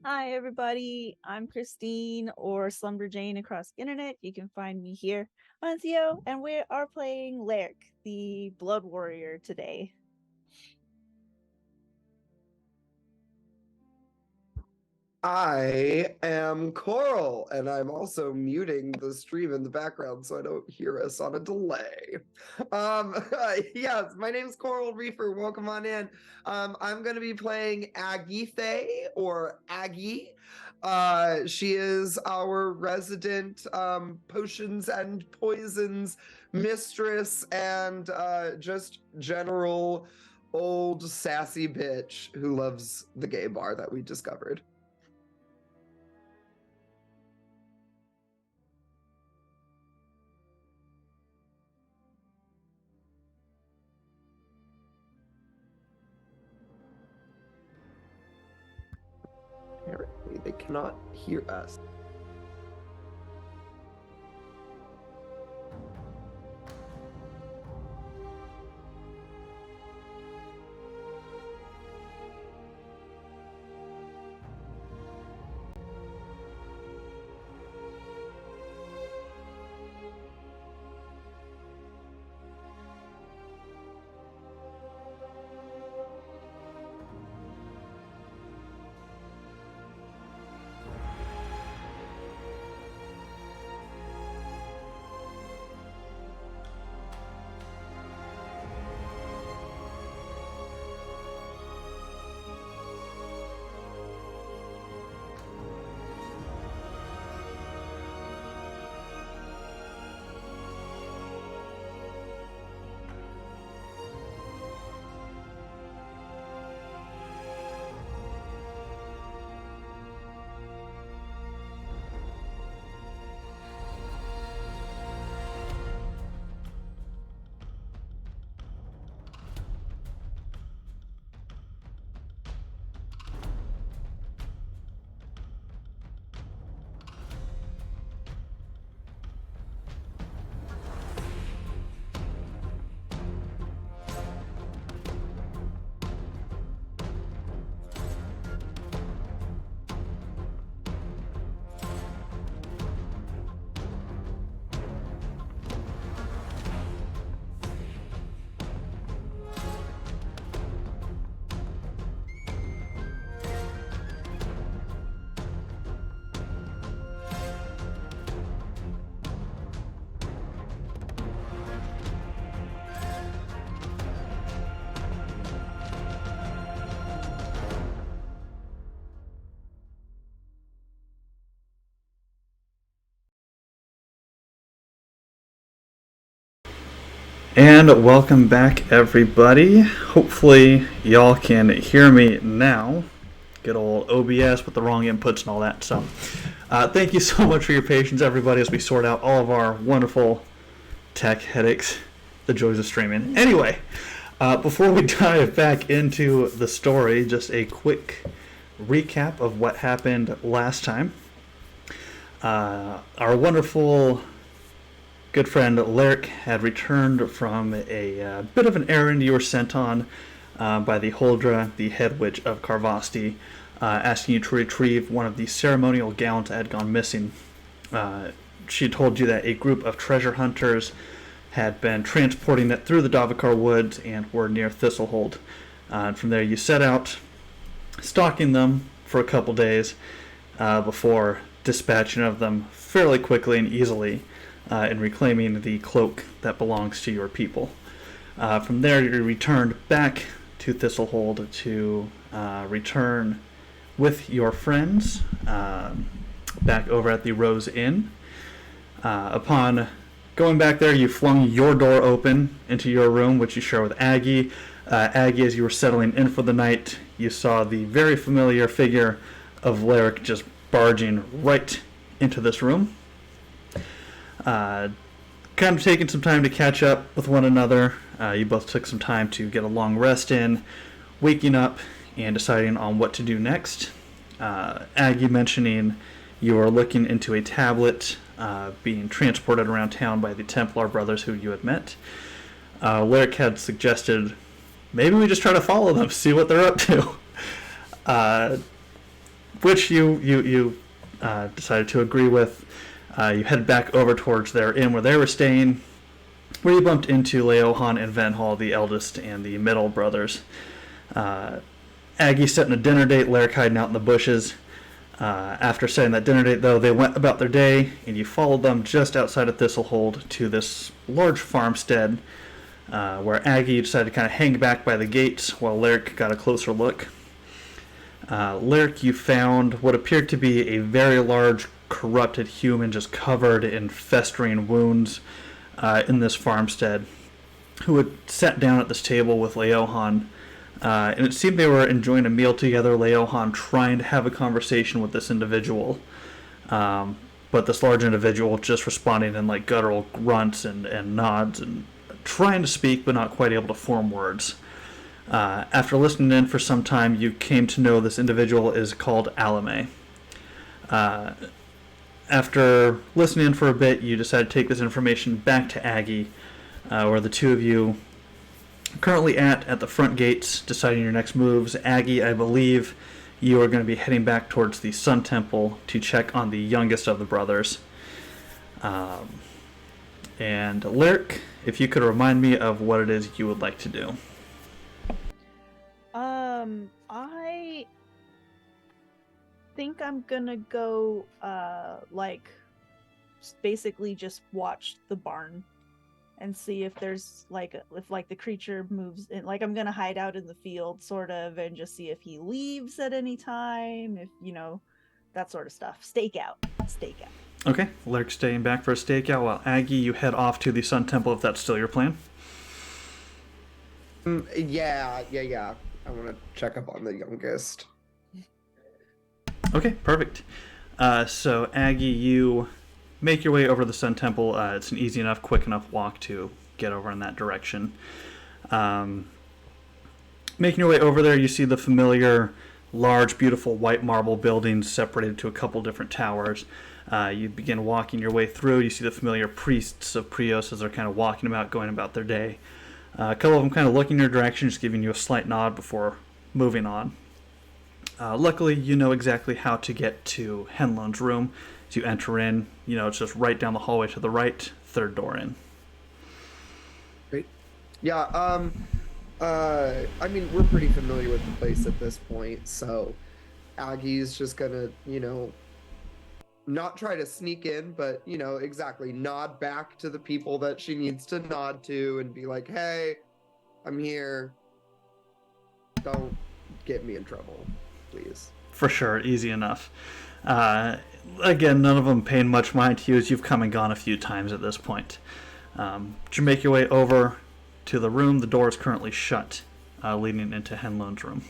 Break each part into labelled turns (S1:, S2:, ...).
S1: Hi, everybody. I'm Christine or Slumberjane across the internet. You can find me here on Theo, and we are playing Laerke, the Blood Warrior, today.
S2: I am Coral, and I'm also muting the stream in the background so I don't hear us on a delay. Yes, my name's Coral Reefer. Welcome on in. I'm going to be playing Agithe or Agi. She is our resident potions and poisons mistress and just general old sassy bitch who loves the gay bar that we discovered. Apparently, they cannot hear us.
S3: And welcome back, everybody. Hopefully y'all can hear me now. Good old OBS with the wrong inputs and all that. So thank you so much for your patience, everybody, as we sort out all of our wonderful tech headaches, the joys of streaming. Anyway, before we dive back into the story, just a quick recap of what happened last time. Our wonderful good friend Laerke had returned from a bit of an errand you were sent on by the Huldra, the head witch of Karvasti, asking you to retrieve one of the ceremonial gowns that had gone missing. She told you that a group of treasure hunters had been transporting it through the Davokar woods and were near Thistlehold. And from there you set out, stalking them for a couple days before dispatching of them fairly quickly and easily, and reclaiming the cloak that belongs to your people. From there, you returned back to Thistlehold to return with your friends back over at the Rose Inn. Upon going back there, you flung your door open into your room, which you share with Agi. Agi, as you were settling in for the night, you saw the very familiar figure of Laerke just barging right into this room. Kind of taking some time to catch up with one another. You both took some time to get a long rest in, waking up and deciding on what to do next. Agi mentioning you were looking into a tablet being transported around town by the Templar brothers who you had met. Laerke had suggested maybe we just try to follow them, see what they're up to. which you decided to agree with. You head back over towards their inn where they were staying, where you bumped into Leohan and Van Hall, the eldest and the middle brothers. Agi setting a dinner date, Laerke hiding out in the bushes. After setting that dinner date, though, they went about their day, and you followed them just outside of Thistlehold to this large farmstead, where Agi decided to kind of hang back by the gates while Laerke got a closer look. Laerke, you found what appeared to be a very large, corrupted human just covered in festering wounds in this farmstead, who had sat down at this table with Leohan. And it seemed they were enjoying a meal together, Leohan trying to have a conversation with this individual. But this large individual just responding in like guttural grunts and nods and trying to speak but not quite able to form words. After listening in for some time, you came to know this individual is called Alemei. After listening in for a bit, you decided to take this information back to Agi, where the two of you are currently at the front gates, deciding your next moves. Agi, I believe you are going to be heading back towards the Sun Temple to check on the youngest of the brothers. And Laerke, if you could remind me of what it is you would like to do.
S1: I think I'm gonna go, basically just watch the barn and see if there's, if the creature moves in. Like, I'm gonna hide out in the field, sort of, and just see if he leaves at any time, if, that sort of stuff. Stakeout.
S3: Okay, Laerke staying back for a stakeout, while Agi, you head off to the Sun Temple, if that's still your plan.
S2: Yeah. I want to check up on the youngest.
S3: Okay, perfect. So Agi, you make your way over to the Sun Temple. It's an easy enough, quick enough walk to get over in that direction. Making your way over there, you see the familiar, large, beautiful white marble buildings separated to a couple different towers. You begin walking your way through. You see the familiar priests of Prios as they're kind of walking about, going about their day. A couple of them kind of looking in your direction, just giving you a slight nod before moving on. Luckily, you know exactly how to get to Henlon's room. As you enter in, it's just right down the hallway to the right, third door in.
S2: Great. Yeah, we're pretty familiar with the place at this point, so Aggie's just gonna, not try to sneak in, but, exactly, nod back to the people that she needs to nod to and be like, hey, I'm here. Don't get me in trouble, please.
S3: For sure, easy enough. Again, none of them paying much mind to you as you've come and gone a few times at this point. You make your way over to the room. The door is currently shut, leading into Henlon's room.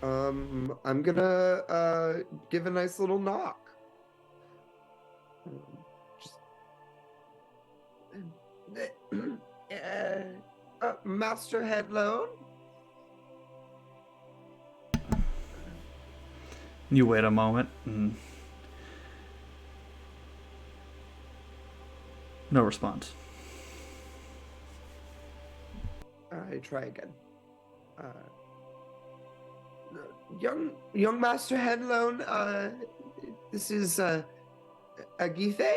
S2: I'm gonna give a nice little knock. Master Headlone?
S3: You wait a moment and no response.
S2: I try again. Young Master Headlone, this is Agithe.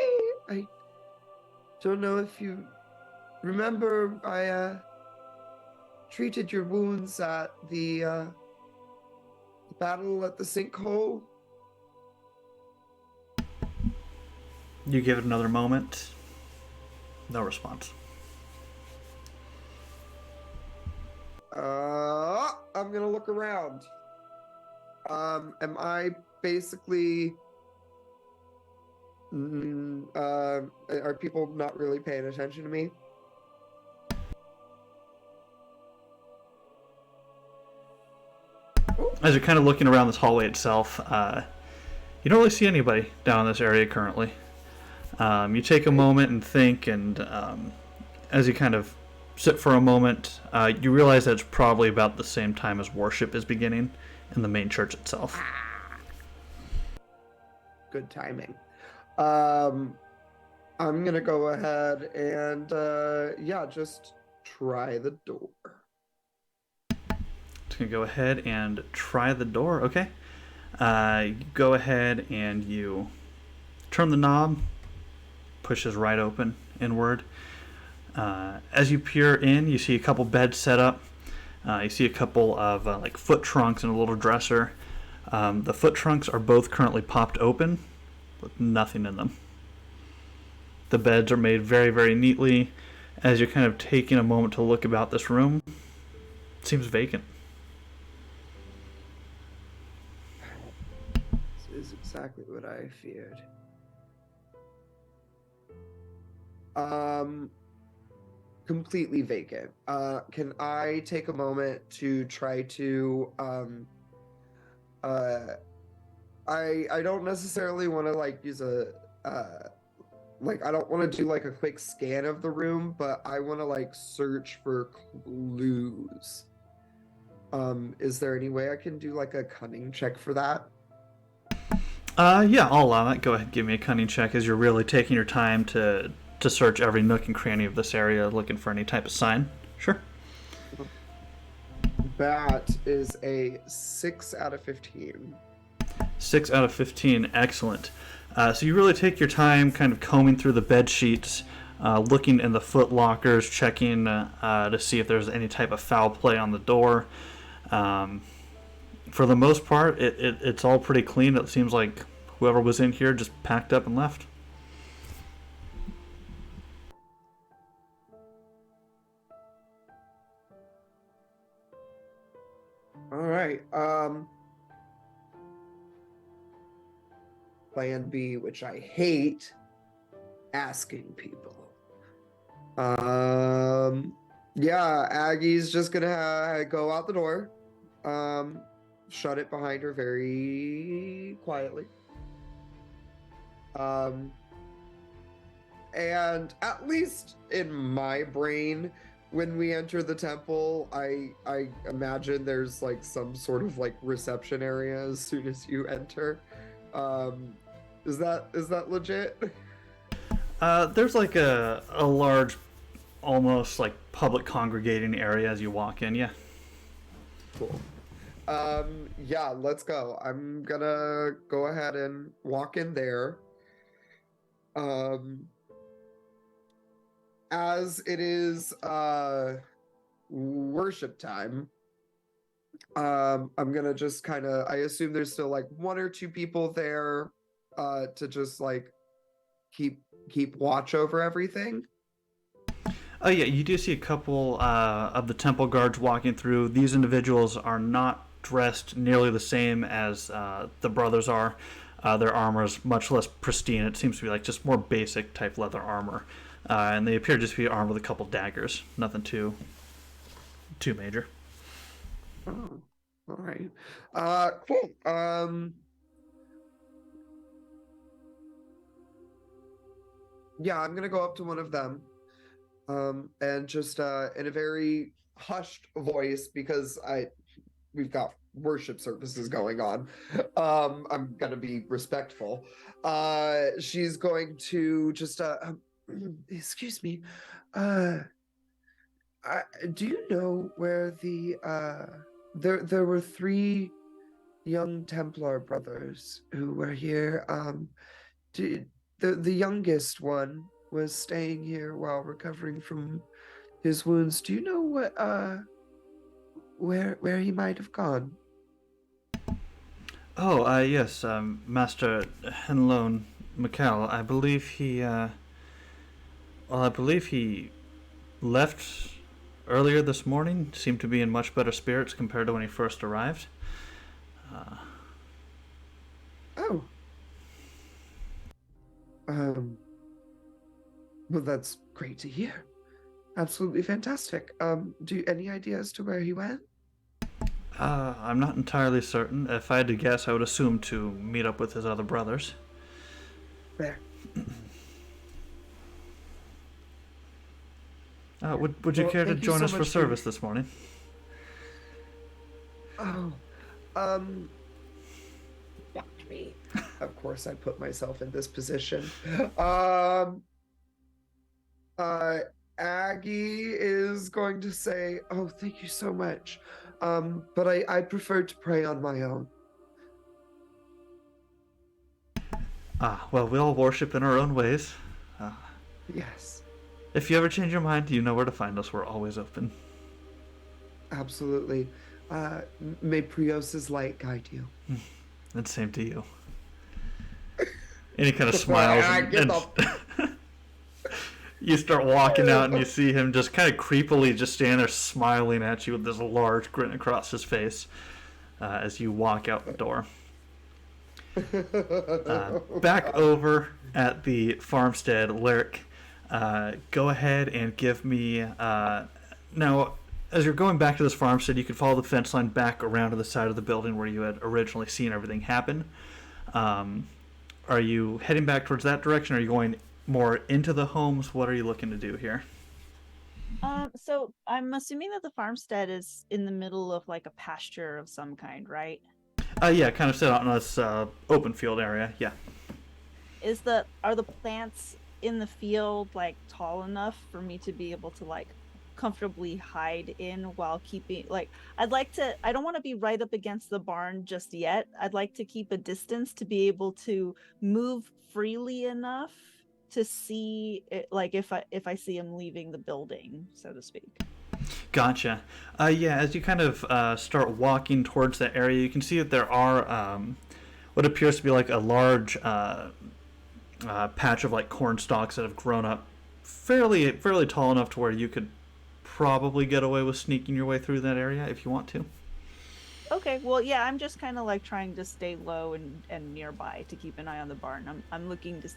S2: I don't know if you remember, I treated your wounds at the battle at the sinkhole.
S3: You give it another moment. No response.
S2: I'm gonna look around. Am I basically... are people not really paying attention to me?
S3: As you're kind of looking around this hallway itself, you don't really see anybody down in this area currently. You take a moment and think, and as you kind of sit for a moment, you realize that it's probably about the same time as worship is beginning in the main church itself.
S2: Good timing. I'm gonna go ahead and just try the door.
S3: Just gonna go ahead and try the door. Okay. You go ahead and you turn the knob, pushes right open inward. As you peer in, you see a couple beds set up. You see a couple of like foot trunks and a little dresser. The foot trunks are both currently popped open with nothing in them. The beds are made very, very neatly. As you're kind of taking a moment to look about this room, it seems vacant.
S2: This is exactly what I feared. Completely vacant. Can I take a moment to try to I don't necessarily want to like use a like I don't want to do like a quick scan of the room, but I want to like search for clues. Is there any way I can do like a cunning check for that?
S3: Yeah, I'll allow that. Go ahead and give me a cunning check as you're really taking your time to search every nook and cranny of this area, looking for any type of sign. Sure.
S2: That is a 6 out of 15.
S3: 6 out of 15, excellent. So you really take your time kind of combing through the bed sheets, looking in the foot lockers, checking to see if there's any type of foul play on the door. For the most part, it's all pretty clean. It seems like whoever was in here just packed up and left.
S2: All right. Plan B, which I hate asking people. Yeah, Aggie's just gonna go out the door. Shut it behind her very quietly. And at least in my brain, when we enter the temple, I imagine there's like some sort of like reception area as soon as you enter. Is that legit?
S3: There's like a large, almost like public congregating area as you walk in. Yeah.
S2: Cool. Yeah, let's go. I'm gonna go ahead and walk in there. As it is worship time, I'm gonna just kind of, I assume there's still like one or two people there to just like keep watch over everything.
S3: Oh yeah, you do see a couple of the temple guards walking through. These individuals are not dressed nearly the same as the brothers are. Their armor is much less pristine. It seems to be like just more basic type leather armor. And they appear just to be armed with a couple daggers. Nothing too major.
S2: Oh, all right. Cool. Yeah, I'm gonna go up to one of them. And just in a very hushed voice, because we've got worship services going on. I'm gonna be respectful. She's going to just excuse me. Do you know where the there were 3 young Templar brothers who were here? The youngest one was staying here while recovering from his wounds. Do you know what where he might have gone?
S3: Oh, yes, Master Henlone Mekele. I believe he left earlier this morning. Seemed to be in much better spirits compared to when he first arrived.
S2: Oh. Well, that's great to hear. Absolutely fantastic. Any idea as to where he went?
S3: I'm not entirely certain. If I had to guess, I would assume to meet up with his other brothers.
S2: There.
S3: Would you care to join us for service this morning?
S2: Oh, fuck me. Of course, I put myself in this position. Aggie is going to say, "Oh, thank you so much. But I prefer to pray on my own."
S3: Well, we all worship in our own ways.
S2: Yes,
S3: If you ever change your mind, you know where to find us. We're always open.
S2: absolutely. May Prios's light guide you.
S3: And same to you. And he kind of smiles and you start walking out and you see him just kind of creepily just standing there smiling at you with this large grin across his face as you walk out the door. Back over at the farmstead, Laerke, go ahead and give me... now, as you're going back to this farmstead, you could follow the fence line back around to the side of the building where you had originally seen everything happen. Are you heading back towards that direction? Are you going more into the homes? What are you looking to do here?
S1: So I'm assuming that the farmstead is in the middle of like a pasture of some kind, right?
S3: Yeah, kind of set out in this open field area. Yeah.
S1: Are the plants in the field like tall enough for me to be able to like comfortably hide in while keeping like I don't want to be right up against the barn just yet. I'd like to keep a distance to be able to move freely enough to see it, like if I see him leaving the building, so to speak.
S3: Gotcha. Yeah, as you kind of start walking towards that area, you can see that there are what appears to be like a large patch of like corn stalks that have grown up fairly tall enough to where you could probably get away with sneaking your way through that area if you want to.
S1: Okay, well, yeah, I'm just kind of like trying to stay low and nearby to keep an eye on the barn. I'm looking to...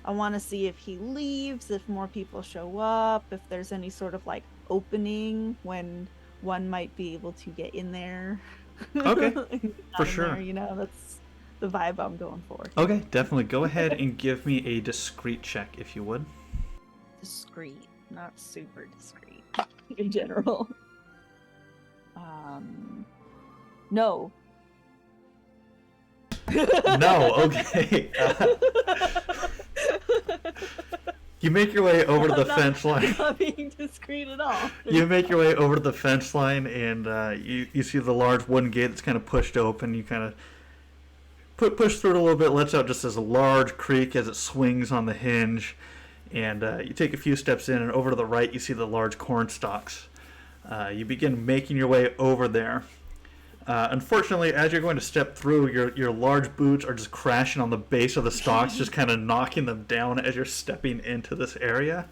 S1: I want to see if he leaves, if more people show up, if there's any sort of like opening when one might be able to get in there.
S3: Okay, for sure.
S1: There, you know, that's the vibe I'm going for.
S3: Okay, definitely. Go ahead and give me a discreet check if you would.
S1: Discreet, not super discreet in general. No.
S3: No, okay. You make your way over to the fence line.
S1: I'm not being discreet at all.
S3: You make your way over to the fence line, and you see the large wooden gate that's kind of pushed open. You kind of push through it a little bit, lets out just this large creak as it swings on the hinge. And you take a few steps in, and over to the right, you see the large corn stalks. You begin making your way over there. Unfortunately, as you're going to step through, your large boots are just crashing on the base of the stalks, just kind of knocking them down as you're stepping into this area.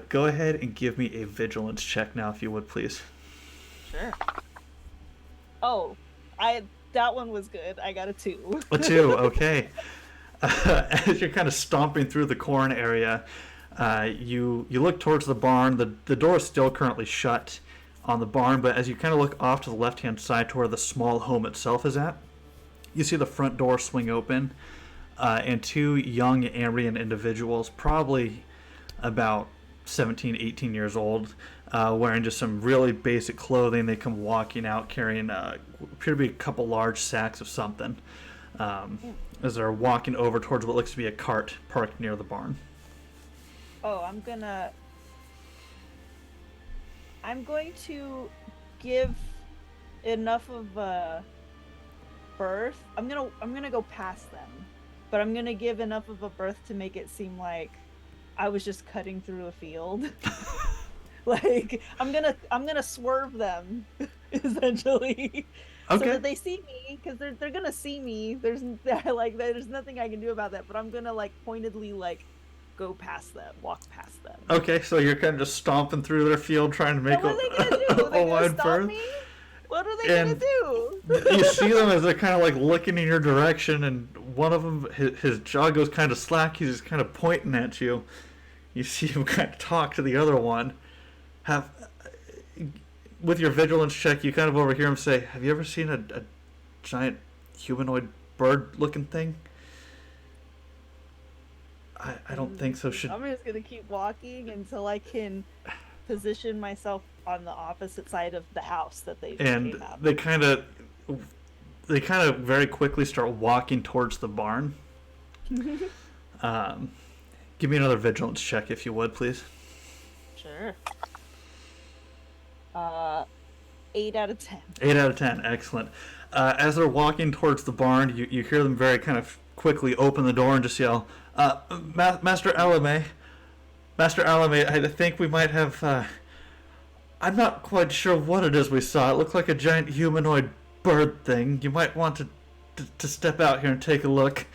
S3: Go ahead and give me a vigilance check now, if you would, please.
S1: Sure. Oh, that one was good. I got a 2.
S3: A 2, okay. As you're kind of stomping through the corn area, you look towards the barn. The door is still currently shut on the barn, but as you kind of look off to the left-hand side to where the small home itself is at, you see the front door swing open, and 2 young Ambrian individuals, probably about 17, 18 years old, wearing just some really basic clothing. They come walking out carrying appear to be a couple large sacks of something, as they're walking over towards what looks to be a cart parked near the barn.
S1: Oh, I'm going to give enough of a berth. I'm gonna go past them, but I'm gonna give enough of a berth to make it seem like I was just cutting through a field. Like I'm gonna swerve them essentially, okay, so that they see me, because they're gonna see me. There's nothing I can do about that, but I'm gonna like pointedly like go past them, walk past them.
S3: Okay, so you're kind of just stomping through their field trying to make
S1: what are they gonna do?
S3: a wide berth.
S1: Me? What are they gonna do?
S3: You see them as they're kind of like looking in your direction, and one of them, his jaw goes kind of slack. He's just kind of pointing at you. You see him kind of talk to the other one. With your vigilance check, you kind of overhear him say, "Have you ever seen a giant humanoid bird-looking thing?" I don't think so.
S1: I'm just gonna keep walking until I can position myself on the opposite side of the house that they came out.
S3: They kind of very quickly start walking towards the barn. Give me another vigilance check if you would, please.
S1: Sure. 8 out of 10.
S3: 8 out of 10, excellent. As they're walking towards the barn, you hear them very kind of quickly open the door and just yell, Master Alemei, I think we might have, I'm not quite sure what it is we saw. It looked like a giant humanoid bird thing. You might want to step out here and take a look.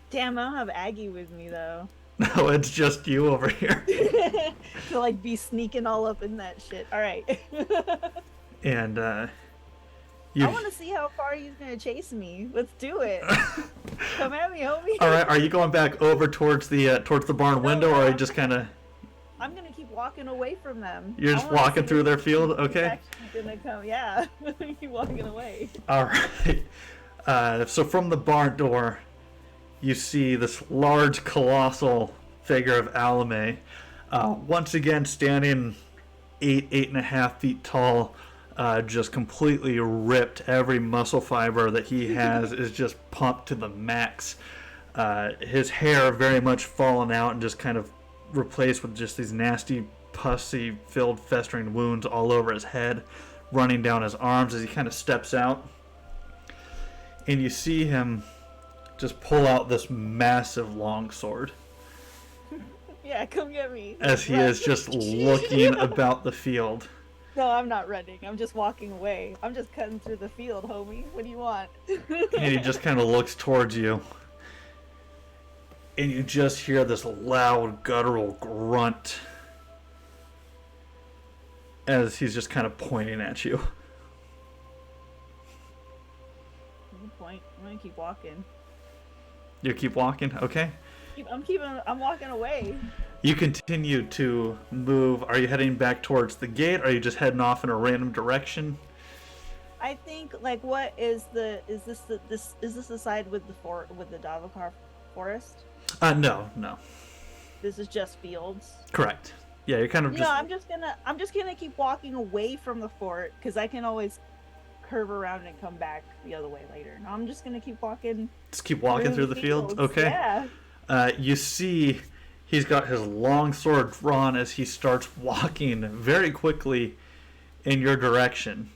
S1: Damn, I don't have Aggie with me, though.
S3: No, it's just you over here.
S1: To, like, be sneaking all up in that shit. Alright.
S3: And,
S1: I want to see how far he's going to chase me. Let's do it. Come at me, homie.
S3: Alright, are you going back over towards the barn window, or are you just kind of...
S1: I'm gonna keep walking away from them.
S3: You're just walking through their field? Okay.
S1: Gonna come. Yeah. Keep walking away.
S3: Alright. So from the barn door, you see this large, colossal figure of Alemei. Once again, standing 8.5 feet tall, just completely ripped. Every muscle fiber that he has is just pumped to the max. His hair very much fallen out and just kind of replaced with just these nasty, pussy filled, festering wounds all over his head, running down his arms as he kind of steps out. And you see him just pull out this massive longsword.
S1: Yeah, come get me.
S3: As he is just looking about the field.
S1: No, I'm not running. I'm just walking away. I'm just cutting through the field, homie. What do you want?
S3: And he just kind of looks towards you. And you just hear this loud, guttural grunt as he's just kind of pointing at you.
S1: Good point. I'm gonna keep walking.
S3: You keep walking? Okay.
S1: I'm walking away.
S3: You continue to move. Are you heading back towards the gate, or are you just heading off in a random direction?
S1: I think, like, what is this the side with the Davokar forest?
S3: No.
S1: This is just fields.
S3: Correct. Yeah, you're kind of just...
S1: No, I'm just gonna keep walking away from the fort, because I can always curve around and come back the other way later. No, I'm just gonna keep walking.
S3: Just keep walking through the fields? Okay.
S1: Yeah.
S3: You see he's got his long sword drawn as he starts walking very quickly in your direction.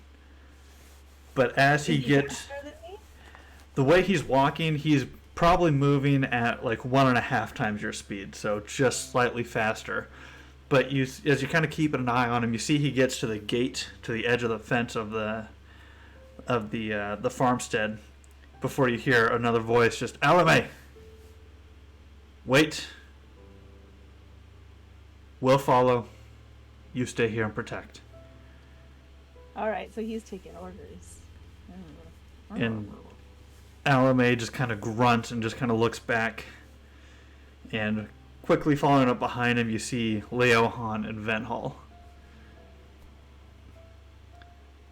S3: But as he gets... The way he's walking, he's probably moving at like 1.5 times your speed, so just slightly faster. But as you kind of keep an eye on him, you see he gets to the gate, to the edge of the fence of the farmstead, before you hear another voice just, Alemei! Wait. We'll follow. You stay here and protect.
S1: Alright, so he's taking orders.
S3: And Alemei just kind of grunts and just kind of looks back. And quickly following up behind him, you see Leohan and Venhall.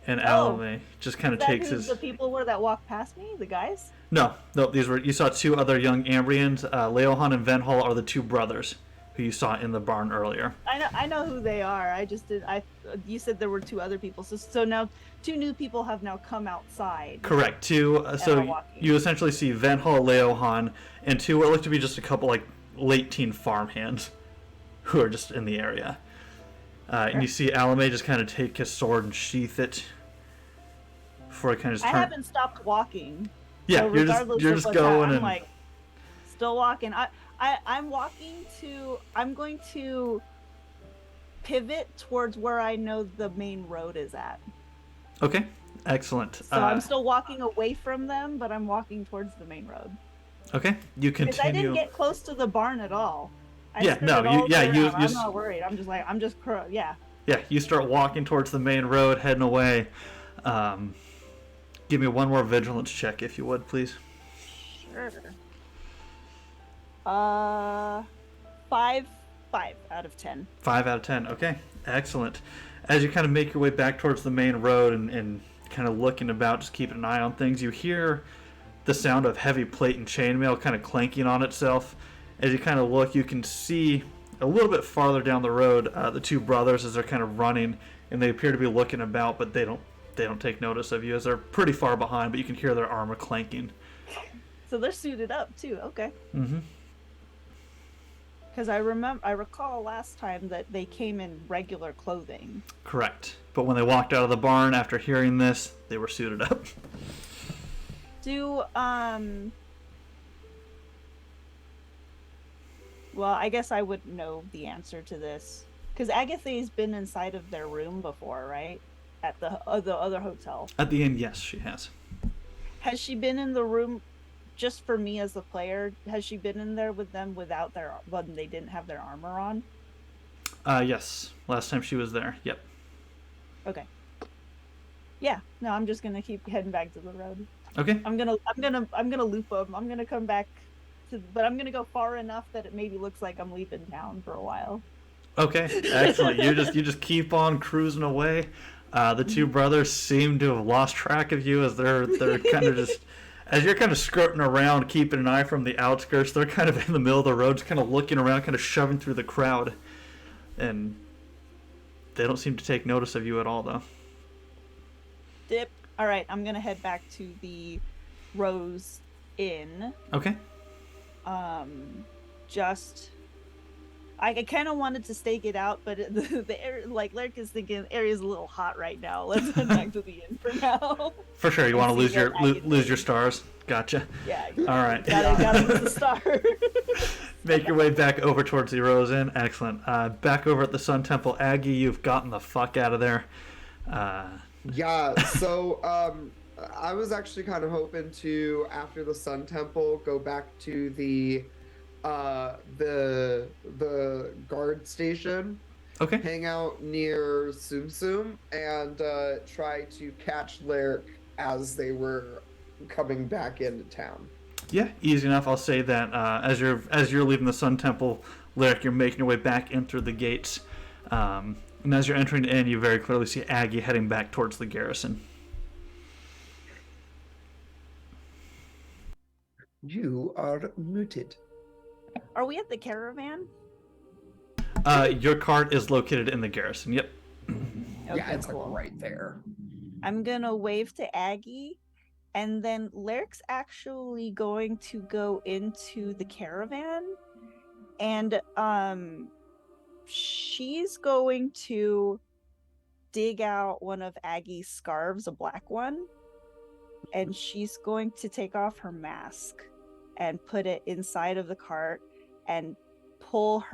S3: And Alemei just kind of takes his...
S1: the people were that walked past me? The guys?
S3: No, these were... You saw 2 other young Ambrians. Leohan and Venhall are the 2 brothers who you saw in the barn earlier.
S1: I know who they are. I just did... You said there were 2 other people. So now 2 new people have now come outside.
S3: Correct. 2... so you essentially see Venhall, Leohan, and 2 what look to be just a couple like late-teen farmhands who are just in the area. And you see Alemei just kind of take his sword and sheath it before it kind of just turn...
S1: I haven't stopped walking.
S3: Yeah,
S1: so
S3: you're just going and...
S1: I'm like, still walking. I'm walking to... I'm going to pivot towards where I know the main road is at.
S3: Okay, excellent.
S1: So I'm still walking away from them, but I'm walking towards the main road.
S3: Okay, you continue...
S1: Because I didn't get close to the barn at all.
S3: I'm
S1: not worried. I'm just like, yeah.
S3: Yeah, you start walking towards the main road, heading away. Give me one more vigilance check, if you would, please.
S1: Sure. 5 out of 10.
S3: 5 out of 10. Okay, excellent. As you kind of make your way back towards the main road and kind of looking about, just keeping an eye on things, you hear the sound of heavy plate and chainmail kind of clanking on itself. As you kind of look, you can see a little bit farther down the road the 2 brothers as they're kind of running, and they appear to be looking about, but they don't take notice of you as they're pretty far behind, but you can hear their armor clanking.
S1: So they're suited up too. Okay.
S3: Mm-hmm.
S1: Because I recall last time that they came in regular clothing.
S3: Correct. But when they walked out of the barn after hearing this, they were suited up.
S1: Well, I guess I would know the answer to this. Because Agathe's been inside of their room before, right? At the other hotel.
S3: At the end, yes, she has.
S1: Has she been in the room just for me as the player? Has she been in there with them without when they didn't have their armor on?
S3: Yes. Last time she was there. Yep.
S1: Okay. Yeah. No, I'm just gonna keep heading back to the road.
S3: Okay.
S1: I'm gonna loop them. I'm gonna come back but I'm gonna go far enough that it maybe looks like I'm leaving town for a while.
S3: Okay, excellent. You just keep on cruising away. The two brothers seem to have lost track of you as they're kind of just as you're kind of skirting around, keeping an eye from the outskirts. They're kind of in the middle of the road, just kind of looking around, kind of shoving through the crowd, and they don't seem to take notice of you at all, though.
S1: Dip. All right, I'm gonna head back to the Rose Inn.
S3: Okay.
S1: I kind of wanted to stake it out, but the area, like Laerke is thinking, the area's a little hot right now. Let's head back to the inn for now.
S3: For sure, you want to lose your stars. Gotcha.
S1: Yeah.
S3: All right.
S1: Gotta lose the star.
S3: Make your way back over towards the Rose Inn. Excellent. Back over at the Sun Temple, Agi, you've gotten the fuck out of there.
S2: Yeah. So I was actually kind of hoping to, after the Sun Temple, go back to the guard station.
S3: Okay.
S2: Hang out near Tsum Tsum and try to catch Laerke as they were coming back into town.
S3: Yeah, easy enough. I'll say that as you're leaving the Sun Temple, Laerke, you're making your way back in through the gates. And as you're entering the inn, you very clearly see Agi heading back towards the garrison.
S2: You are muted.
S1: Are we at the caravan?
S3: Your cart is located in the garrison. Yep.
S1: Okay,
S2: Yeah, it's
S1: cool.
S2: like right there.
S1: I'm gonna wave to Agi, and then Laerke's actually going to go into the caravan, and she's going to dig out one of Agi's scarves, a black one, and she's going to take off her mask and put it inside of the cart and pull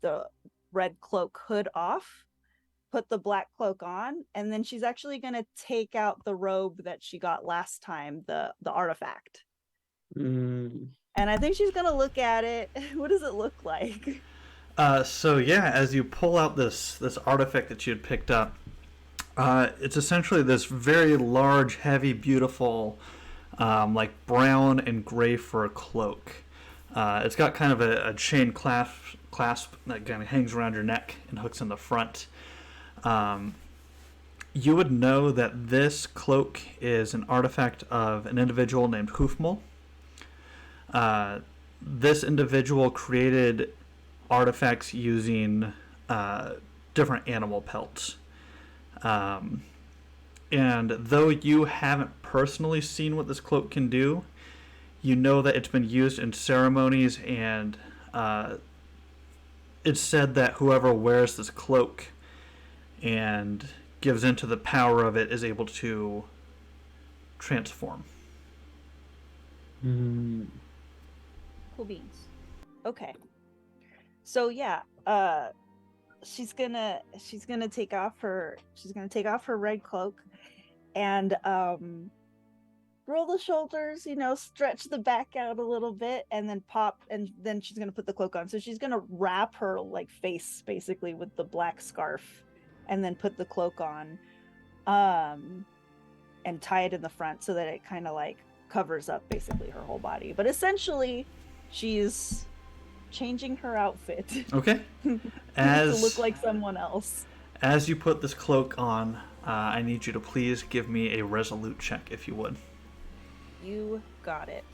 S1: the red cloak hood off, put the black cloak on, and then she's actually going to take out the robe that she got last time, the artifact. And I think she's going to look at it. What does it look like?
S3: So yeah, as you pull out this artifact that you had picked up, it's essentially this very large, heavy, beautiful, like brown and gray fur cloak. It's got kind of a chain clasp that kind of hangs around your neck and hooks in the front. You would know that this cloak is an artifact of an individual named Hoofmul. This individual created artifacts using different animal pelts. And though you haven't personally seen what this cloak can do, you know that it's been used in ceremonies, and it's said that whoever wears this cloak and gives into the power of it is able to transform.
S1: Cool beans. Okay. So yeah, she's gonna take off her red cloak and roll the shoulders, stretch the back out a little bit, and then pop, and then she's gonna put the cloak on. So she's gonna wrap her like face basically with the black scarf, and then put the cloak on, and tie it in the front so that it kind of like covers up basically her whole body. But essentially, she's changing her outfit.
S3: Okay.
S1: To look like someone else.
S3: As you put this cloak on, I need you to please give me a resolute check, if you would.
S1: You got it.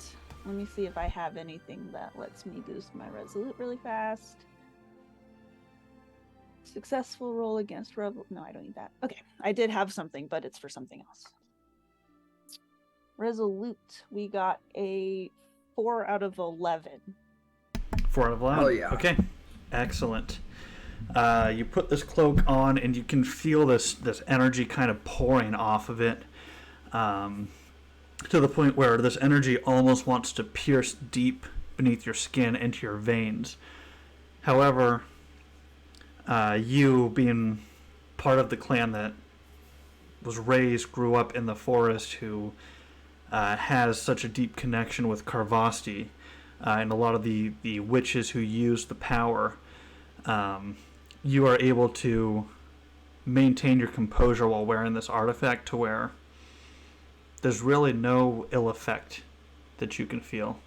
S1: Let me see if I have anything that lets me boost my resolute really fast. Successful roll against rebel. No, I don't need that. Okay, I did have something, but it's for something else. Resolute. We got a 4 out of 11.
S3: 4 out of 11?
S2: Oh, yeah.
S3: Okay, excellent. You put this cloak on, and you can feel this energy kind of pouring off of it, to the point where this energy almost wants to pierce deep beneath your skin into your veins. However, you being part of the clan that was raised, grew up in the forest, who has such a deep connection with Karvosti, and a lot of the witches who use the power, you are able to maintain your composure while wearing this artifact to where there's really no ill effect that you can feel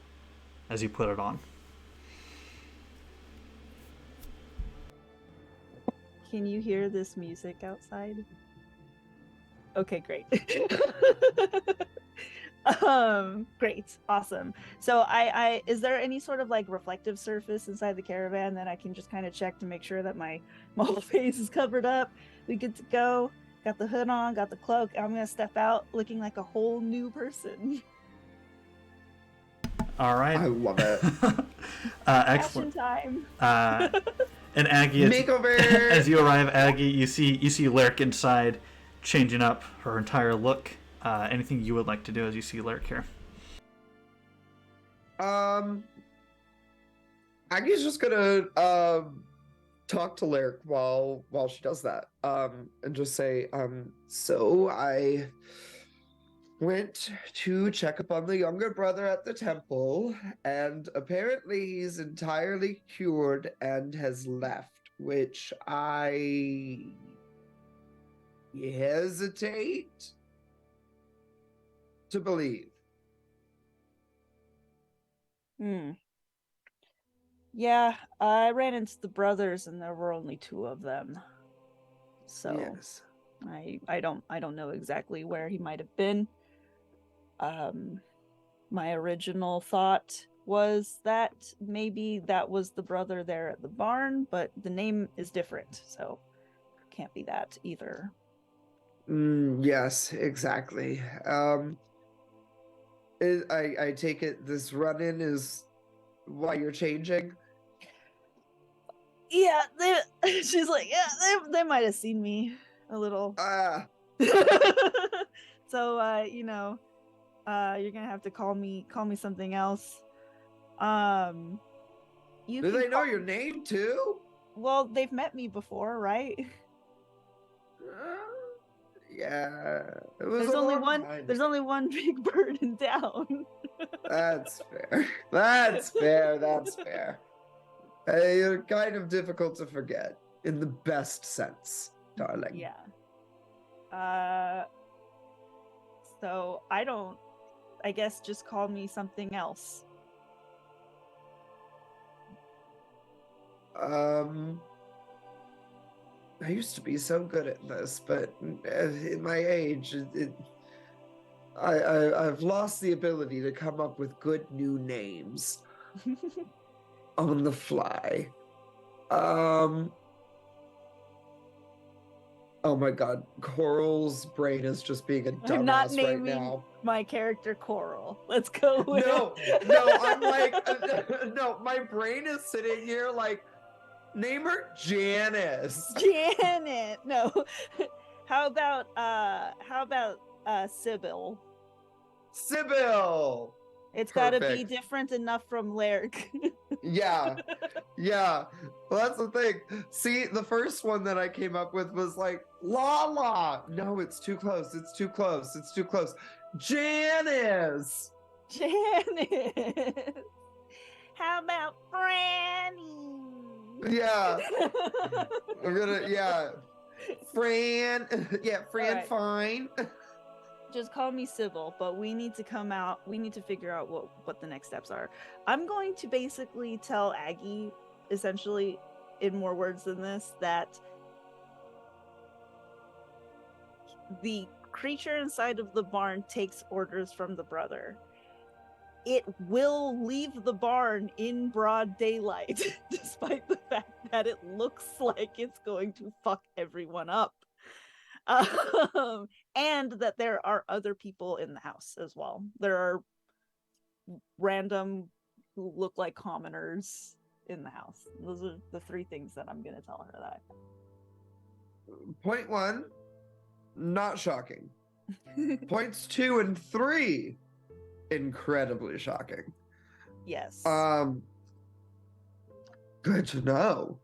S3: as you put it on.
S1: Can you hear this music outside? Okay, great. Great, awesome. So I is there any sort of like reflective surface inside the caravan that I can just kind of check to make sure that my whole face is covered up? We good to go. Got the hood on, got the cloak. I'm gonna step out looking like a whole new person.
S3: All right.
S2: I love it.
S3: Excellent.
S1: Fashion time.
S3: And Agi,
S2: Makeover!
S3: as you arrive, Agi, you see Laerke inside, changing up her entire look. Anything you would like to do as you see Laerke here?
S2: Aggie's just gonna talk to Laerke while she does that. And just say, so I went to check upon the younger brother at the temple, and apparently he's entirely cured and has left, which I hesitate to believe.
S1: Yeah, I ran into the brothers and there were only two of them. So
S2: Yes.
S1: I don't know exactly where he might have been. My original thought was that maybe that was the brother there at the barn, but the name is different, so can't be that either.
S2: Yes, exactly. I take it this run-in is why you're changing?
S1: Yeah, she's like, yeah, they might have seen me a little. So, you're gonna have to call me something else. You
S2: Do
S1: can
S2: they know
S1: call
S2: your
S1: me-
S2: name too?
S1: Well, they've met me before, right?
S2: Yeah, it was
S1: There's
S2: a
S1: only
S2: long
S1: one.
S2: time
S1: There's
S2: ago.
S1: only one big bird in town.
S2: That's fair. That's fair. That's fair. You're kind of difficult to forget in the best sense, darling.
S1: Yeah. So I guess just call me something else.
S2: I used to be so good at this, but in my age, I've lost the ability to come up with good new names on the fly. Oh my god, Coral's brain is just being a
S1: I'm not
S2: dumbass right
S1: naming
S2: now.
S1: my character Coral. Let's go with
S2: No, I'm like, no, my brain is sitting here like, name her Janice.
S1: Janet. No. How about Sybil?
S2: Sybil.
S1: It's got to be
S2: Perfect.
S1: different enough from Laerke.
S2: Yeah. Well, that's the thing. See, the first one that I came up with was like, Lala. No, it's too close. It's too close. It's too close. Janice.
S1: Janet. How about Franny?
S2: Yeah. Fran. Yeah, Fran,
S1: right.
S2: fine.
S1: Just call me Sybil, but we need to come out. We need to figure out what the next steps are. I'm going to basically tell Agi, essentially, in more words than this, that the creature inside of the barn takes orders from the brother. It will leave the barn in broad daylight, despite the fact that it looks like it's going to fuck everyone up. And that there are other people in the house as well. There are random who look like commoners in the house. Those are the three things that I'm going to tell her that.
S2: Point 1, not shocking. Points 2 and 3, incredibly shocking.
S1: Yes.
S2: Good to know.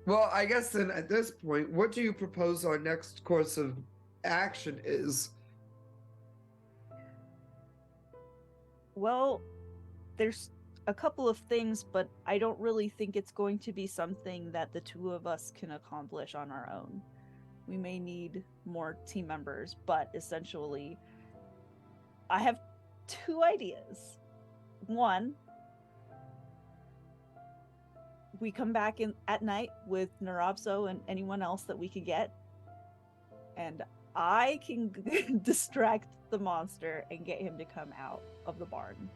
S2: Well, I guess then at this point, what do you propose our next course of action is?
S1: Well, there's a couple of things, but I don't really think it's going to be something that the two of us can accomplish on our own. We may need more team members, but essentially, I have two ideas. One, we come back in at night with Nrobso and anyone else that we could get, and I can distract the monster and get him to come out of the barn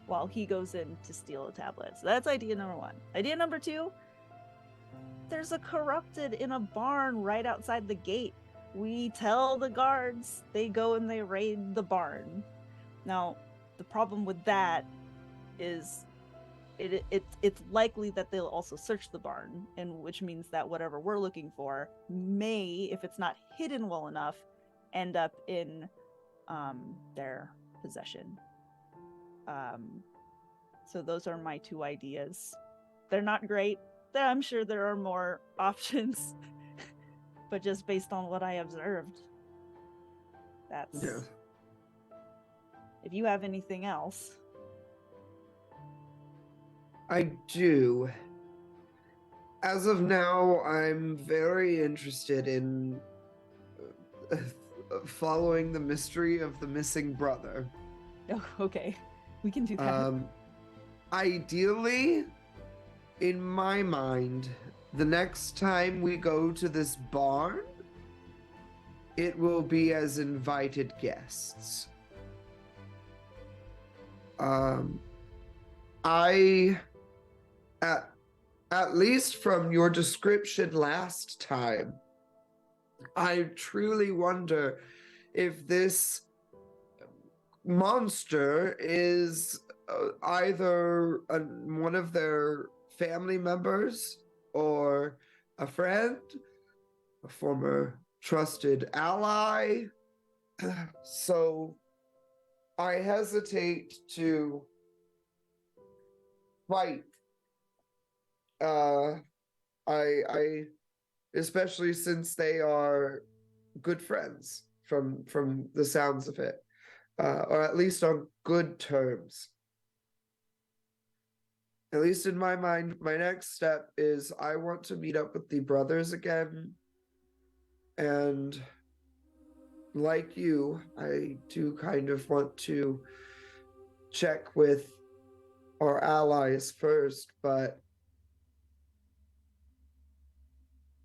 S1: while he goes in to steal a tablet. So that's idea number one. Idea number two, there's a corrupted in a barn right outside the gate. We tell the guards, they go and they raid the barn. Now, the problem with that is it's likely that they'll also search the barn, and which means that whatever we're looking for may, if it's not hidden well enough, end up in their possession. So those are my two ideas. They're not great. I'm sure there are more options, but just based on what I observed, that's...
S2: Yeah.
S1: If you have anything else...
S2: I do. As of now, I'm very interested in following the mystery of the missing brother.
S1: Oh, okay. We can do that.
S2: Ideally, in my mind, the next time we go to this barn, it will be as invited guests. At least from your description last time, I truly wonder if this monster is either one of their family members or a friend, a former trusted ally. So I hesitate to fight. I especially since they are good friends from the sounds of it, or at least on good terms. At least in my mind, my next step is I want to meet up with the brothers again, and like you, I do kind of want to check with our allies first, but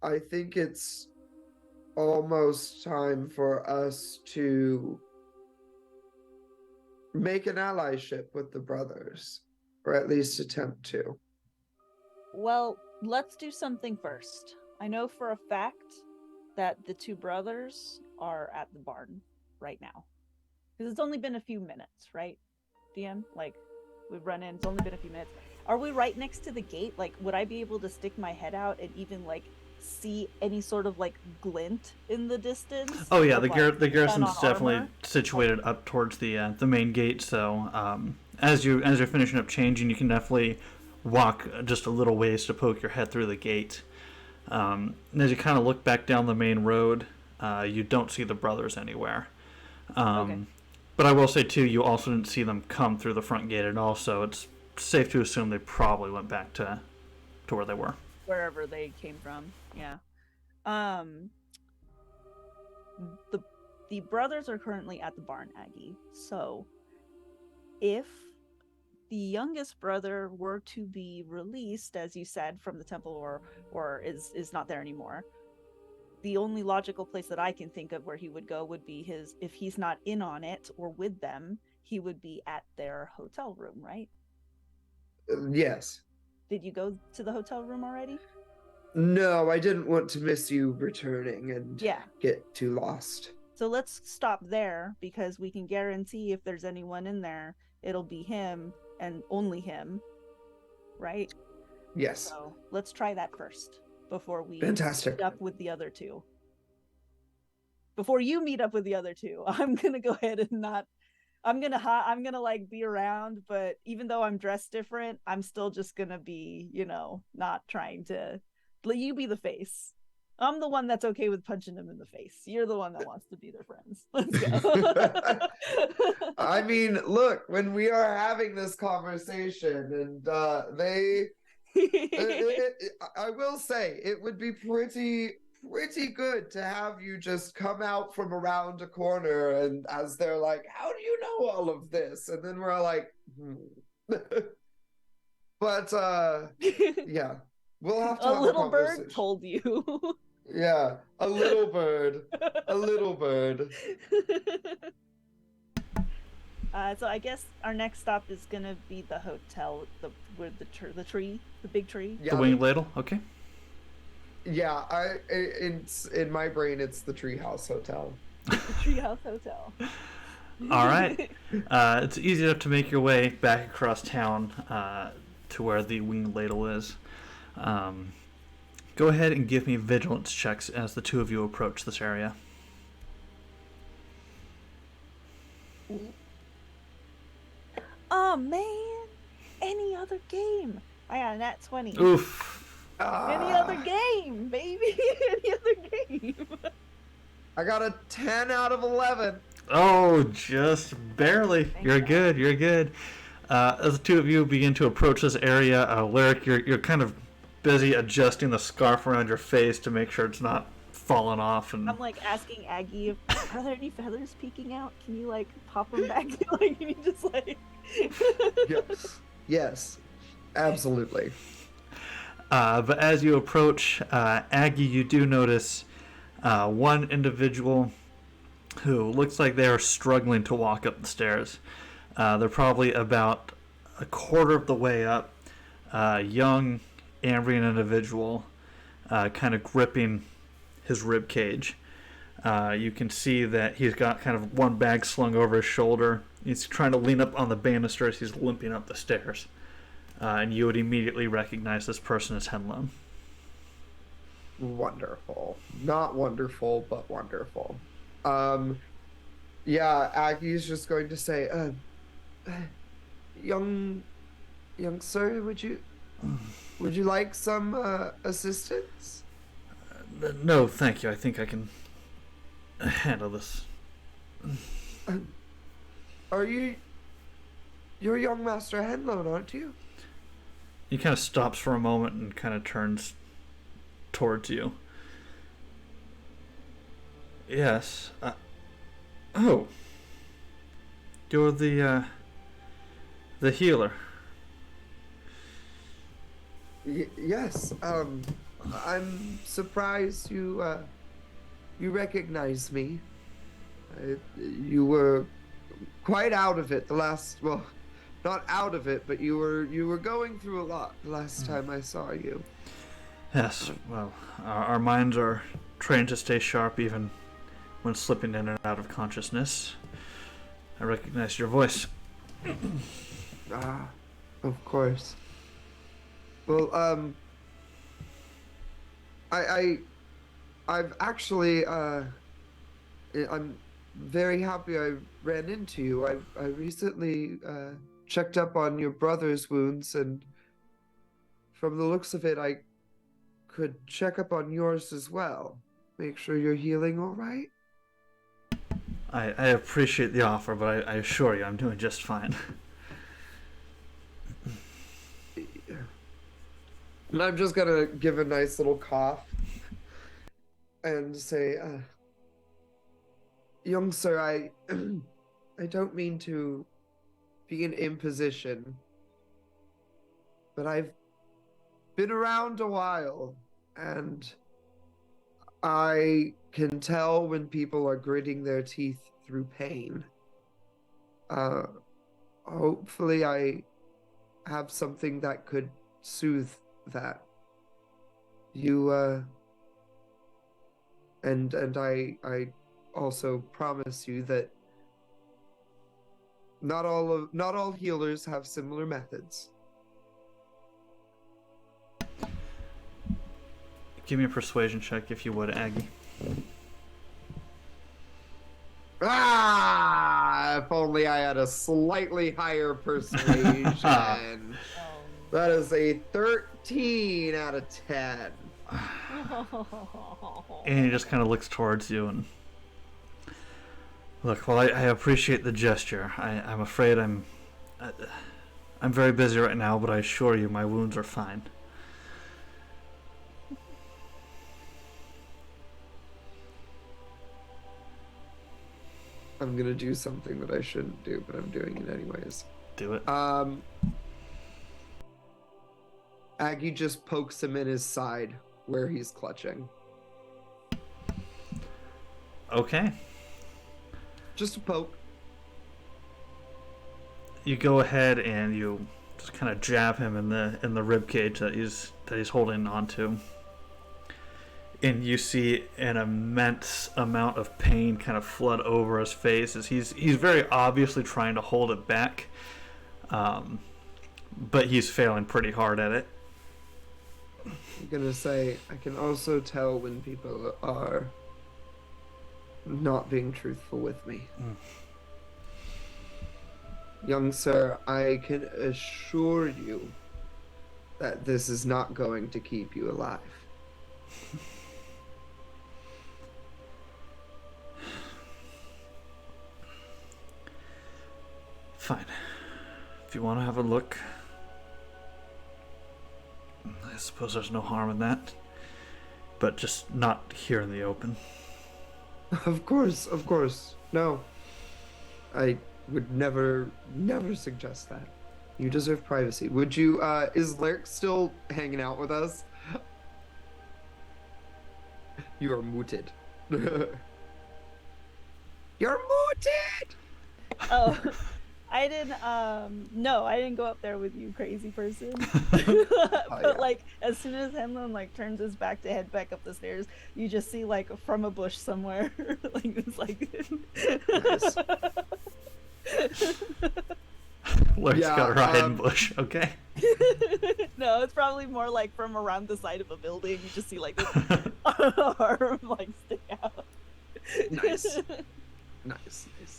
S2: I think it's almost time for us to make an allyship with the brothers, or at least attempt to.
S1: Well, let's do something first. I know for a fact that the two brothers are at the barn right now. Because it's only been a few minutes, right, DM? Like, we've run in, it's only been a few minutes. Are we right next to the gate? Like, would I be able to stick my head out and even, like, see any sort of, like, glint in the distance?
S3: Oh yeah,
S1: of,
S3: the garrison's definitely
S1: armor?
S3: situated up towards the main gate. So as you're finishing up changing, you can definitely walk just a little ways to poke your head through the gate. And as you kind of look back down the main road, you don't see the brothers anywhere.
S1: Okay.
S3: But I will say too, you also didn't see them come through the front gate at all. So it's safe to assume they probably went back to where they were.
S1: Wherever they came from, yeah. The brothers are currently at the barn, Agi. So, if the youngest brother were to be released, as you said, from the temple, or is not there anymore, the only logical place that I can think of where he would go would be if he's not in on it or with them, he would be at their hotel room, right?
S2: Yes.
S1: Did you go to the hotel room already?
S2: No, I didn't want to miss you returning and get too lost.
S1: So let's stop there, because we can guarantee if there's anyone in there, it'll be him and only him, right?
S2: Yes.
S1: So let's try that first before we
S2: Fantastic.
S1: meet up with the other two. Before you meet up with the other two, I'm gonna go ahead and not I'm gonna like be around, but even though I'm dressed different, I'm still just gonna be, not trying to let you be the face. I'm the one that's okay with punching them in the face. You're the one that wants to be their friends. Let's go.
S2: I mean, look, when we are having this conversation and I will say it would be pretty good to have you just come out from around a corner and as they're like, how do you know all of this? And then we're all like, But yeah, we'll have to
S1: A
S2: have
S1: little
S2: a conversation.
S1: bird told you.
S2: Yeah, a little bird. A little bird.
S1: So I guess our next stop is gonna be the hotel, with the tree, the big tree.
S3: The winged ladle. Okay.
S2: Yeah, in my brain it's the Treehouse Hotel.
S1: The Treehouse Hotel.
S3: All right. It's easy enough to make your way back across town to where the winged ladle is. Go ahead and give me vigilance checks as the two of you approach this area.
S1: Oh man, any other game? I got a nat 20.
S3: Oof.
S1: Any other game, baby. Any other game.
S2: I got a 10 out of 11.
S3: Oh, just barely. You're good. You're good. As the two of you begin to approach this area, Laerke, you're kind of busy adjusting the scarf around your face to make sure it's not falling off. And
S1: I'm like asking Agi, are there any feathers peeking out? Can you like pop them back? Like, can you just like?
S2: Yes, absolutely.
S3: But as you approach Agi, you do notice one individual who looks like they are struggling to walk up the stairs. They're probably about a quarter of the way up. Young Ambrian individual, kind of gripping his rib cage. You can see that he's got kind of one bag slung over his shoulder. He's trying to lean up on the banister as he's limping up the stairs. And you would immediately recognize this person as Henlon.
S2: Wonderful. Not wonderful, but wonderful. Yeah, Aggie's just going to say, young sir, would you like some assistance?
S3: No, thank you. I think I can handle this.
S2: You're young Master Henlon, aren't you?
S3: He kind of stops for a moment and kind of turns towards you. Yes. Oh. You're the healer.
S2: Yes. I'm surprised you recognize me. You were quite out of it not out of it, but you were going through a lot the last time I saw you.
S3: Yes, well, our minds are trained to stay sharp even when slipping in and out of consciousness. I recognize your voice.
S2: Of course. Well, I've actually, I'm very happy I ran into you. I recently checked up on your brother's wounds, and from the looks of it, I could check up on yours as well. Make sure you're healing all right.
S3: I appreciate the offer, but I assure you I'm doing just fine.
S2: And I'm just gonna give a nice little cough and say, young sir, I don't mean to be an imposition, but I've been around a while, and I can tell when people are gritting their teeth through pain. Hopefully I have something that could soothe that. You, and I also promise you that not all healers have similar methods.
S3: Give me a persuasion check if you would, Aggie.
S2: If only I had a slightly higher persuasion. That is a 13 out of 10.
S3: And he just kind of looks towards you and... Look, well, I appreciate the gesture. I'm afraid I'm very busy right now, but I assure you my wounds are fine.
S2: I'm gonna do something that I shouldn't do, but I'm doing it anyways.
S3: Do it.
S2: Agi just pokes him in his side where he's clutching.
S3: Okay.
S2: Just a poke.
S3: You go ahead and you just kind of jab him in the rib cage that he's holding onto, and you see an immense amount of pain kind of flood over his face as he's very obviously trying to hold it back, but he's failing pretty hard at it.
S2: I'm gonna say I can also tell when people are not being truthful with me. Young sir, I can assure you that this is not going to keep you alive.
S3: Fine. If you want to have a look, I suppose there's no harm in that. But just not here in the open.
S2: Of course. No. I would never suggest that. You deserve privacy. Would you, is Laerke still hanging out with us? You are muted. You're muted!
S1: Oh, I didn't, no, I didn't go up there with you, crazy person. But, like, as soon as Henlon, like, turns his back to head back up the stairs, you just see, like, from a bush somewhere, like, it's like...
S2: Nice.
S3: Laerke's got a hidden bush, okay.
S1: No, it's probably more like from around the side of a building. You just see like this arm like stick out.
S2: Nice.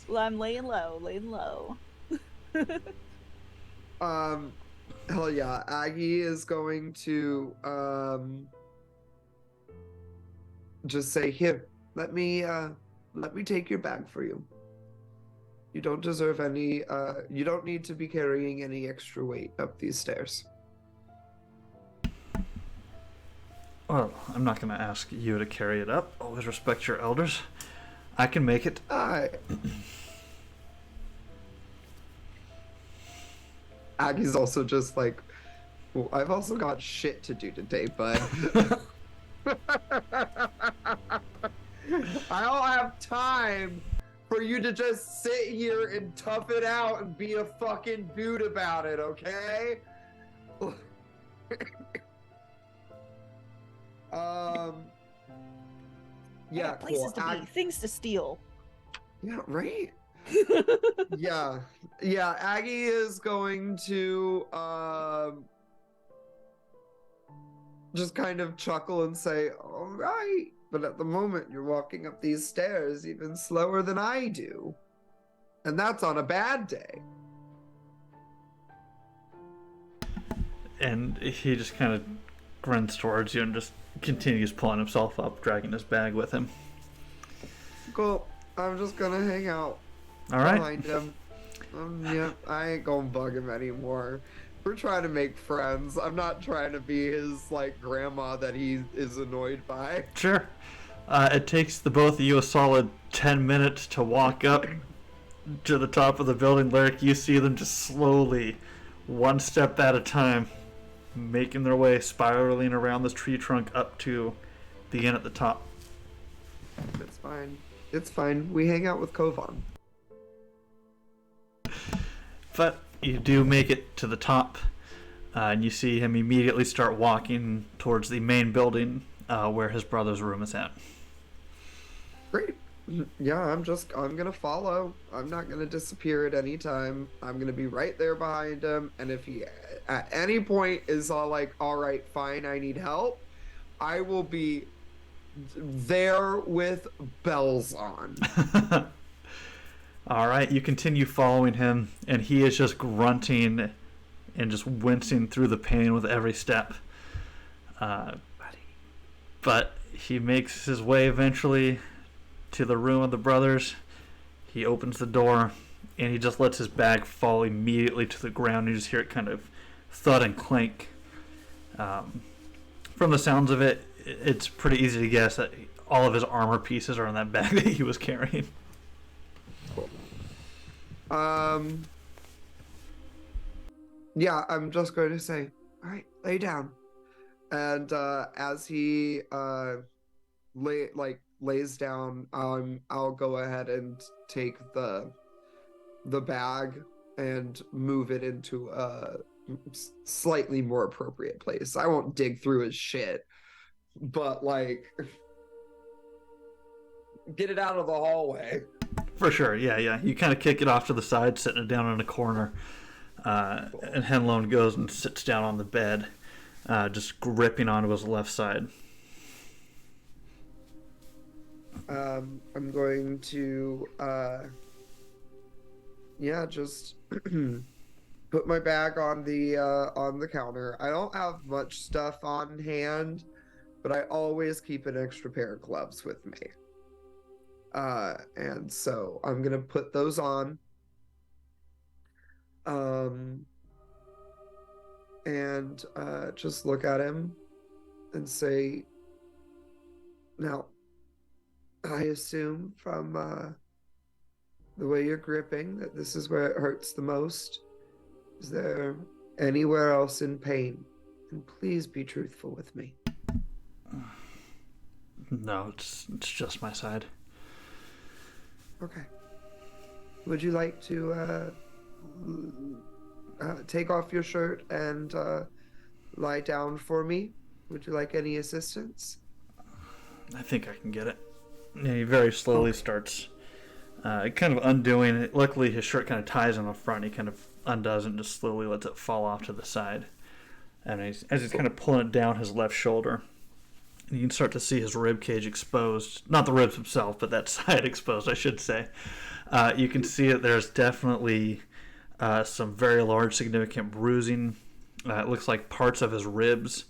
S1: Well, I'm laying low.
S2: Hell yeah. Agi is going to just say, here, let me take your bag for you. You don't deserve any, you don't need to be carrying any extra weight up these stairs.
S3: Well, I'm not going to ask you to carry it up. Always respect your elders. I can make it.
S2: Aggie's also just like, well, I've also got shit to do today, bud. I don't have time for you to just sit here and tough it out and be a fucking dude about it, okay? Yeah,
S1: places
S2: cool.
S1: to be, things to steal.
S2: Yeah, right? yeah, Aggie is going to just kind of chuckle and say, all right. But at the moment, you're walking up these stairs even slower than I do. And that's on a bad day.
S3: And he just kind of grins towards you and just continues pulling himself up, dragging his bag with him.
S2: Cool. I'm just gonna hang out behind him. Yeah, I ain't gonna bug him anymore. We're trying to make friends. I'm not trying to be his, like, grandma that he is annoyed by.
S3: Sure. It takes the both of you a solid 10 minutes to walk up to the top of the building. Laerke, you see them just slowly, one step at a time, making their way, spiraling around this tree trunk up to the inn at the top.
S2: It's fine. It's fine. We hang out with Kovaan.
S3: But you do make it to the top, and you see him immediately start walking towards the main building where his brother's room is at.
S2: Great. Yeah, I'm gonna follow. I'm not gonna disappear at any time. I'm gonna be right there behind him, and if he at any point is all like, all right, fine, I need help, I will be there with bells on.
S3: All right, you continue following him, and he is just grunting and just wincing through the pain with every step. But he makes his way eventually to the room of the brothers. He opens the door, and he just lets his bag fall immediately to the ground. You just hear it kind of thud and clank. From the sounds of it, it's pretty easy to guess that all of his armor pieces are in that bag that he was carrying.
S2: Yeah, I'm just going to say, all right, lay down. And as he lays down, I'll go ahead and take the bag and move it into a slightly more appropriate place. I won't dig through his shit, but like get it out of the hallway.
S3: For sure, yeah. You kind of kick it off to the side, sitting it down in a corner.
S2: Cool.
S3: And Henlone goes and sits down on the bed, just gripping onto his left side.
S2: I'm going to just put my bag on the counter. I don't have much stuff on hand, but I always keep an extra pair of gloves with me. And so I'm gonna put those on. And just look at him and say, now, I assume from the way you're gripping that this is where it hurts the most. Is there anywhere else in pain? And please be truthful with me.
S3: No, it's just my side.
S2: Okay. Would you like to take off your shirt and lie down for me? Would you like any assistance?
S3: I think I can get it. And he very slowly starts kind of undoing it. Luckily, his shirt kind of ties on the front. He kind of undoes it and just slowly lets it fall off to the side. And as he's kind of pulling it down his left shoulder, you can start to see his rib cage exposed. Not the ribs himself, but that side exposed, I should say. You can see that there's definitely some very large, significant bruising. It looks like parts of his ribs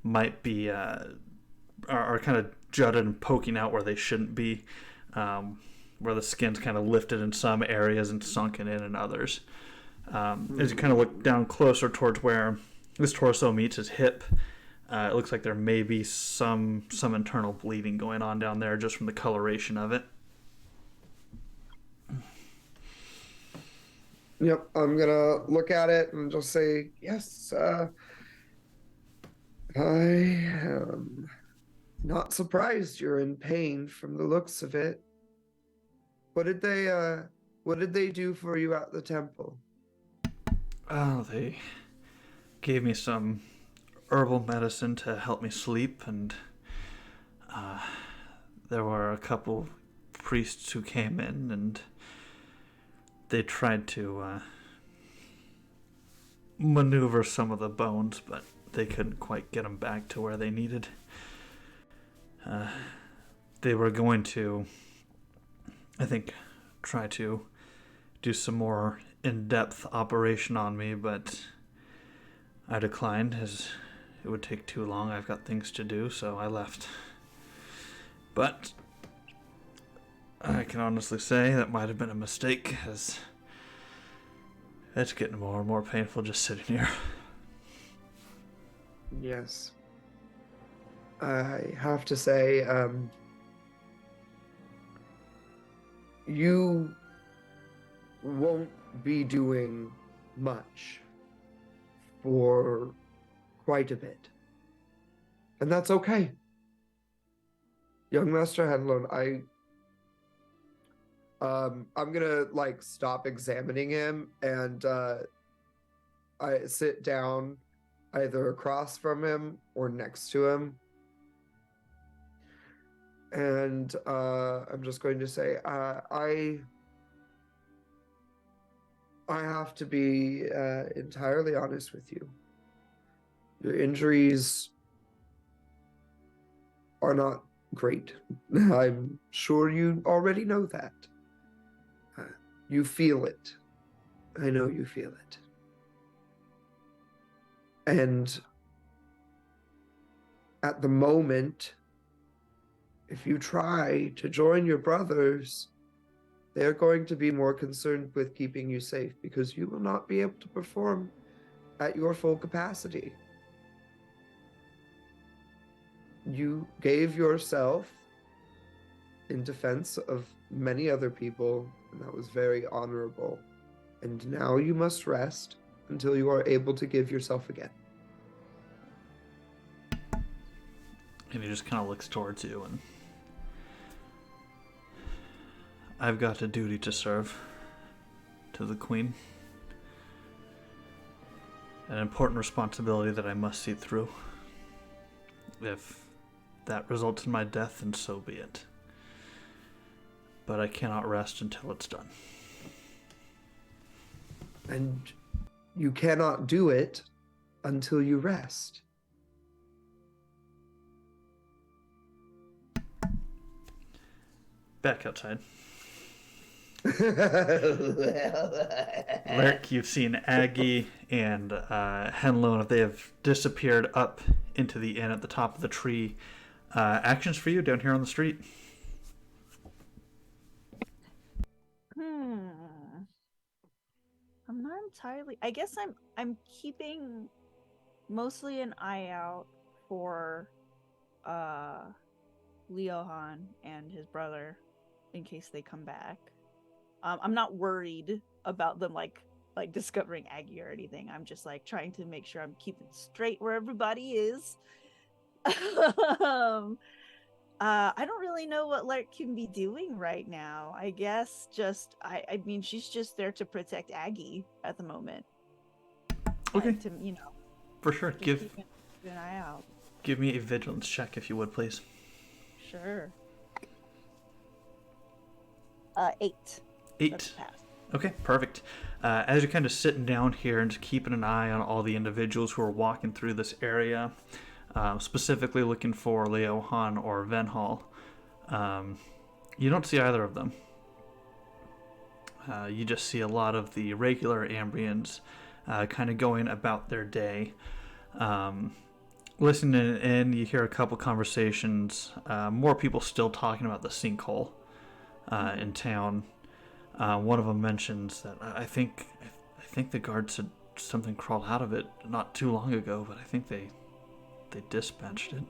S3: might be are kind of jutted and poking out where they shouldn't be, where the skin's kind of lifted in some areas and sunken in others. As you kind of look down closer towards where his torso meets his hip, it looks like there may be some internal bleeding going on down there just from the coloration of it.
S2: Yep, I'm gonna look at it and just say, yes, I am not surprised you're in pain from the looks of it. What did they do for you at the temple?
S3: Oh, they gave me some herbal medicine to help me sleep, and there were a couple priests who came in, and they tried to maneuver some of the bones, but they couldn't quite get them back to where they needed. They were going to, I think, try to do some more in-depth operation on me, but I declined as it would take too long. I've got things to do, so I left. But I can honestly say that might have been a mistake, as it's getting more and more painful just sitting here.
S2: Yes. I have to say, you won't be doing much for quite a bit. And that's okay. Young Master Henlone, I'm gonna stop examining him, and I sit down either across from him or next to him. And I'm just going to say, I have to be entirely honest with you. Your injuries are not great. I'm sure you already know that. You feel it. I know you feel it. And at the moment, if you try to join your brothers, they're going to be more concerned with keeping you safe because you will not be able to perform at your full capacity. You gave yourself in defense of many other people, and that was very honorable. And now you must rest until you are able to give yourself again.
S3: And he just kind of looks towards you, and I've got a duty to serve to the Queen. An important responsibility that I must see through. If that results in my death, then so be it. But I cannot rest until it's done.
S2: And you cannot do it until you rest.
S3: Back outside. Laerke, you've seen Agi and Henlone. They have disappeared up into the inn at the top of the tree. Actions for you down here on the street.
S1: I'm not entirely. I guess I'm keeping mostly an eye out for Leohan and his brother in case they come back. I'm not worried about them like discovering Agi or anything. I'm just like trying to make sure I'm keeping straight where everybody is. I don't really know what Laerke can be doing right now. I guess just I mean she's just there to protect Agi at the moment.
S3: Okay.
S1: And to, you know,
S3: for sure. Give
S1: an eye out.
S3: Give me a vigilance check if you would, please.
S1: Sure. 8.
S3: 8. Okay, perfect. As you're kind of sitting down here and just keeping an eye on all the individuals who are walking through this area, specifically looking for Leohan or Venhall, you don't see either of them. You just see a lot of the regular Ambrians kind of going about their day. Listening in, you hear a couple conversations, more people still talking about the sinkhole in town. One of them mentions that I think the guards said something crawled out of it not too long ago, but I think they dispatched it.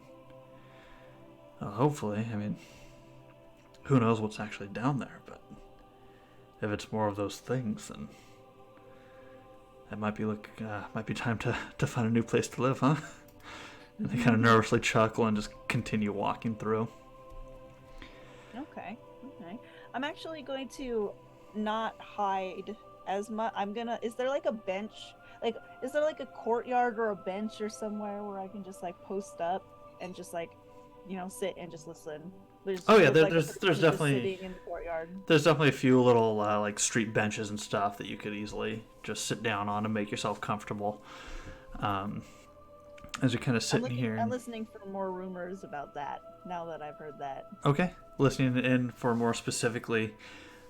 S3: Hopefully, I mean, who knows what's actually down there, but if it's more of those things, then it might be time to find a new place to live, huh? And they kind of nervously chuckle and just continue walking through.
S1: Okay. I'm actually going to not hide as much. Is there like a bench? Like, is there like a courtyard or a bench or somewhere where I can just like post up and just like, you know, sit and just listen? There's
S3: definitely
S1: sitting in the courtyard.
S3: There's definitely a few little like street benches and stuff that you could easily just sit down on and make yourself comfortable. As you're kind of sitting here.
S1: I'm listening for more rumors about that now that I've heard that.
S3: Okay, listening in for more specifically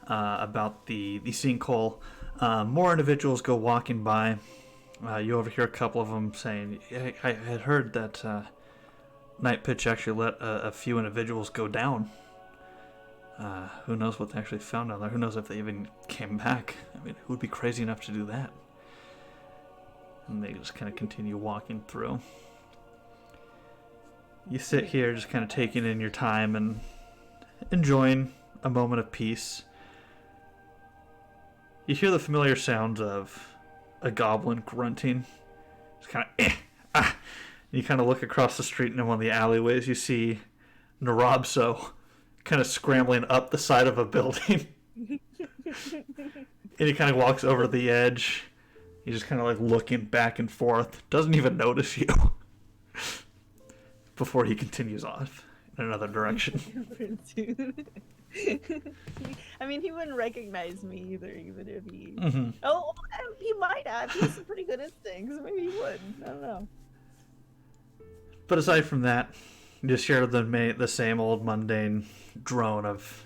S3: about the sinkhole. More individuals go walking by. You overhear a couple of them saying, I had heard that Night Pitch actually let a few individuals go down. Who knows what they actually found down there? Who knows if they even came back? I mean, who would be crazy enough to do that? And they just kind of continue walking through. You sit here just kind of taking in your time and enjoying a moment of peace. You hear the familiar sounds of a goblin grunting. Just kind of You kind of look across the street and in one of the alleyways you see Nrobso kind of scrambling up the side of a building. And he kind of walks over to the edge. He's just kind of like looking back and forth. Doesn't even notice you. Before he continues off in another direction.
S1: I mean, he wouldn't recognize me either, even if he...
S3: Mm-hmm.
S1: Oh, he might have. He has some pretty good instincts. Maybe he would. I don't know.
S3: But aside from that, you just hear the same old mundane drone of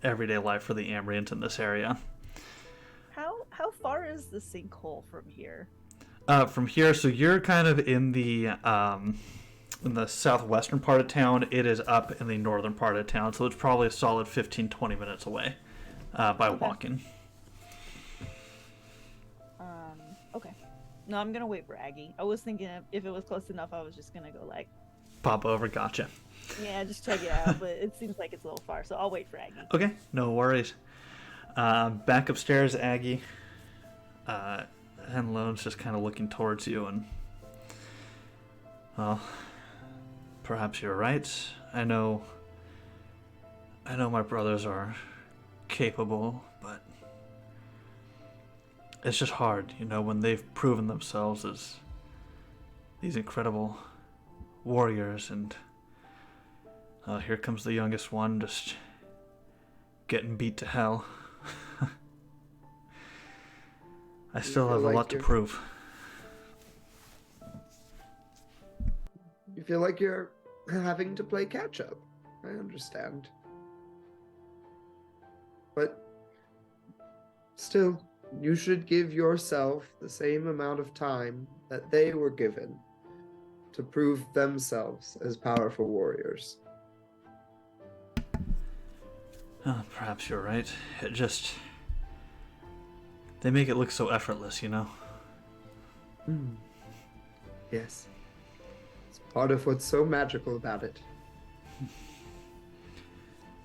S3: everyday life for the Ambrians in this area.
S1: how far is the sinkhole from here?
S3: From here, so you're kind of in the southwestern part of town. It is up in the northern part of town, so it's probably a solid 15-20 minutes away by walking.
S1: Okay. No, I'm gonna wait for Aggie. I was thinking if it was close enough, I was just gonna go like
S3: pop over. Gotcha.
S1: Yeah, just check it out, but it seems like it's a little far, so I'll wait for Aggie.
S3: Okay, no worries. Back upstairs, Aggie. Henlone's just kind of looking towards you, and well, perhaps you're right. I know my brothers are capable, but it's just hard, when they've proven themselves as these incredible warriors, and here comes the youngest one just getting beat to hell. I still have a lot to prove.
S2: You feel like you're having to play catch up. I understand. But still, you should give yourself the same amount of time that they were given to prove themselves as powerful warriors.
S3: Perhaps you're right. They make it look so effortless,
S2: Yes. It's part of what's so magical about it.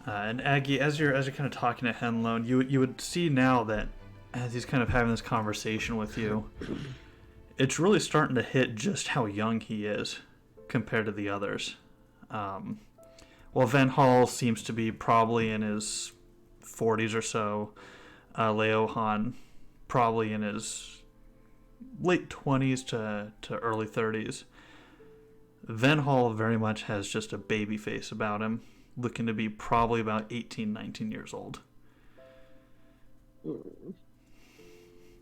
S3: And Aggie, as you're kind of talking to Henlone, you would see now that as he's kind of having this conversation with you, it's really starting to hit just how young he is compared to the others. Well, Van Hall seems to be probably in his 40s or so. Leohan probably in his late 20s to early 30s. Van Hall very much has just a baby face about him, looking to be probably about 18, 19 years old.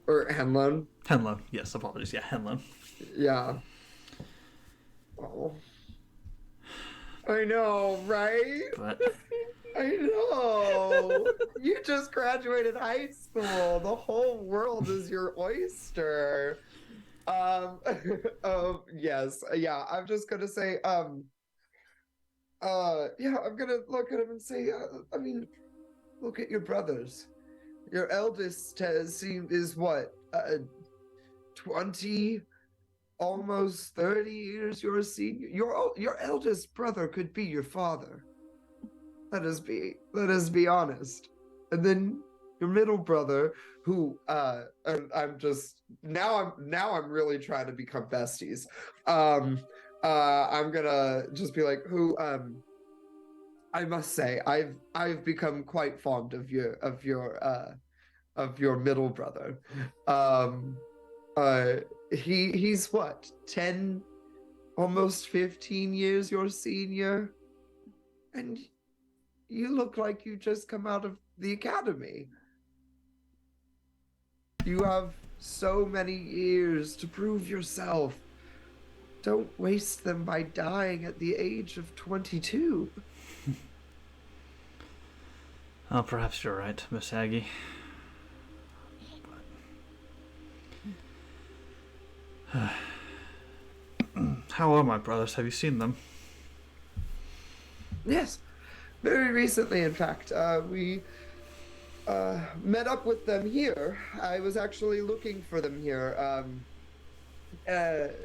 S2: Or Henlone?
S3: Henlone, yes, apologies. Yeah, Henlone.
S2: Yeah. Oh. I know, right?
S3: But
S2: I know. You just graduated high school. The whole world is your oyster. Yes. Yeah, I'm just gonna say, I'm gonna look at him and say, look at your brothers. Your eldest is what, 20, almost 30 years your senior. Your eldest brother could be your father. Let us be honest. And then your middle brother, who and I'm really trying to become besties. I'm gonna just be like, who I must say I've become quite fond of your middle brother. He's what, 10, almost 15 years your senior, and you look like you just come out of the academy. You have so many years to prove yourself. Don't waste them by dying at the age of 22.
S3: Oh, perhaps you're right, Miss Aggie. How are my brothers? Have you seen them?
S2: Yes, very recently, in fact. We met up with them here. I was actually looking for them here. The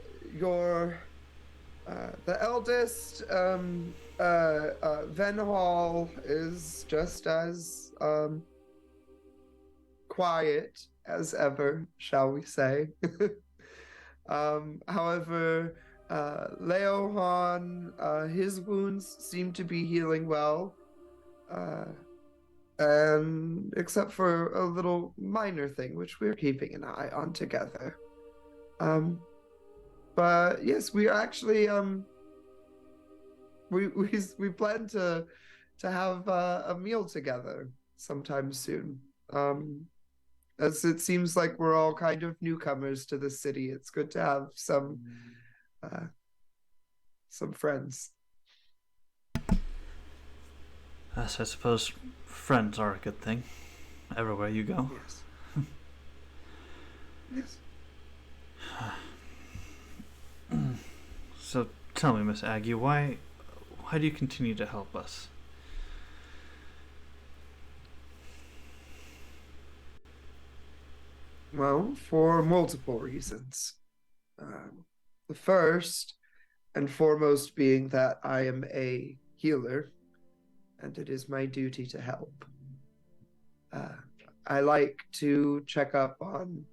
S2: eldest, Van Hall, is just as quiet as ever, shall we say. However, Leohan, his wounds seem to be healing well, and except for a little minor thing, which we're keeping an eye on together. But yes, we are actually we plan to have a meal together sometime soon. As it seems like we're all kind of newcomers to the city, it's good to have some friends.
S3: Yes, I suppose friends are a good thing everywhere you go.
S2: Yes. Yes.
S3: So tell me, Miss Agi, why do you continue to help us?
S2: Well, for multiple reasons. The first and foremost being that I am a healer, and it is my duty to help. I like to check up on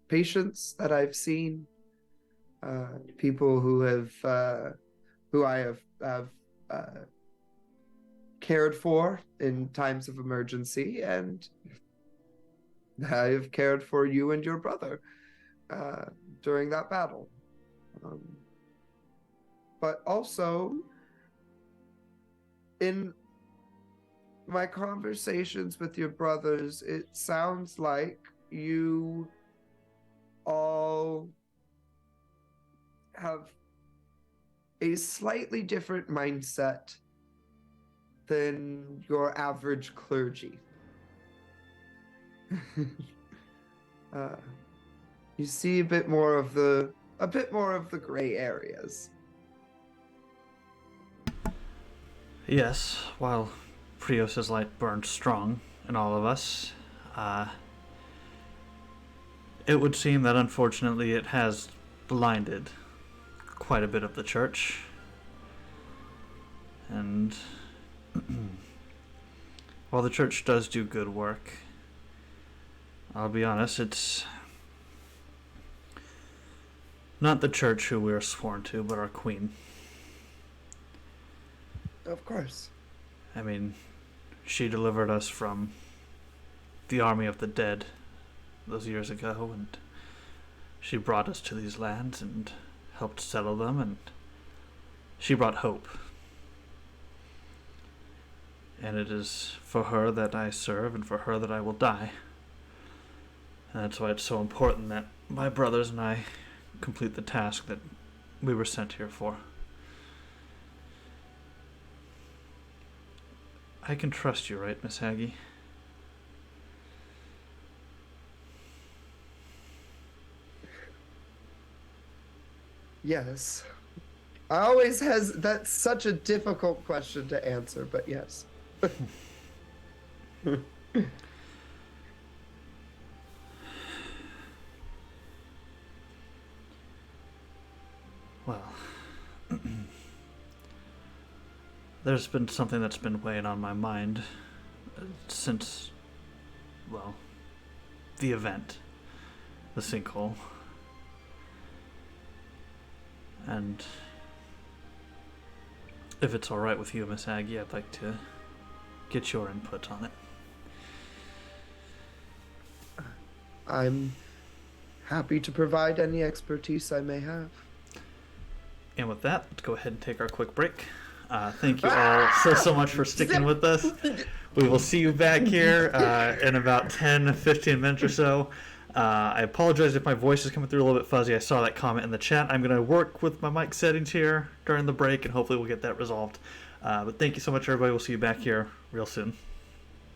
S2: patients that I've seen, people who I have cared for in times of emergency, and I have cared for you and your brother during that battle. But also, in my conversations with your brothers, it sounds like you all have a slightly different mindset than your average clergy. You see a bit more of the gray areas.
S3: Yes, while Prios's light burned strong in all of us, it would seem that unfortunately it has blinded quite a bit of the church. And while the church does do good work, I'll be honest, it's not the church who we are sworn to, but our queen.
S2: Of course.
S3: I mean, she delivered us from the army of the dead those years ago, and she brought us to these lands and helped settle them, and she brought hope. And it is for her that I serve, and for her that I will die. And that's why it's so important that my brothers and I complete the task that we were sent here for. I can trust you, right, Miss Agi?
S2: Yes. I always that's such a difficult question to answer, but yes.
S3: Well, there's been something that's been weighing on my mind since, well, the event, the sinkhole. And if it's alright with you, Miss Agi, I'd like to get your input on it.
S2: I'm happy to provide any expertise I may have.
S3: And with that, let's go ahead and take our quick break. Thank you all so much for sticking with us. We will see you back here in about 10-15 minutes or so. I apologize if my voice is coming through a little bit fuzzy. I saw that comment in the chat. I'm going to work with my mic settings here during the break, and hopefully we'll get that resolved. But thank you so much, everybody. We'll see you back here real soon.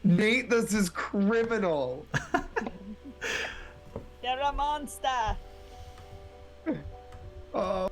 S2: Nate, this is criminal.
S1: You're a monster.
S2: Oh.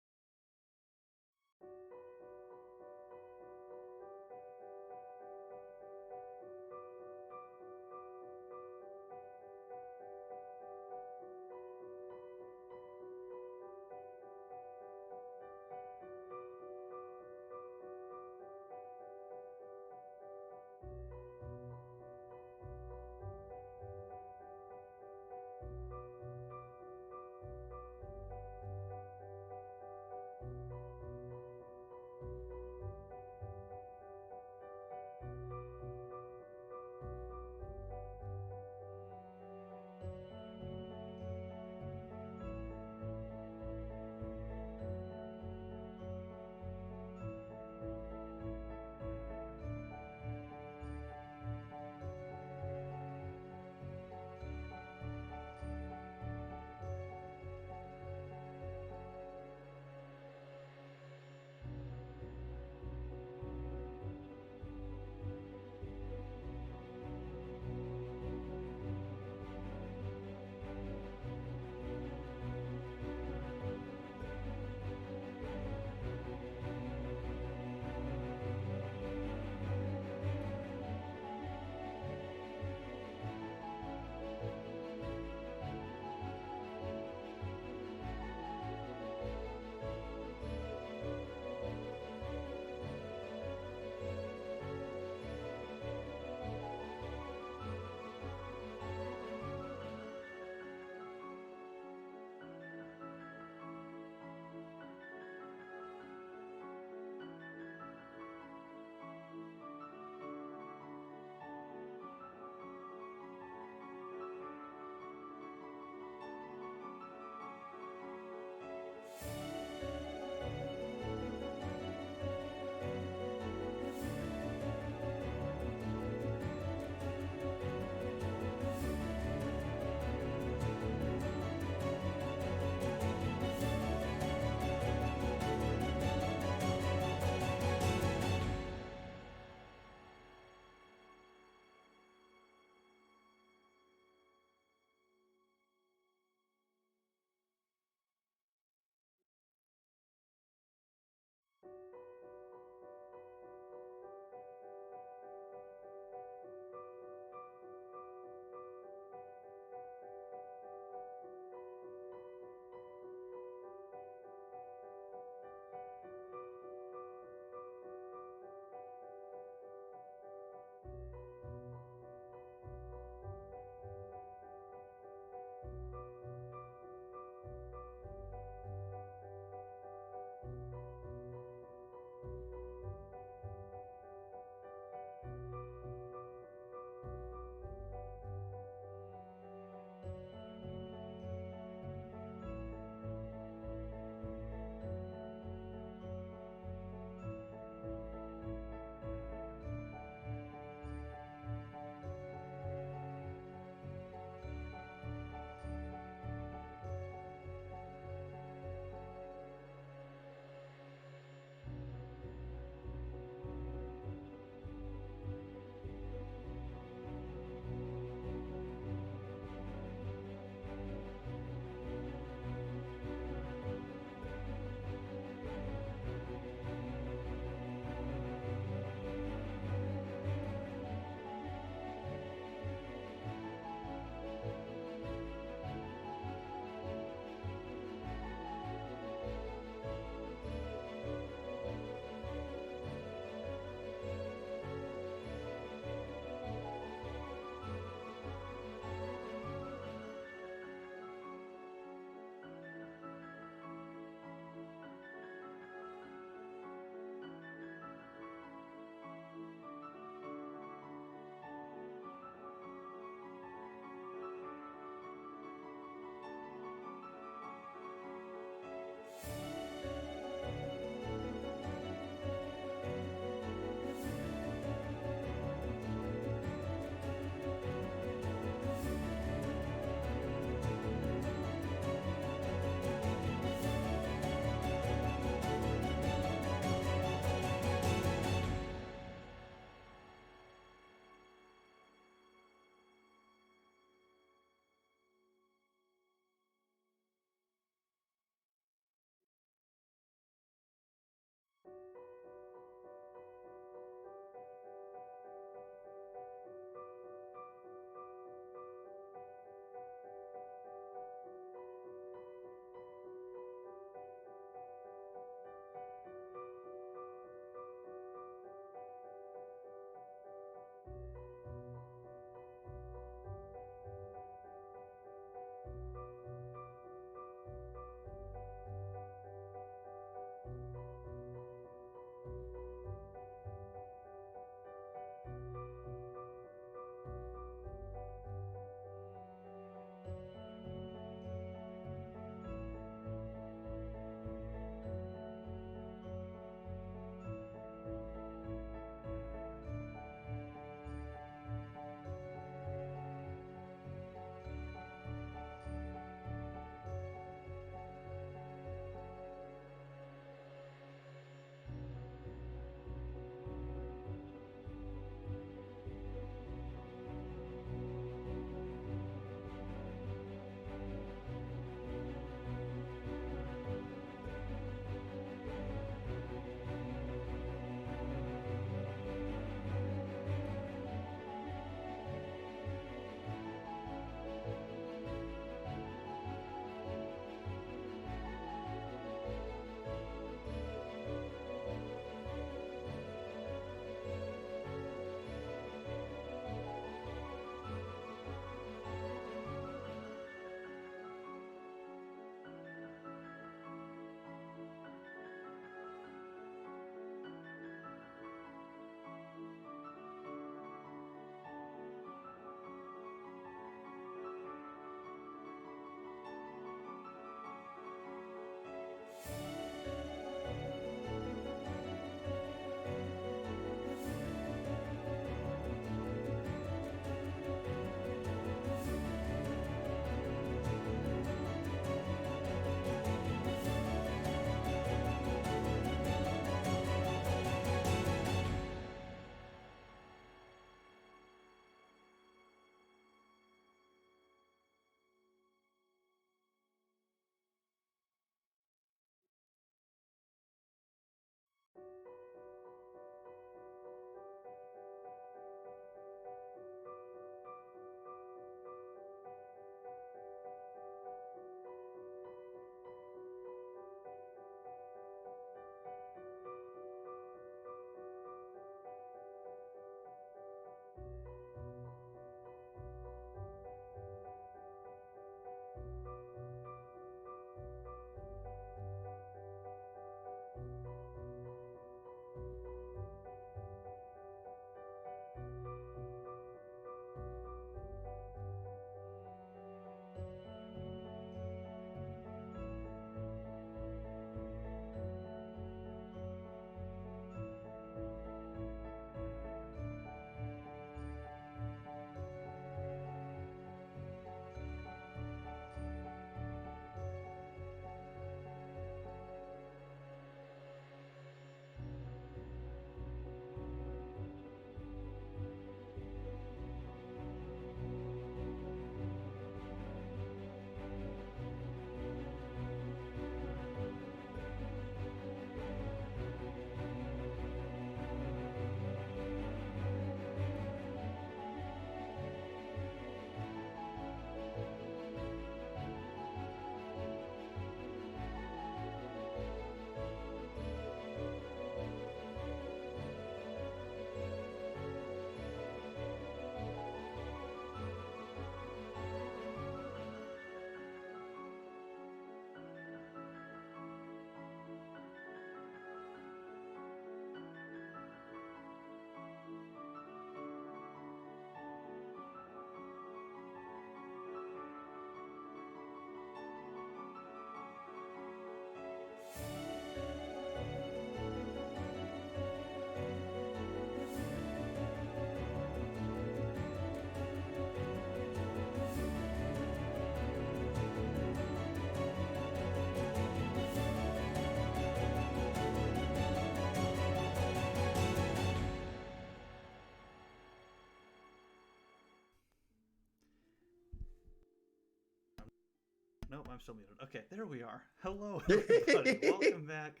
S3: Nope, I'm still muted. Okay, there we are. Hello, everybody. Welcome back.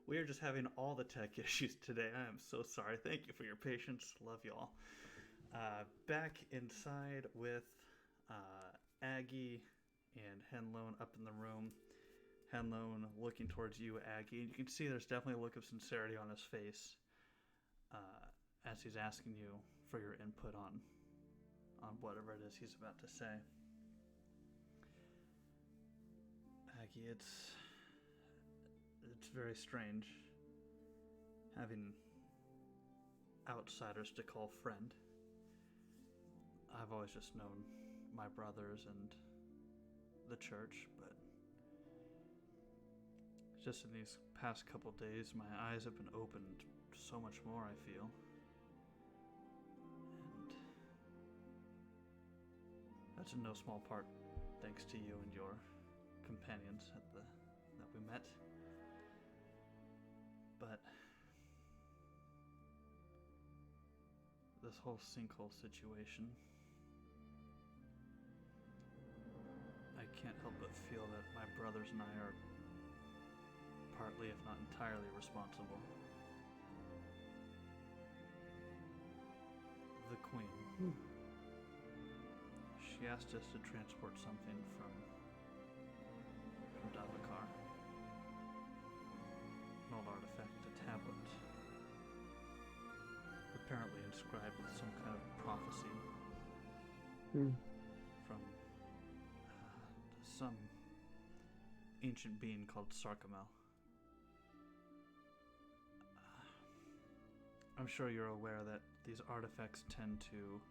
S3: We are just having all the tech issues today. I am so sorry. Thank you for your patience. Love y'all. Back inside with Agi and Henlone up in the room. Henlone looking towards you, Agi. You can see there's definitely a look of sincerity on his face as he's asking you for your input on whatever it is he's about to say. Agi, it's very strange having outsiders to call friend. I've always just known my brothers and the church, but just in these past couple days, my eyes have been opened so much more, I feel. And that's in no small part thanks to you and your companions that we met. But this whole sinkhole situation, I can't help but feel that my brothers and I are partly, if not entirely, responsible. The Queen. She asked us to transport something from Davokar. An old artifact, a tablet. Apparently inscribed with some kind of prophecy from some ancient being called Sarkamel. I'm sure you're aware that these artifacts tend to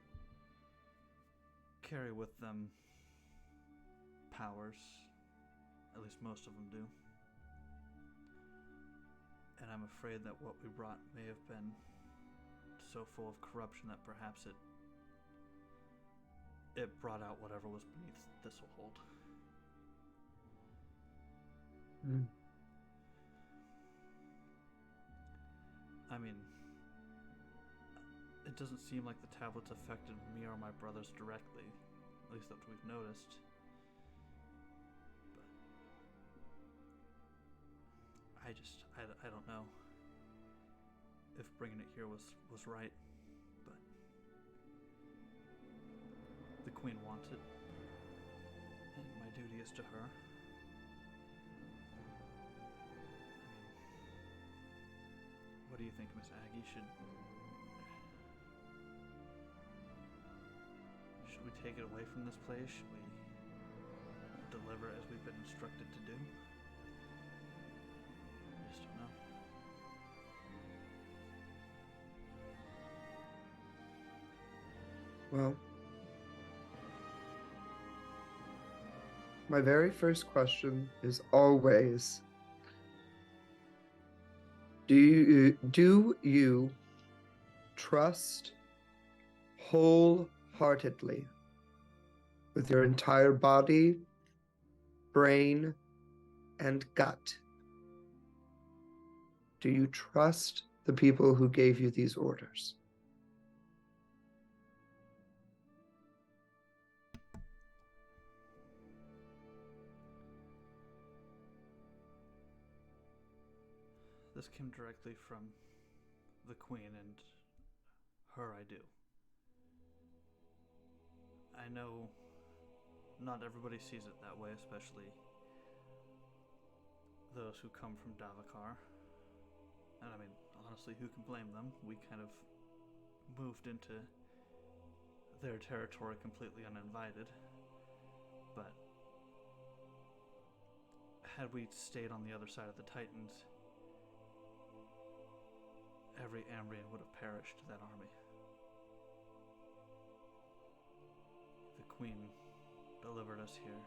S3: carry with them powers. At least most of them do. And I'm afraid that what we brought may have been so full of corruption that perhaps it brought out whatever was beneath this hold. I mean, it doesn't seem like the tablets affected me or my brothers directly, at least that's what we've noticed. But I don't know if bringing it here was right, but the Queen wants it, and my duty is to her. What do you think, Miss Agi? Should we take it away from this place? Should we deliver it as we've been instructed to do? I just don't know.
S2: Well, my very first question is always, do you trust wholeheartedly with your entire body, brain, and gut? Do you trust the people who gave you these orders?
S3: This came directly from the Queen, and her I do. I know not everybody sees it that way, especially those who come from Davokar. And I mean, honestly, who can blame them? We kind of moved into their territory completely uninvited. But had we stayed on the other side of the Titans, every Ambrian would have perished to that army. The Queen delivered us here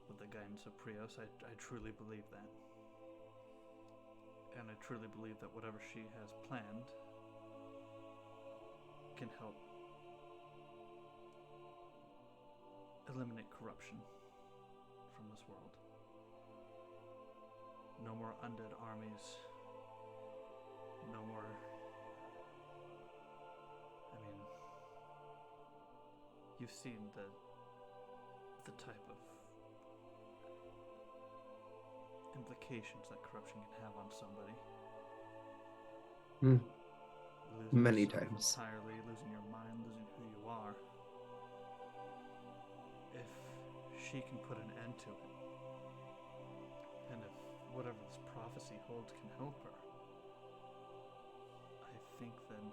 S3: with the guidance of Prios. I truly believe that. And I truly believe that whatever she has planned can help eliminate corruption from this world. No more undead armies. No more... I mean, you've seen the type of implications that corruption can have on somebody.
S2: Hmm.
S3: Losing
S2: Many
S3: yourself
S2: times.
S3: entirely, losing your mind, losing who you are. If she can put an end to it, and if whatever this prophecy holds can help her, I think then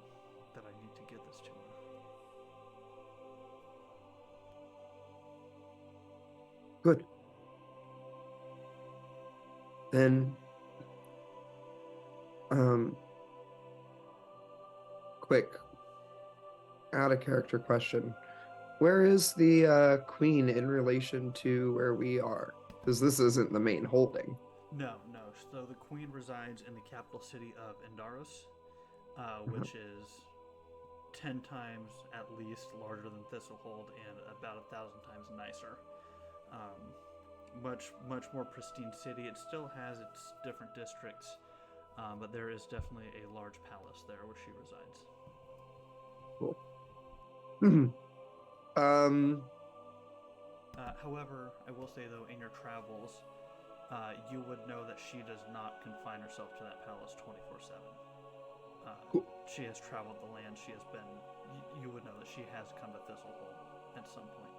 S3: that I need to get this to her.
S2: Good. Then, quick, out of character question. Where is the queen in relation to where we are? Because this isn't the main holding.
S3: No. So the queen resides in the capital city of Nrobso, which is 10 times at least larger than Thistlehold and about 1,000 times nicer. Much more pristine city. It still has its different districts, but there is definitely a large palace there where she resides.
S2: Cool.
S3: However, I will say though, in your travels, you would know that she does not confine herself to that palace 24/7.
S2: Cool.
S3: She has traveled the land. She has been. You would know that she has come to Thistlehold at some point.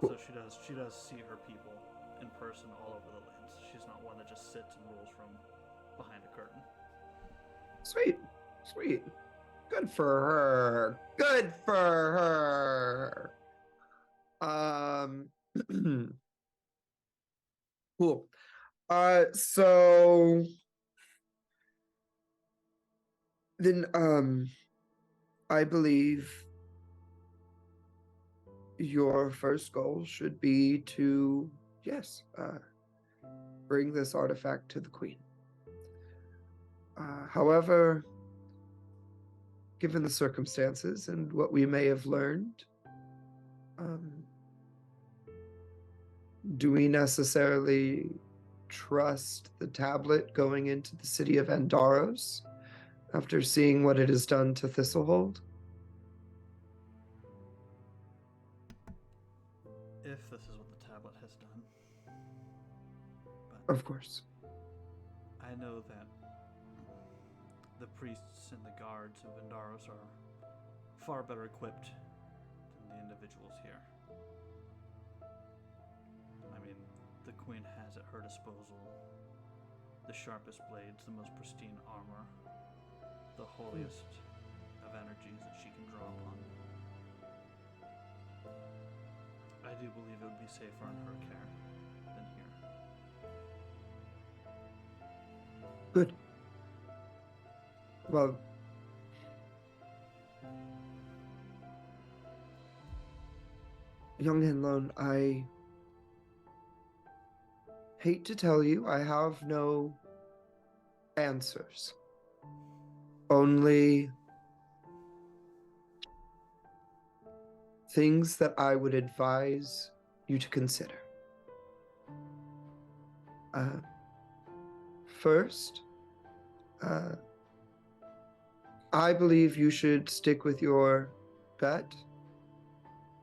S2: Cool.
S3: So she does see her people in person all over the lands. She's not one that just sits and rules from behind a curtain.
S2: Sweet. Good for her. Cool. So then I believe your first goal should be to bring this artifact to the queen. However, given the circumstances and what we may have learned, do we necessarily trust the tablet going into the city of Nrobso after seeing what it has done to Thistlehold?
S3: If this is what the tablet has done.
S2: But of course.
S3: I know that the priests and the guards of Nrobso are far better equipped than the individuals here. I mean, the queen has at her disposal the sharpest blades, the most pristine armor, the holiest of energies that she can draw upon. I do believe it would be safer in her care than here.
S2: Good. Well, young Hinlone, I hate to tell you, I have no answers. Only things that I would advise you to consider. First, I believe you should stick with your gut.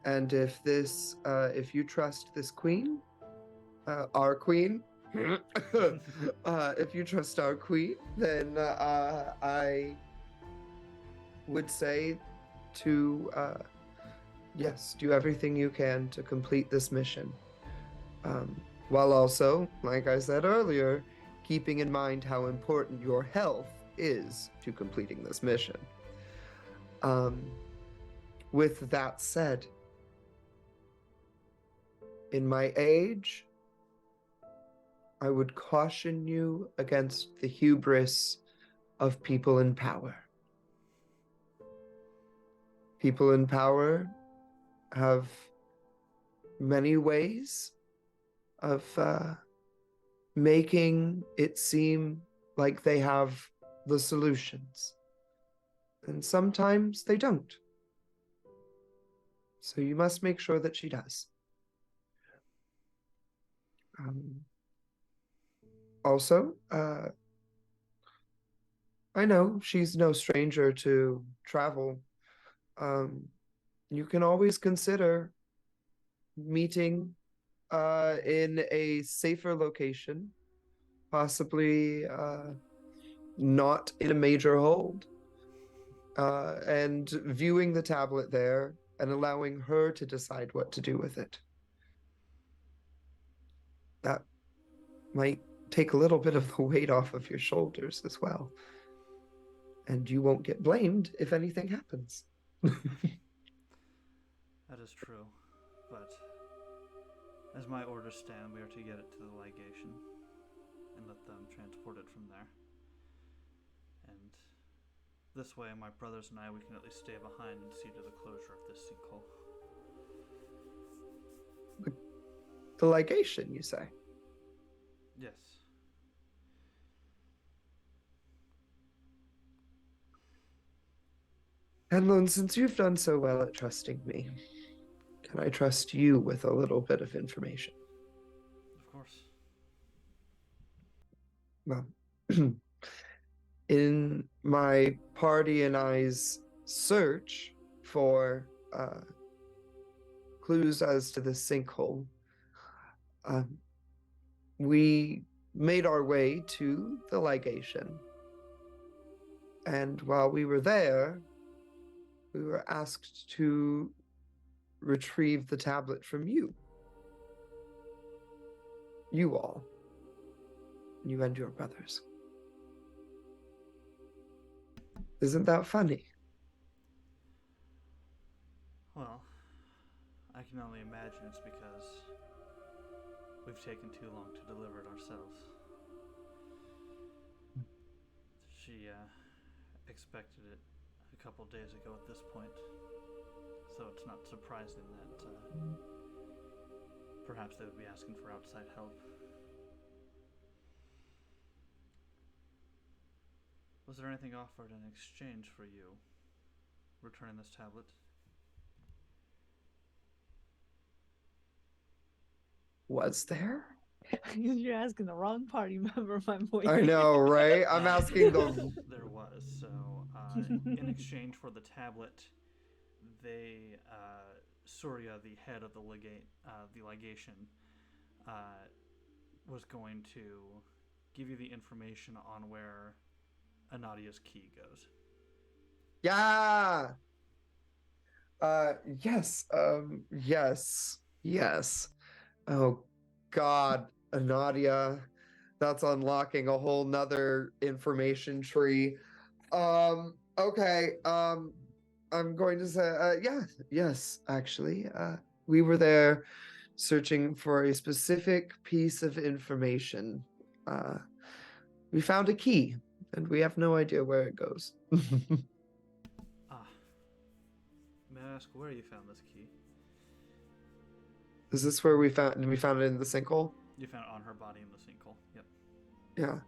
S2: And if you trust this queen, our queen, if you trust our queen, then I would say to, yes, do everything you can to complete this mission. While also, like I said earlier, keeping in mind how important your health is to completing this mission. With that said, in my age, I would caution you against the hubris of people in power. People in power have many ways of making it seem like they have the solutions. And sometimes they don't. So you must make sure that she does. Also, I know she's no stranger to travel. You can always consider meeting in a safer location, possibly not in a major hold, and viewing the tablet there and allowing her to decide what to do with it. That might take a little bit of the weight off of your shoulders as well. And you won't get blamed if anything happens.
S3: That is true, but as my orders stand, we are to get it to the ligation and let them transport it from there. And this way, my brothers and I, we can at least stay behind and see to the closure of this sinkhole.
S2: The ligation, you say?
S3: Yes.
S2: Henlon, since you've done so well at trusting me, can I trust you with a little bit of information?
S3: Of course.
S2: Well, in my party and I's search for clues as to the sinkhole, we made our way to the ligation. And while we were there, we were asked to retrieve the tablet from you. You all. You and your brothers. Isn't that funny?
S3: Well, I can only imagine it's because we've taken too long to deliver it ourselves. She expected it a couple days ago at this point, so it's not surprising that perhaps they would be asking for outside help. Was there anything offered in exchange for you returning this tablet?
S2: Was there?
S1: You're asking the wrong party member, my boy.
S2: I know, right? I'm asking the...
S3: There was. So, in exchange for the tablet, they, Surya, the head of the ligation, was going to give you the information on where Anadia's key goes.
S2: Yeah! Yes. Oh, God, Anadia. That's unlocking a whole nother information tree. Okay, I'm going to say, yes, actually. We were there searching for a specific piece of information. We found a key, and we have no idea where it goes.
S3: May I ask where you found this key?
S2: Is this where we found it in the sinkhole?
S3: You found it on her body in the sinkhole. Yep.
S2: Yeah.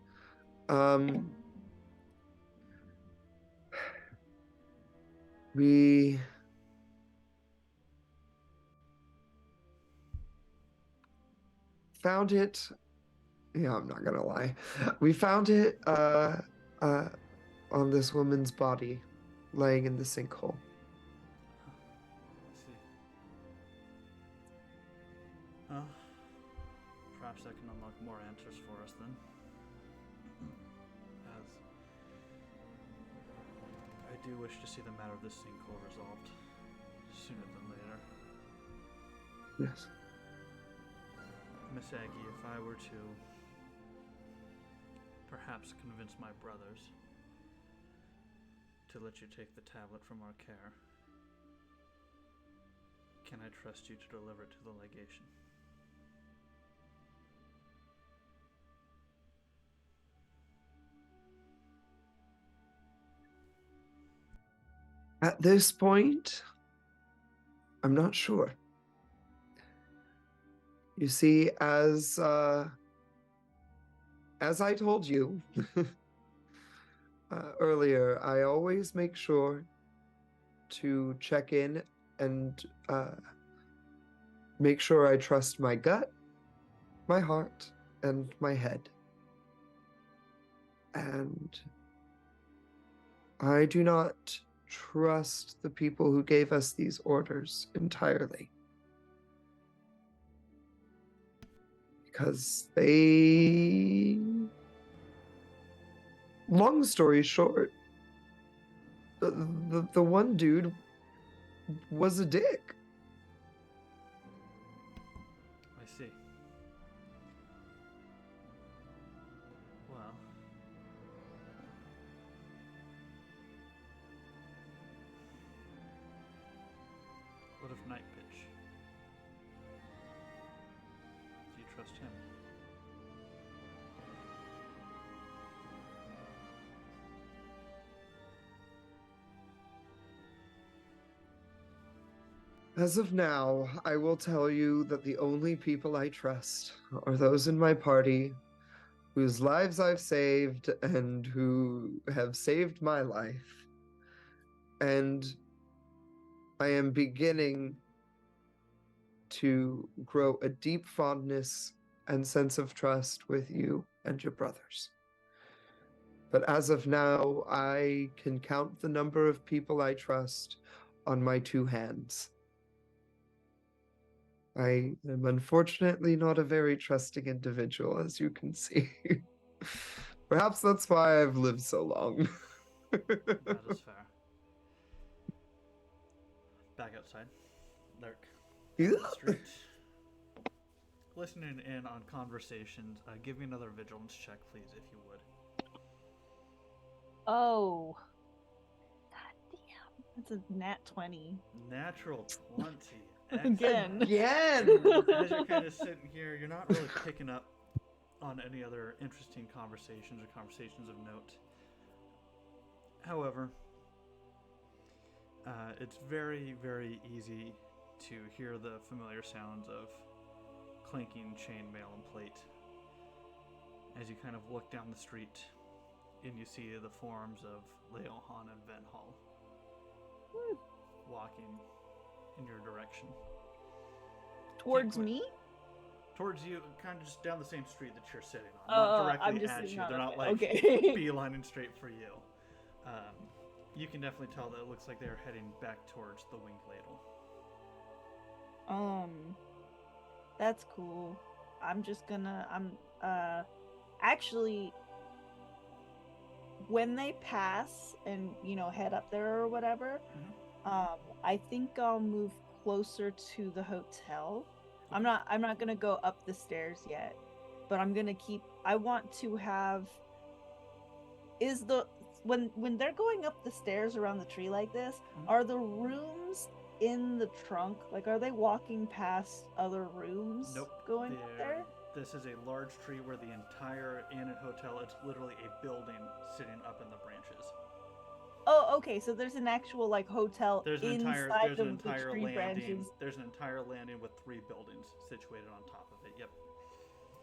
S2: We found it. Yeah, I'm not gonna lie. We found it on this woman's body, laying in the sinkhole.
S3: I see. Well, perhaps that can unlock more answers for us then. As I do wish to see the matter of this sinkhole resolved sooner than later.
S2: Yes.
S3: Miss Agi, if I were to perhaps convince my brothers to let you take the tablet from our care, can I trust you to deliver it to the legation?
S2: At this point, I'm not sure. You see, as I told you earlier, I always make sure to check in and make sure I trust my gut, my heart, and my head. And I do not trust the people who gave us these orders entirely. because they... Long story short, the one dude was a dick.
S3: I see. Well, what of Night Pitch? Do you trust him?
S2: As of now, I will tell you that the only people I trust are those in my party whose lives I've saved and who have saved my life. And I am beginning to grow a deep fondness and sense of trust with you and your brothers. But as of now, I can count the number of people I trust on my two hands. I am unfortunately not a very trusting individual, as you can see. Perhaps that's why I've lived so long.
S3: That is fair. Back outside. Laerke.
S2: Yeah.
S3: On the street. Listening in on conversations. Give me another vigilance check, please, if you would.
S1: Oh. God damn. That's a nat 20.
S3: Natural 20.
S1: Again.
S2: Again!
S3: As you're kind of sitting here, you're not really picking up on any other interesting conversations or conversations of note. However, it's very, very easy to hear the familiar sounds of clanking chainmail and plate as you kind of look down the street and you see the forms of Leohan and Venhall walking in your direction.
S1: Towards me?
S3: Towards you, kind of just down the same street that you're sitting on. Not directly
S1: I'm just
S3: at you.
S1: not
S3: They're not
S1: okay.
S3: like
S1: Okay.
S3: beelining straight for you. You can definitely tell that it looks like they're heading back towards the Winged Ladle.
S1: That's cool. I'm just gonna, actually, when they pass and, head up there or whatever, I think I'll move closer to the hotel. I'm not gonna go up the stairs yet, but I want to have, when they're going up the stairs around the tree like this, are the rooms in the trunk, like, are they walking past other rooms?
S3: Nope.
S1: Going up there?
S3: This is a large tree where the entire inn and hotel, it's literally a building sitting up in the branches.
S1: Oh, okay, so there's an actual, like, hotel
S3: There's an
S1: inside
S3: entire
S1: of the tree
S3: landing.
S1: branches.
S3: There's an entire landing with 3 buildings situated on top of it. Yep.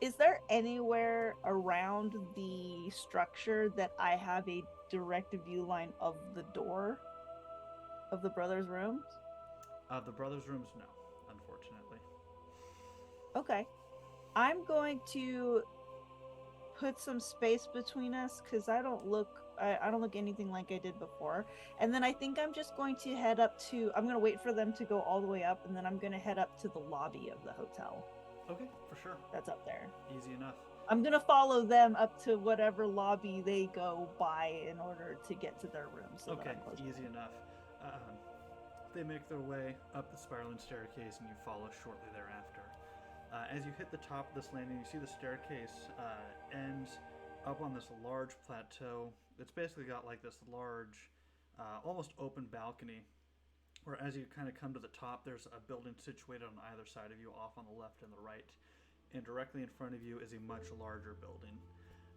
S1: Is there anywhere around the structure that I have a direct view line of the door of the brothers' rooms?
S3: The brothers' rooms, no, unfortunately.
S1: Okay. I'm going to put some space between us because I don't look anything like I did before. And then I think I'm just going to head up to, I'm going to wait for them to go all the way up, and then I'm going to head up to the lobby of the hotel.
S3: Okay, for sure.
S1: That's up there.
S3: Easy enough.
S1: I'm going to follow them up to whatever lobby they go by in order to get to their room. So
S3: okay, easy enough. They make their way up the spiraling staircase and you follow shortly thereafter. As you hit the top of this landing, you see the staircase ends up on this large plateau. It's basically got like this large, almost open balcony, where as you kind of come to the top, there's a building situated on either side of you, off on the left and the right. And directly in front of you is a much larger building.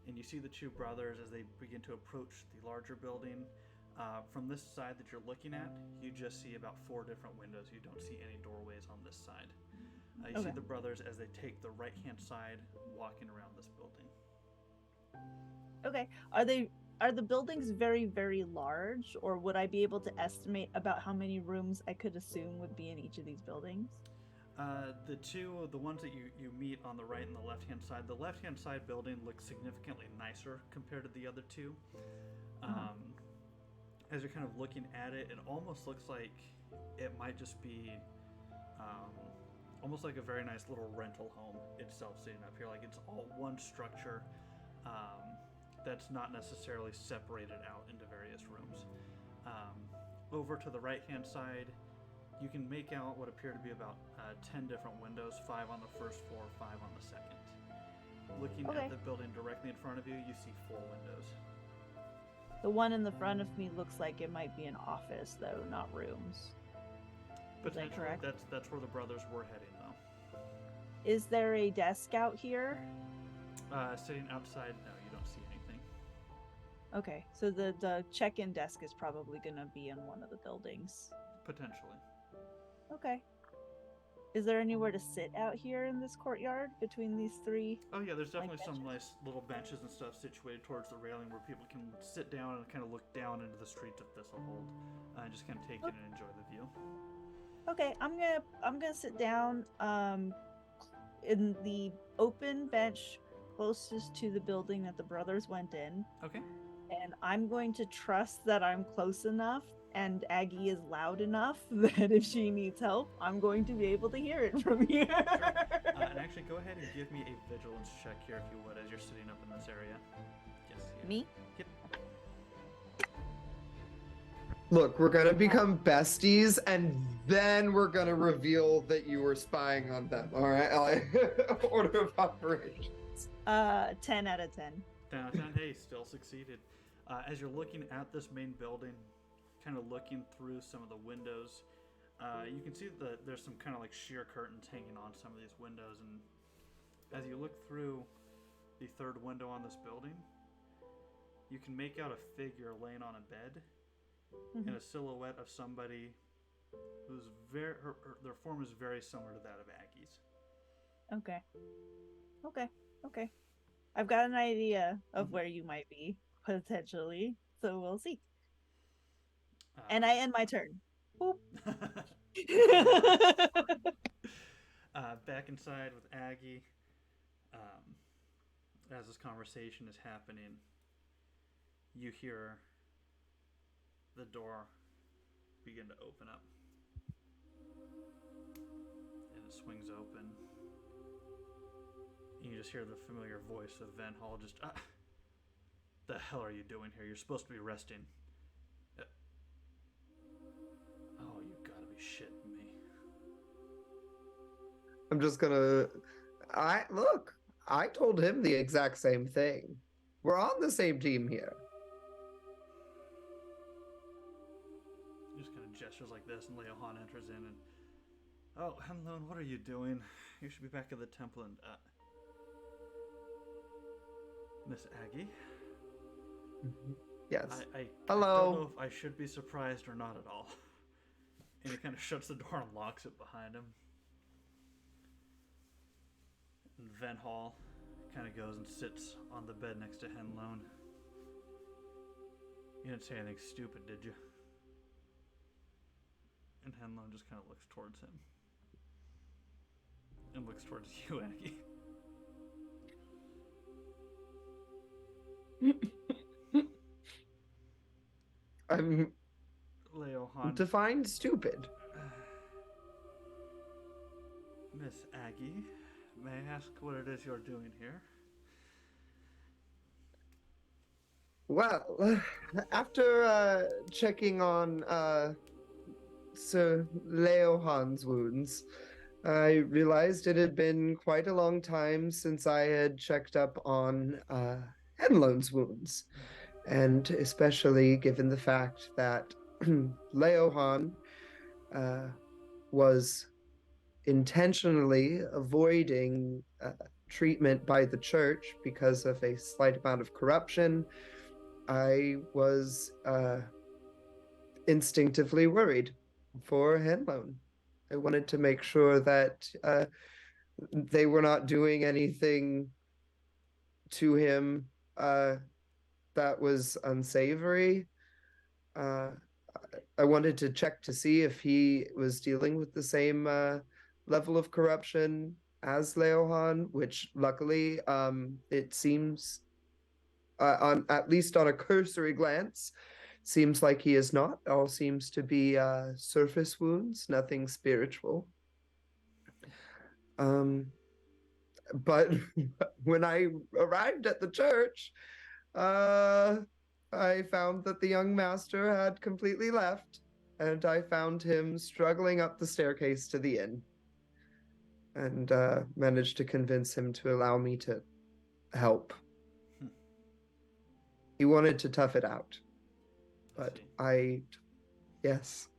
S3: And you see the 2 brothers as they begin to approach the larger building. From this side that you're looking at, you just see about 4 different windows. You don't see any doorways on this side. You see the brothers as they take the right-hand side, walking around this building.
S1: Okay. Are the buildings very, very large, or would I be able to estimate about how many rooms I could assume would be in each of these buildings?
S3: The ones that you meet on the right and the left-hand side, the left-hand side building looks significantly nicer compared to the other 2. As you're kind of looking at it, it almost looks like it might just be almost like a very nice little rental home itself sitting up here. Like it's all one structure that's not necessarily separated out into various rooms. Over to the right-hand side, you can make out what appear to be about 10 different windows, 5 on the first floor, 5 on the second. Looking at the building directly in front of you, you see 4 windows.
S1: The one in the front of me looks like it might be an office, though, not rooms. Is that correct?
S3: That's where the brothers were heading, though.
S1: Is there a desk out here?
S3: Sitting outside, no, you don't see anything.
S1: Okay, so the check-in desk is probably going to be in one of the buildings.
S3: Potentially.
S1: Okay. Is there anywhere to sit out here in this courtyard between these 3?
S3: Oh yeah, there's definitely some nice little benches and stuff situated towards the railing where people can sit down and kind of look down into the streets of Thistlehold and just kind of take it and enjoy the view.
S1: Okay, I'm gonna sit down in the open bench closest to the building that the brothers went in.
S3: Okay.
S1: And I'm going to trust that I'm close enough and Agi is loud enough that if she needs help, I'm going to be able to hear it from here.
S3: Sure. And actually, go ahead and give me a vigilance check here, if you would, as you're sitting up in this area. Yes. Yeah.
S1: Me?
S3: Yep.
S2: Look, we're gonna become besties, and then we're gonna reveal that you were spying on them. All right, order of operations.
S1: 10 out of 10.
S3: 10 out of 10. Hey, still succeeded. As you're looking at this main building, kind of looking through some of the windows, you can see that there's some kind of like sheer curtains hanging on some of these windows, and as you look through the third window on this building, you can make out a figure laying on a bed in a silhouette of somebody who's their form is very similar to that of Agi's.
S1: Okay. I've got an idea of where you might be, potentially, so we'll see. And I end my turn. Boop.
S3: Back inside with Agi, as this conversation is happening, you hear the door begin to open up. And it swings open. And you just hear the familiar voice of Van Hall just, the hell are you doing here? You're supposed to be resting. Oh, you gotta be shitting me.
S2: I'm just gonna... I told him the exact same thing. We're on the same team here.
S3: Just kind of gestures like this, and Leohan enters in and... Oh, Henlone, what are you doing? You should be back at the temple and... Miss Agi?
S2: Mm-hmm. Yes.
S3: Hello. I don't know if I should be surprised or not at all. And he kind of shuts the door and locks it behind him. And Van Hall kind of goes and sits on the bed next to Henlone. You didn't say anything stupid, did you? And Henlone just kind of looks towards him. And looks towards you, Aggie.
S2: I'm...
S3: Leohan.
S2: Define stupid.
S3: Miss Agi, may I ask what it is you're doing here?
S2: Well, after checking on Sir Leohan's wounds, I realized it had been quite a long time since I had checked up on Henlone's wounds, and especially given the fact that Leohan was intentionally avoiding treatment by the church because of a slight amount of corruption. I was instinctively worried for Henlone. I wanted to make sure that they were not doing anything to him that was unsavory. I wanted to check to see if he was dealing with the same level of corruption as Leohan, which luckily it seems, at least on a cursory glance, seems like he is not. All seems to be surface wounds, nothing spiritual. But when I arrived at the church, I found that the young master had completely left, and I found him struggling up the staircase to the inn, and managed to convince him to allow me to help. He wanted to tough it out, but yes.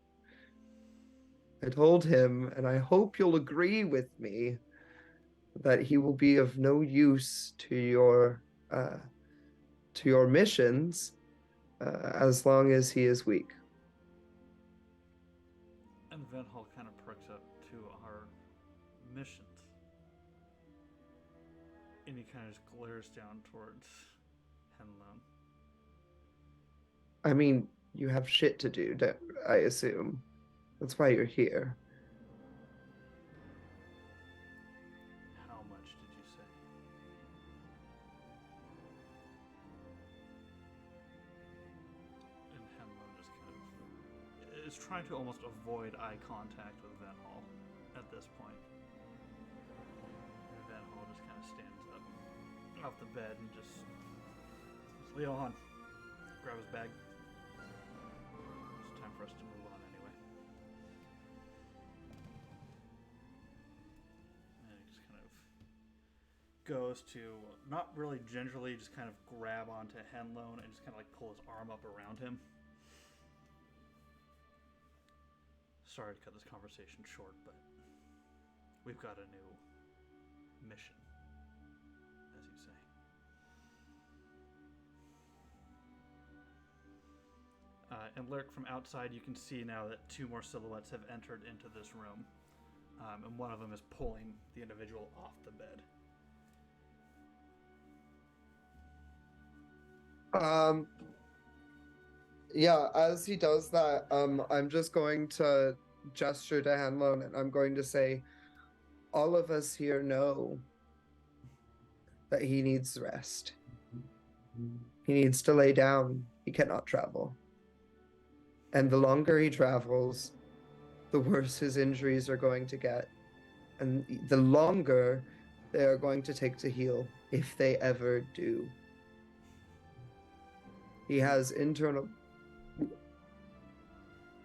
S2: I told him, and I hope you'll agree with me, that he will be of no use to your missions as long as he is weak.
S3: And Venhall kind of perks up to our missions. And he kind of just glares down towards Henlone.
S2: I mean, you have shit to do, I assume. That's why you're here.
S3: How much did you say? And Henlone just kind of is trying to almost avoid eye contact with Venhall at this point. And Venhall just kind of stands up off the bed and just says, Leo on, grab his bag. It's time for us to move on anyway. And he just kind of goes to, not really gingerly, just kind of grab onto Henlone and just kind of like pull his arm up around him. Sorry to cut this conversation short, but we've got a new mission, as you say. And Laerke, from outside, you can see now that two more silhouettes have entered into this room, and one of them is pulling the individual off the bed.
S2: Yeah, as he does that, I'm just going to gesture to Henlone, and I'm going to say, all of us here know that he needs rest. He needs to lay down. He cannot travel. And the longer he travels, the worse his injuries are going to get. And the longer they are going to take to heal, if they ever do. He has internal...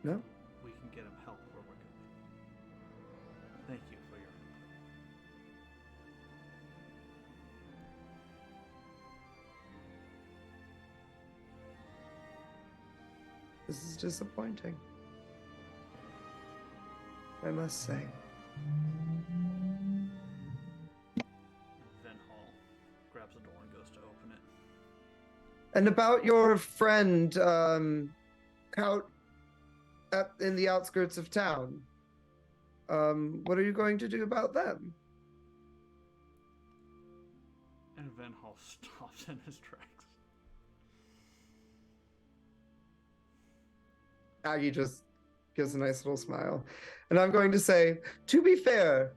S2: No?
S3: We can get him help where we're going. Thank you for your input.
S2: This is disappointing, I must say.
S3: Venhall grabs the door and goes to open it.
S2: And about your friend, out in the outskirts of town, what are you going to do about them?
S3: And Venhall stops in his tracks.
S2: Agi just gives a nice little smile. And I'm going to say, to be fair,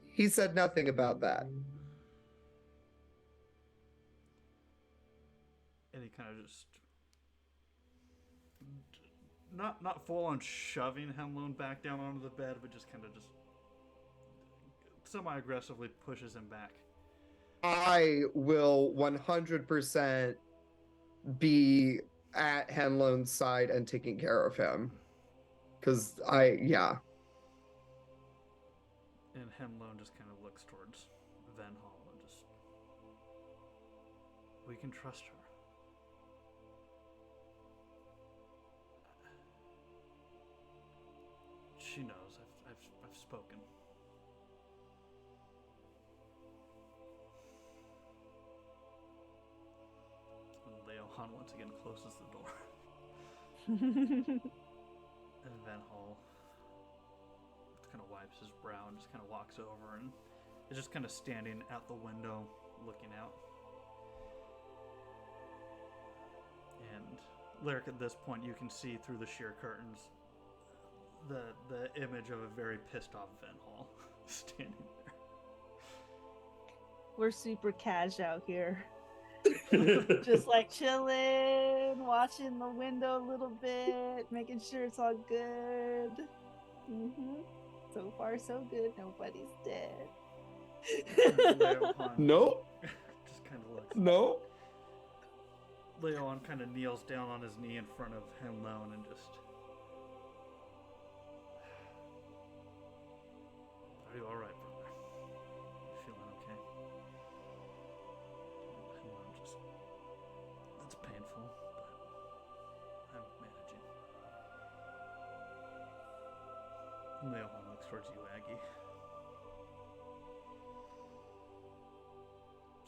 S2: he said nothing about that.
S3: And he kind of just... Not full on shoving Henlone back down onto the bed, but just kind of just semi-aggressively pushes him back.
S2: I will 100% be at Henlone's side and taking care of him. Because yeah.
S3: And Henlone just kind of looks towards Venhall and just... We can trust her. She knows. I've spoken. And Leohan once again closes the door. And Venhall kind of wipes his brow and just kind of walks over and is just kind of standing out the window looking out. And Laerke, at this point, you can see through the sheer curtains the image of a very pissed off Venhall standing there.
S1: We're super cash out here. Just like chilling, watching the window a little bit, making sure it's all good. So far, so good. Nobody's dead.
S3: Leohan
S2: No,
S3: just kind of looks.
S2: no.
S3: Leon kind of kneels down on his knee in front of Hemloan and just. Are you alright, brother? You feeling okay? Hemloan just. It's painful, but I'm managing. Leon looks towards you, Aggie.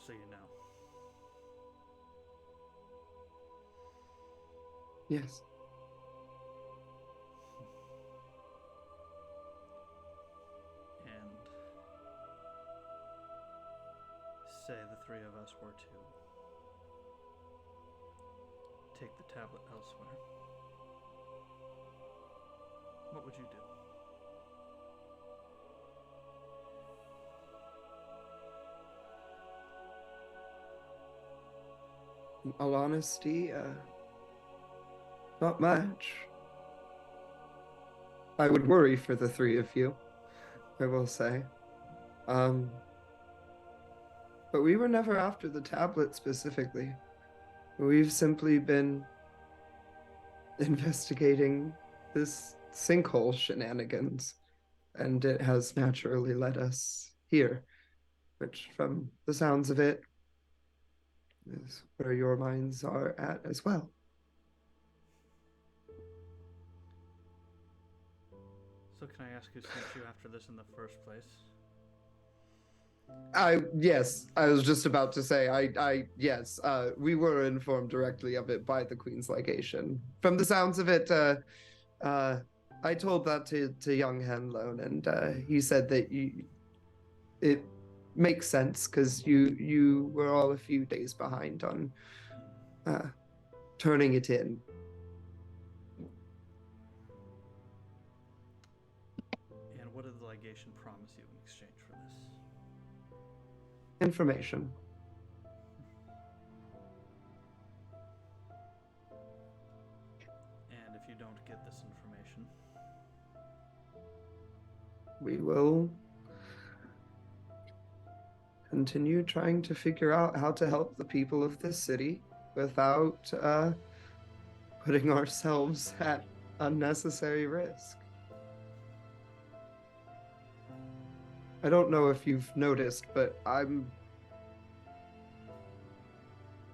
S3: So you know.
S2: Yes.
S3: And say the three of us were to take the tablet elsewhere. What would you do?
S2: In all honesty, not much. I would worry for the three of you, I will say. But we were never after the tablet specifically. We've simply been investigating this sinkhole shenanigans, and it has naturally led us here, which, from the sounds of it, is where your minds are at as well.
S3: So can I ask who sent you after this in the first place?
S2: Yes, I was just about to say, yes, we were informed directly of it by the Queen's Legation. From the sounds of it, I told that to young Henlone, and he said that it makes sense because you were all a few days behind on turning it in.
S3: And what did the legation promise you in exchange for this?
S2: Information.
S3: And if you don't get this information,
S2: We will continue trying to figure out how to help the people of this city without putting ourselves at unnecessary risk. I don't know if you've noticed, but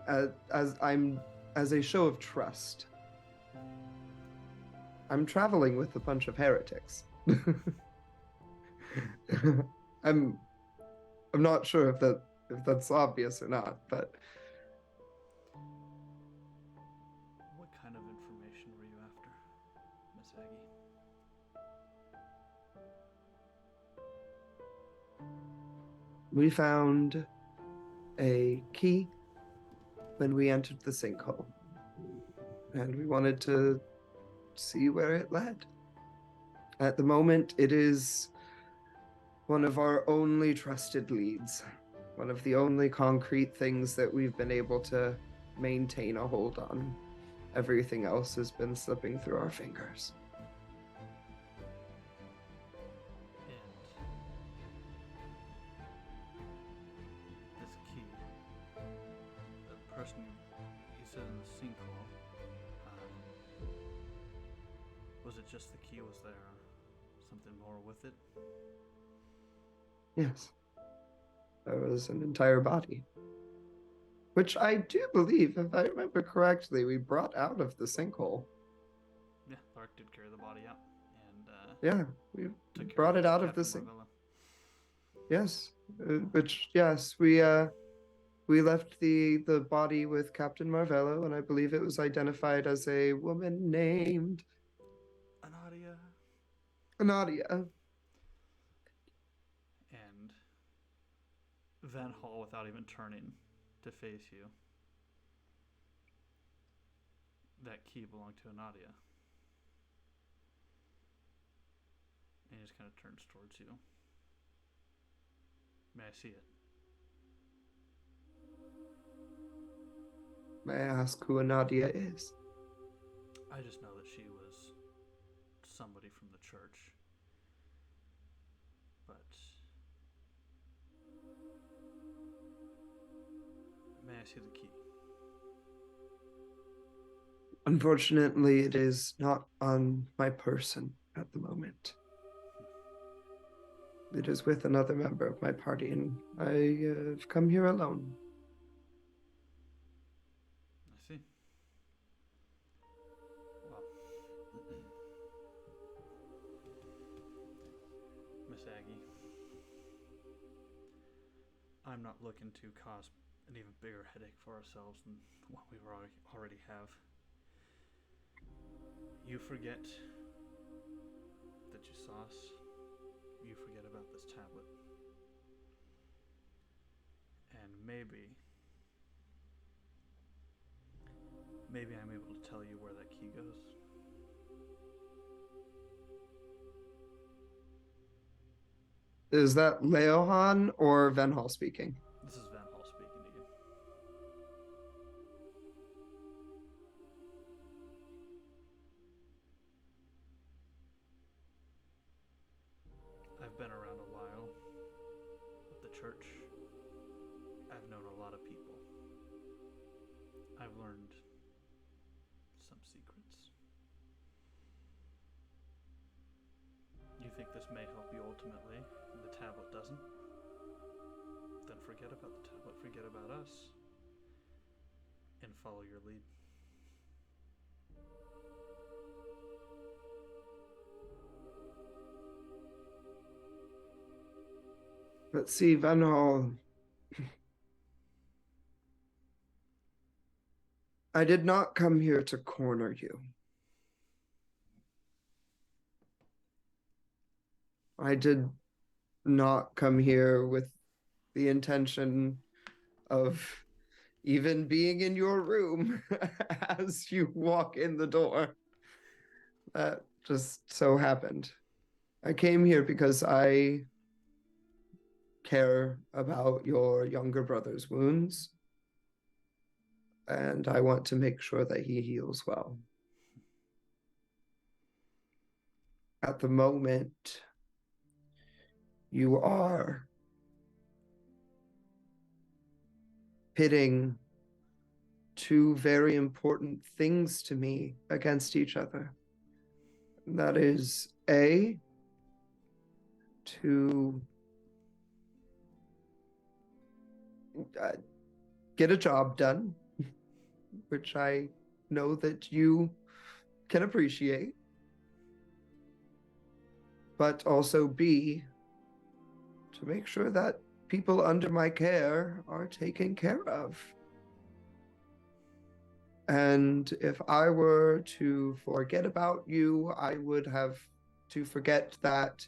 S2: as a show of trust, I'm traveling with a bunch of heretics. I'm not sure if that's obvious or not, but
S3: what kind of information were you after, Miss Aggie?
S2: we found a key when we entered the sinkhole, and we wanted to see where it led. At the moment, it is one of our only trusted leads, one of the only concrete things that we've been able to maintain a hold on. Everything else has been slipping through our fingers.
S3: And this key, the person you said in the sinkhole, was it just the key? Was there something more with it?
S2: Yes. There was an entire body, which I do believe, if I remember correctly, we brought out of the sinkhole.
S3: Yeah, Laerke did carry the body out, and
S2: Yeah, we
S3: took
S2: brought
S3: care
S2: it out of
S3: Captain
S2: the sinkhole.
S3: Marvella.
S2: Yes, yes, we left the body with Captain Marvello, and I believe it was identified as a woman named Nadia.
S3: And Van Hall, without even turning to face you, that key belonged to Nadia. And he just kind of turns towards you. May I see it?
S2: May I ask who Nadia is?
S3: I just know that she was somebody from the church. I see the key?
S2: Unfortunately, it is not on my person at the moment. It is with another member of my party, and I have come here alone.
S3: I see. Well, Miss Aggie, I'm not looking to cause an even bigger headache for ourselves than what we already have. You forget that you saw us. You forget about this tablet. And maybe I'm able to tell you where that key goes.
S2: Is that Leohan or Venhall speaking?
S3: This is Van Hall speaking to you. I've been around a while with the church. I've known a lot of people. I've learned some secrets. You think this may help you ultimately, and the tablet doesn't? Then forget about the tablet, forget about us, and follow your lead.
S2: But see, Venhall, I did not come here to corner you. I did not come here with the intention of even being in your room as you walk in the door. That just so happened. I came here because I care about your younger brother's wounds, and I want to make sure that he heals well. At the moment, you are pitting two very important things to me against each other. And that is A, to get a job done, which I know that you can appreciate, but also B, to make sure that people under my care are taken care of. And if I were to forget about you, I would have to forget that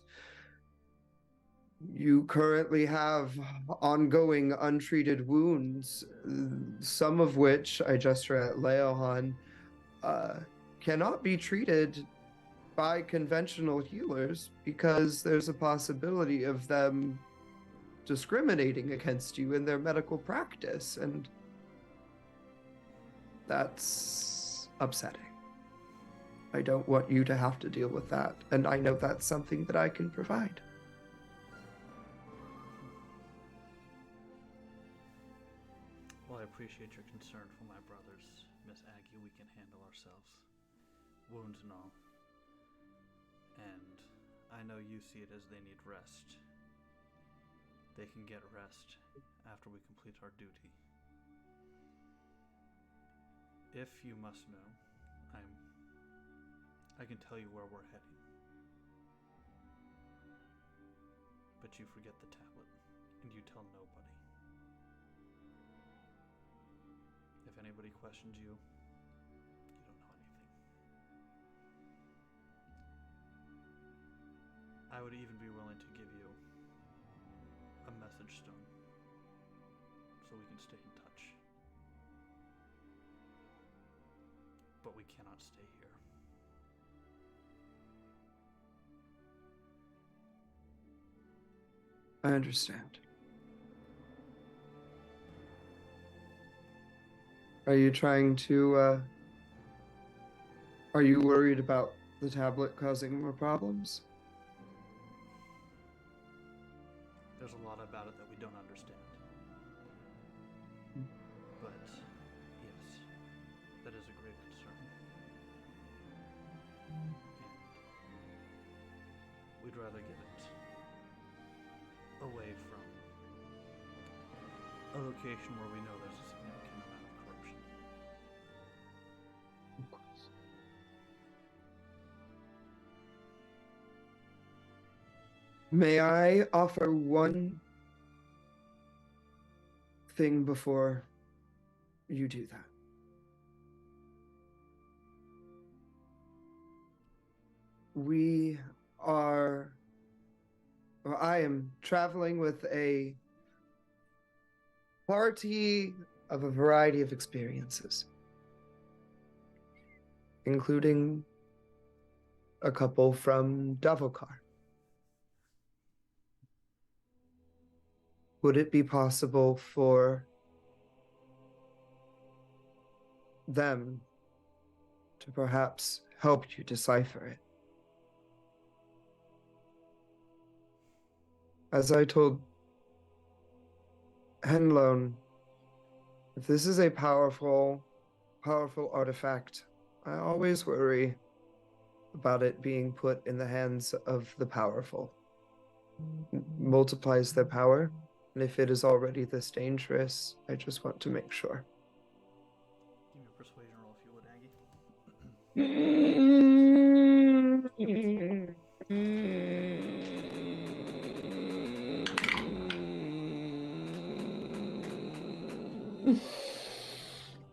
S2: you currently have ongoing untreated wounds, some of which, I gesture at Leohan, cannot be treated by conventional healers because there's a possibility of them discriminating against you in their medical practice, and that's upsetting. I don't want you to have to deal with that, and I know that's something that I can provide.
S3: Well, I appreciate your concern for my brothers, Miss Aggie. We can handle ourselves. Wounds and all. And I know you see it as they need rest. They can get rest after we complete our duty. If you must know, I can tell you where we're heading. But you forget the tablet, and you tell nobody. If anybody questions you, you don't know anything. I would even be willing to give you a message stone so we can stay in touch. But we cannot stay here.
S2: I understand. Are you trying to, are you worried about the tablet causing more problems?
S3: There's a lot about it that we don't understand. But yes, that is a grave concern. And we'd rather get it away from a location where we know there's a significant amount of corruption.
S2: Of course. May I offer one thing before you do that? I am traveling with a party of a variety of experiences, including a couple from Davokar. Would it be possible for them to perhaps help you decipher it? As I told Henlone, if this is a powerful artifact, I always worry about it being put in the hands of the powerful. Multiplies their power, and if it is already this dangerous, I just want to make sure.
S3: Give me a persuasion roll if you would, Aggie.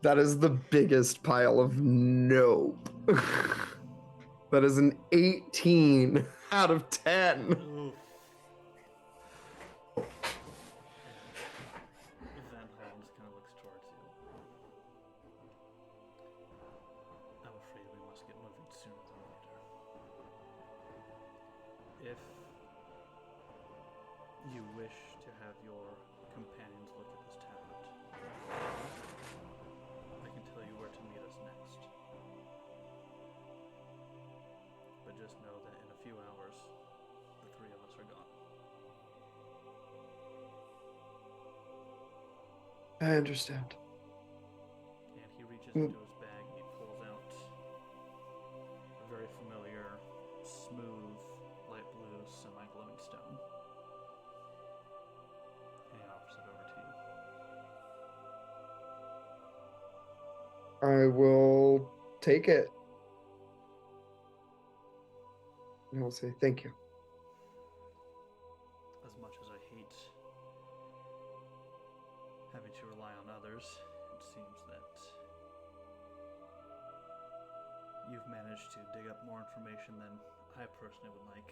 S2: That is the biggest pile of no. That is an 18 out of 10.
S3: Oof. Van Holmes kind of looks towards you. I'm afraid we must get moving sooner than later. If you wish to have your companions look at this tablet, I can tell you where to meet us next. But just know that in a few hours, the three of us are gone.
S2: I understand.
S3: And he reaches into his bag and he pulls out a very familiar, smooth, light blue, semi-glowing stone. And he offers it over to you.
S2: I will take it. And I'll say thank you.
S3: As much as I hate having to rely on others, it seems that you've managed to dig up more information than I personally would like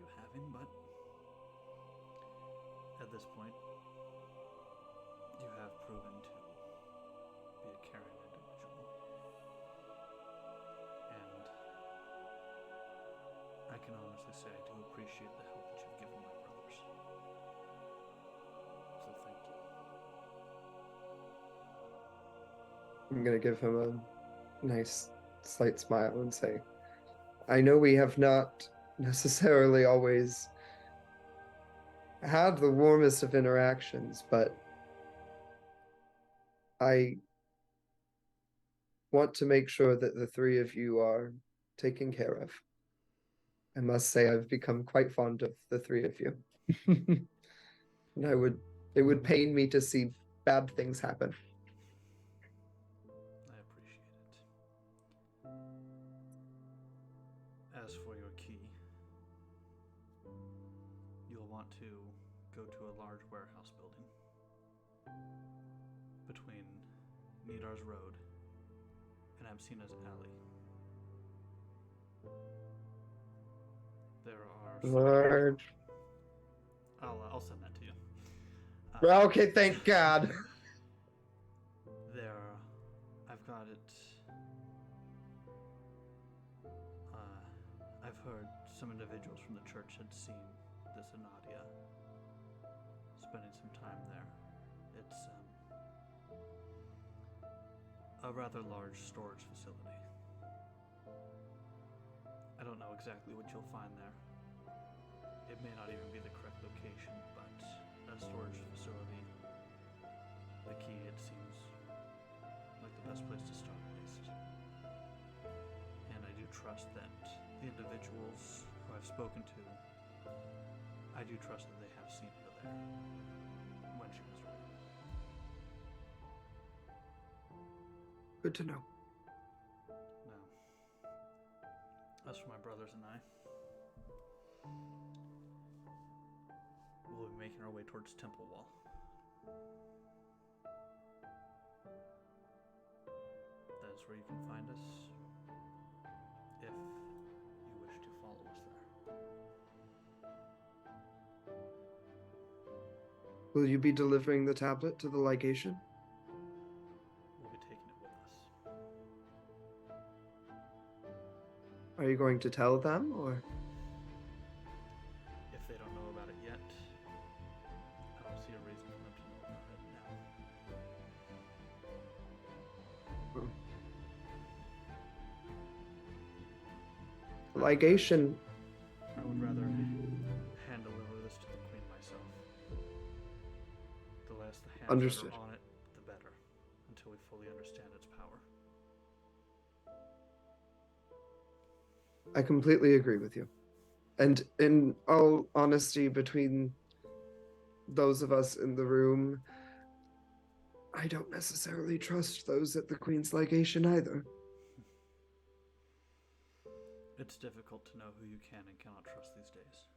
S3: you having, but at this point, you have proven to be a caring individual. And I can honestly say I do appreciate the help that you've given my brothers. So thank you.
S2: I'm going to give him a nice, slight smile and say, I know we have not necessarily always had the warmest of interactions, but I want to make sure that the three of you are taken care of. I must say I've become quite fond of the three of you. And it would pain me to see bad things happen.
S3: I appreciate it. As for your key, you'll want to go to a large warehouse building between Nidar's Road and Amsina's Alley. There are
S2: Large.
S3: I'll send that to you.
S2: Okay, thank God.
S3: I've got it. I've heard some individuals from the church had seen this Anadia spending some time there. It's a rather large storage facility. I don't know exactly what you'll find there. It may not even be the correct location, but a storage facility, the key, it seems best place to start, at least. And I do trust that the individuals who I've spoken to, I do trust that they have seen her there when she was ready.
S2: Good to know.
S3: Now, as for my brothers and I, we'll be making our way towards Temple Wall. That's where you can find us if you wish to follow us there.
S2: Will you be delivering the tablet to the legation?
S3: We'll be taking it with us.
S2: Are you going to tell them, or?
S3: If they don't know about it yet, I don't see a reason for them to know about it now.
S2: Ligation.
S3: I would rather hand deliver this to the Queen myself. The less the hands
S2: Understood.
S3: that are on it, the better, until we fully understand its power.
S2: I completely agree with you. And in all honesty, between those of us in the room, I don't necessarily trust those at the Queen's Legation either.
S3: It's difficult to know who you can and cannot trust these days.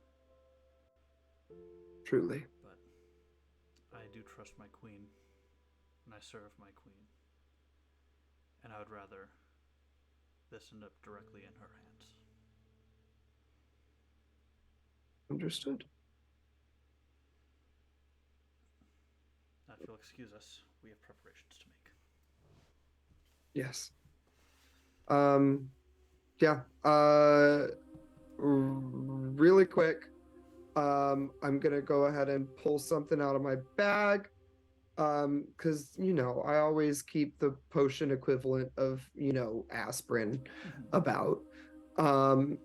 S2: Truly.
S3: But I do trust my queen, and I serve my queen. And I would rather this end up directly in her hands.
S2: Understood.
S3: Now, if you'll excuse us, we have preparations to make.
S2: Yes. Yeah. Really quick. I'm gonna go ahead and pull something out of my bag. Because I always keep the potion equivalent of, aspirin about. I'm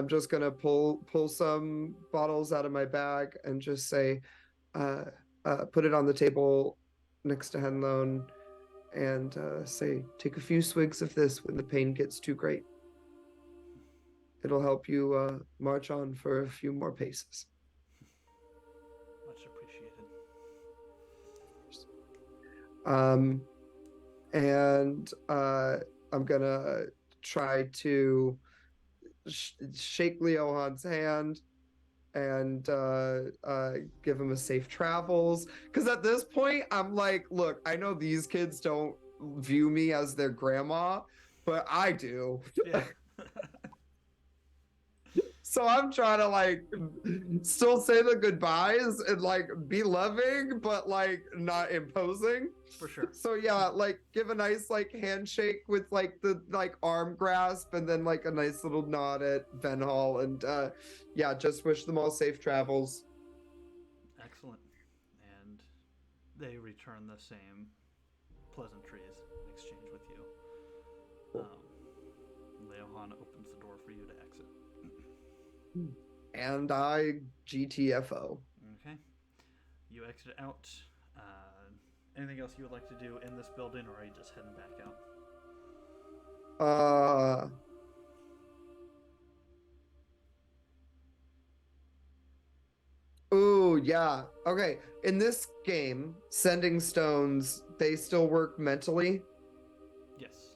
S2: just gonna pull some bottles out of my bag and just say, put it on the table next to Henlone and say, take a few swigs of this when the pain gets too great. It'll help you march on for a few more paces.
S3: Much appreciated.
S2: And I'm gonna try to shake Leohan's hand and give him a safe travels. Because at this point, I'm like, look, I know these kids don't view me as their grandma, but I do.
S3: Yeah.
S2: So I'm trying to still say the goodbyes and be loving, but not imposing.
S3: For sure.
S2: So yeah, give a nice handshake with the arm grasp and then a nice little nod at Venhall and just wish them all safe travels.
S3: Excellent. And they return the same pleasantries in exchange with you. Leohan opens the door for you to exit.
S2: And I GTFO.
S3: Okay. You exit out. Anything else you would like to do in this building, or are you just heading back out?
S2: Ooh, yeah. Okay. In this game, sending stones, they still work mentally?
S3: Yes.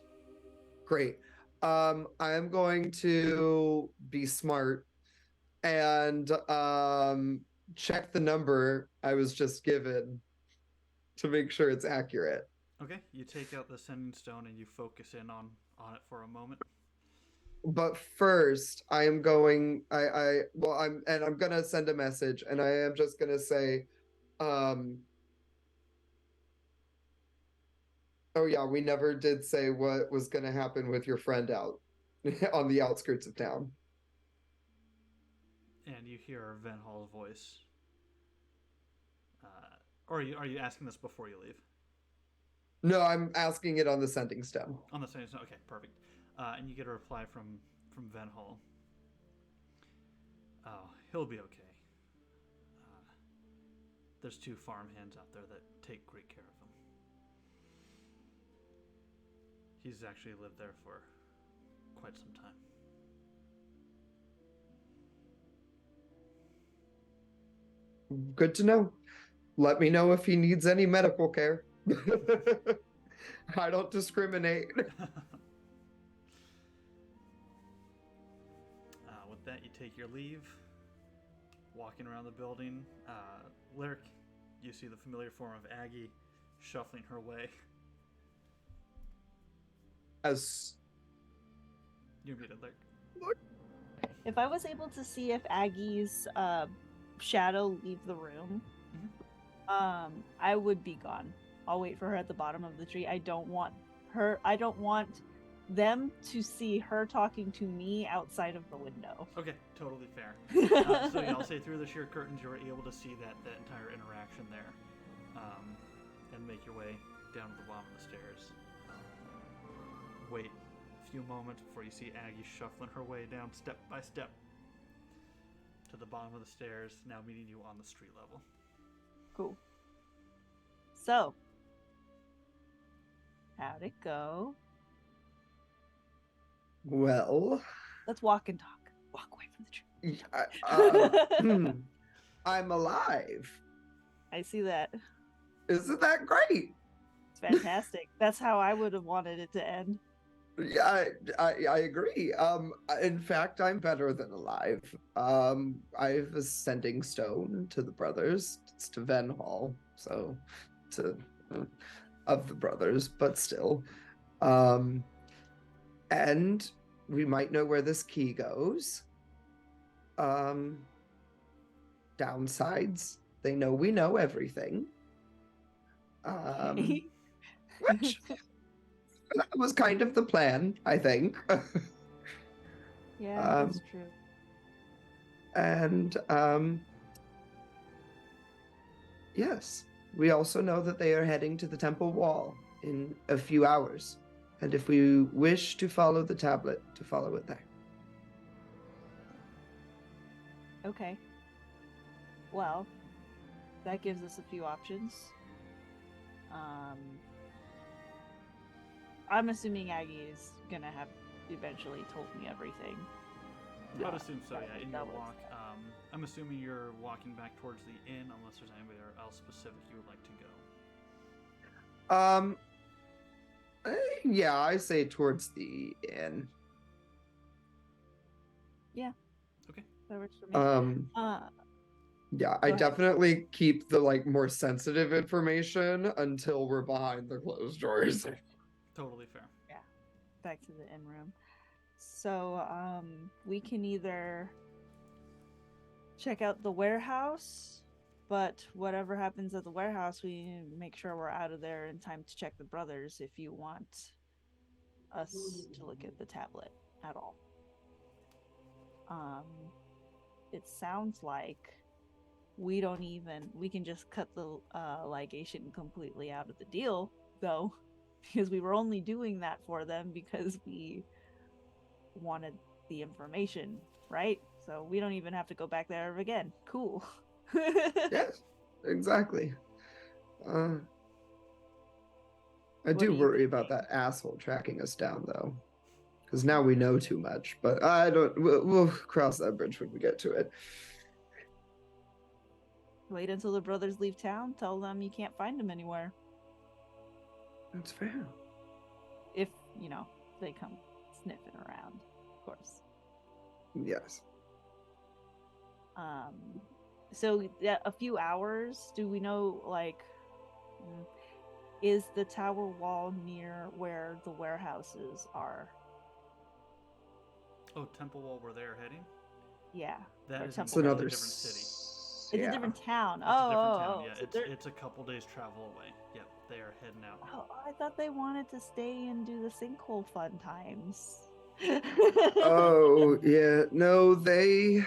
S2: Great. I am going to be smart and check the number I was just given to make sure it's accurate.
S3: Okay. You take out the sending stone and you focus in on it for a moment.
S2: But first, I am going. I'm gonna send a message, and I am just gonna say, oh yeah, we never did say what was gonna happen with your friend out on the outskirts of town.
S3: And you hear Venhall's voice. Or are you asking this before you leave?
S2: No, I'm asking it on the sending stone.
S3: On the sending stone. Okay, perfect. And you get a reply from Venhall. Oh, he'll be okay. There's 2 farm hands out there that take great care of He's actually lived there for quite some time.
S2: Good to know. Let me know if he needs any medical care. I don't discriminate.
S3: With that, you take your leave, walking around the building. Laerke, you see the familiar form of Agi shuffling her way.
S2: As
S3: You meet it, Laerke.
S1: If I was able to see if Aggie's shadow leave the room, I would be gone. I'll wait for her at the bottom of the tree. I don't want them to see her talking to me outside of the window.
S3: Okay, totally fair. So yeah, I'll say through the sheer curtains, you were able to see that entire interaction there, and make your way down to the bottom of the stairs. Wait a few moments before you see Aggie shuffling her way down step by step to the bottom of the stairs, now meeting you on the street level.
S1: Cool. So, how'd it go?
S2: well,
S1: Let's walk and talk. Walk away from the tree.
S2: I'm alive.
S1: I see that.
S2: Isn't that great?
S1: It's fantastic. That's how I would have wanted it to end.
S2: Yeah, I agree. In fact, I'm better than alive. I have a sending stone to the brothers. It's to Ven Hall, so of the brothers, but still. And we might know where this key goes. Downsides, they know we know everything. Which that was kind of the plan, I think.
S1: Yeah, that's true.
S2: And yes, we also know that they are heading to the temple wall in a few hours. And if we wish to follow the tablet, to follow it there.
S1: Okay. Well, that gives us a few options. I'm assuming Aggie is gonna have eventually told me everything.
S3: I'd assume so, yeah. In your
S1: that was-
S3: walk, I'm assuming you're walking back towards the inn, unless there's anywhere else specific you would like to go.
S2: Yeah, I say towards the inn.
S1: Yeah.
S3: Okay.
S1: That works for me.
S2: Yeah,
S1: Go
S2: I
S1: ahead.
S2: definitely keep the more sensitive information until we're behind the closed doors.
S3: Totally fair.
S1: Back to the inn room. So, we can either check out the warehouse, but whatever happens at the warehouse, we make sure we're out of there in time to check the brothers if you want us to look at the tablet at all. It sounds like we can just cut the ligation completely out of the deal, though, because we were only doing that for them because we wanted the information, right? So we don't even have to go back there again. Cool.
S2: Yes, exactly. I
S1: What
S2: do
S1: do you
S2: worry
S1: think?
S2: about that asshole tracking us down, though. Because now we know too much, but I don't. We'll cross that bridge when we get to it.
S1: Wait until the brothers leave town. Tell them you can't find them anywhere.
S2: That's fair.
S1: If, they come sniffing around, of course.
S2: Yes.
S1: So a few hours, do we know, is the tower wall near where the warehouses are?
S3: Oh, Temple Wall, where they're heading?
S1: Yeah.
S3: That
S1: Or
S3: is
S1: Temple
S3: in
S1: Wall.
S3: a
S2: another
S3: different city.
S1: It's a
S2: yeah.
S1: different town.
S3: It's a different town,
S1: Oh.
S3: yeah.
S1: So
S3: It's a couple days travel away. Yep, they are heading out.
S1: Oh, I thought they wanted to stay and do the sinkhole fun times.
S2: Oh yeah, no, they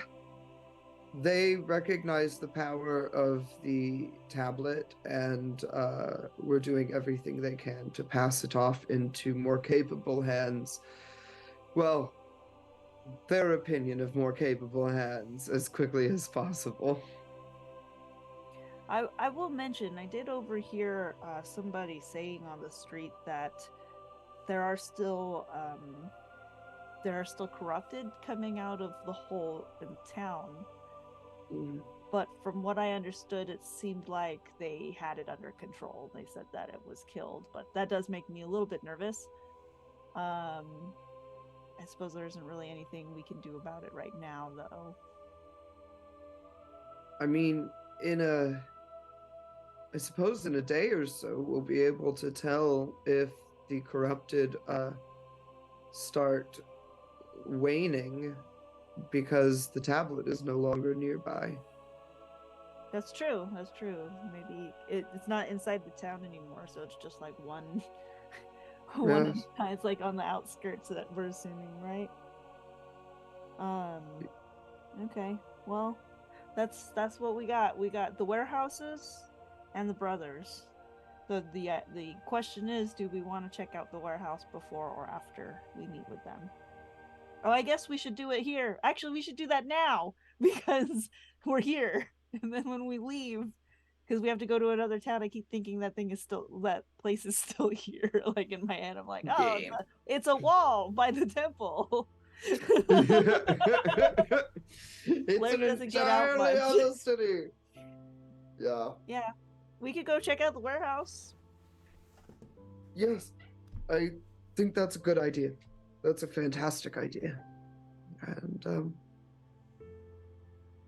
S2: recognize the power of the tablet, and we're doing everything they can to pass it off into more capable hands. Well, their opinion of more capable hands as quickly as possible.
S1: I will mention, I did overhear somebody saying on the street that there are still corrupted coming out of the hole in town. But from what I understood, it seemed like they had it under control. They said that it was killed, but that does make me a little bit nervous. I suppose there isn't really anything we can do about it right now, though.
S2: I mean, I suppose in a day or so, we'll be able to tell if the corrupted start waning because the tablet is no longer nearby.
S1: That's true. Maybe it's not inside the town anymore, so it's just like one.
S2: Yes.
S1: It's like on the outskirts that we're assuming, right? Okay. Well, that's what we got. We got the warehouses and the brothers. The question is, do we want to check out the warehouse before or after we meet with them? Oh, I guess we should do it here. Actually, we should do that now because we're here. And then when we leave, because we have to go to another town, I keep thinking that place is still here. Like in my head, I'm like, oh, it's a wall by the temple.
S2: It's
S1: Blair
S2: an
S1: doesn't get out much.
S2: entirely other city. Yeah.
S1: Yeah, we could go check out the warehouse.
S2: Yes, I think that's a good idea. That's a fantastic idea. And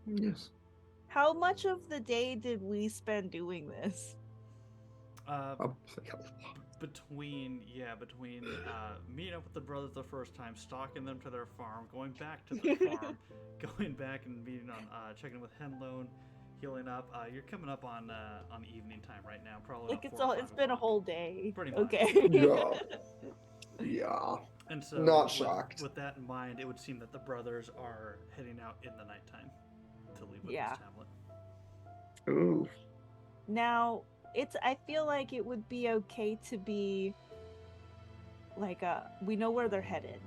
S2: yes.
S1: How much of the day did we spend doing this?
S3: Between meeting up with the brothers the first time, stalking them to their farm, going back to the farm, going back and meeting on checking with Henlone, healing up. You're coming up on evening time right now, probably.
S1: Like it's been a whole day.
S3: Pretty much.
S1: Okay.
S2: Yeah.
S3: And so,
S2: not shocked.
S3: With that in mind, it would seem that the brothers are heading out in the nighttime to leave with this tablet.
S2: Ooh.
S1: Now, I feel like it would be okay to be like we know where they're headed.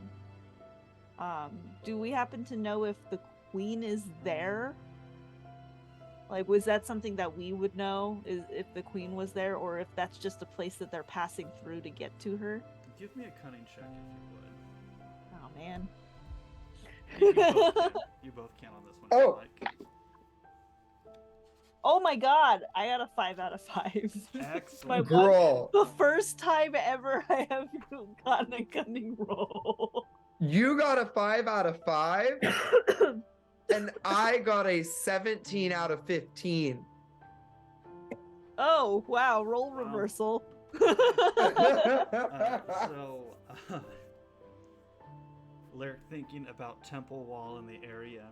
S1: Do we happen to know if the queen is there? Like, was that something that we would know, is if the queen was there, or if that's just a place that they're passing through to get to her?
S3: Give me a cunning check if you would.
S1: Oh man.
S3: You both can on this one.
S2: Oh.
S1: Oh my god, I got a 5 out of 5.
S3: Excellent.
S2: Girl.
S1: The first time ever I have gotten a cunning roll.
S2: You got a 5 out of 5? And I got a 17 out of 15.
S1: Oh, wow, roll reversal.
S3: Laerke, thinking about Temple Wall in the area,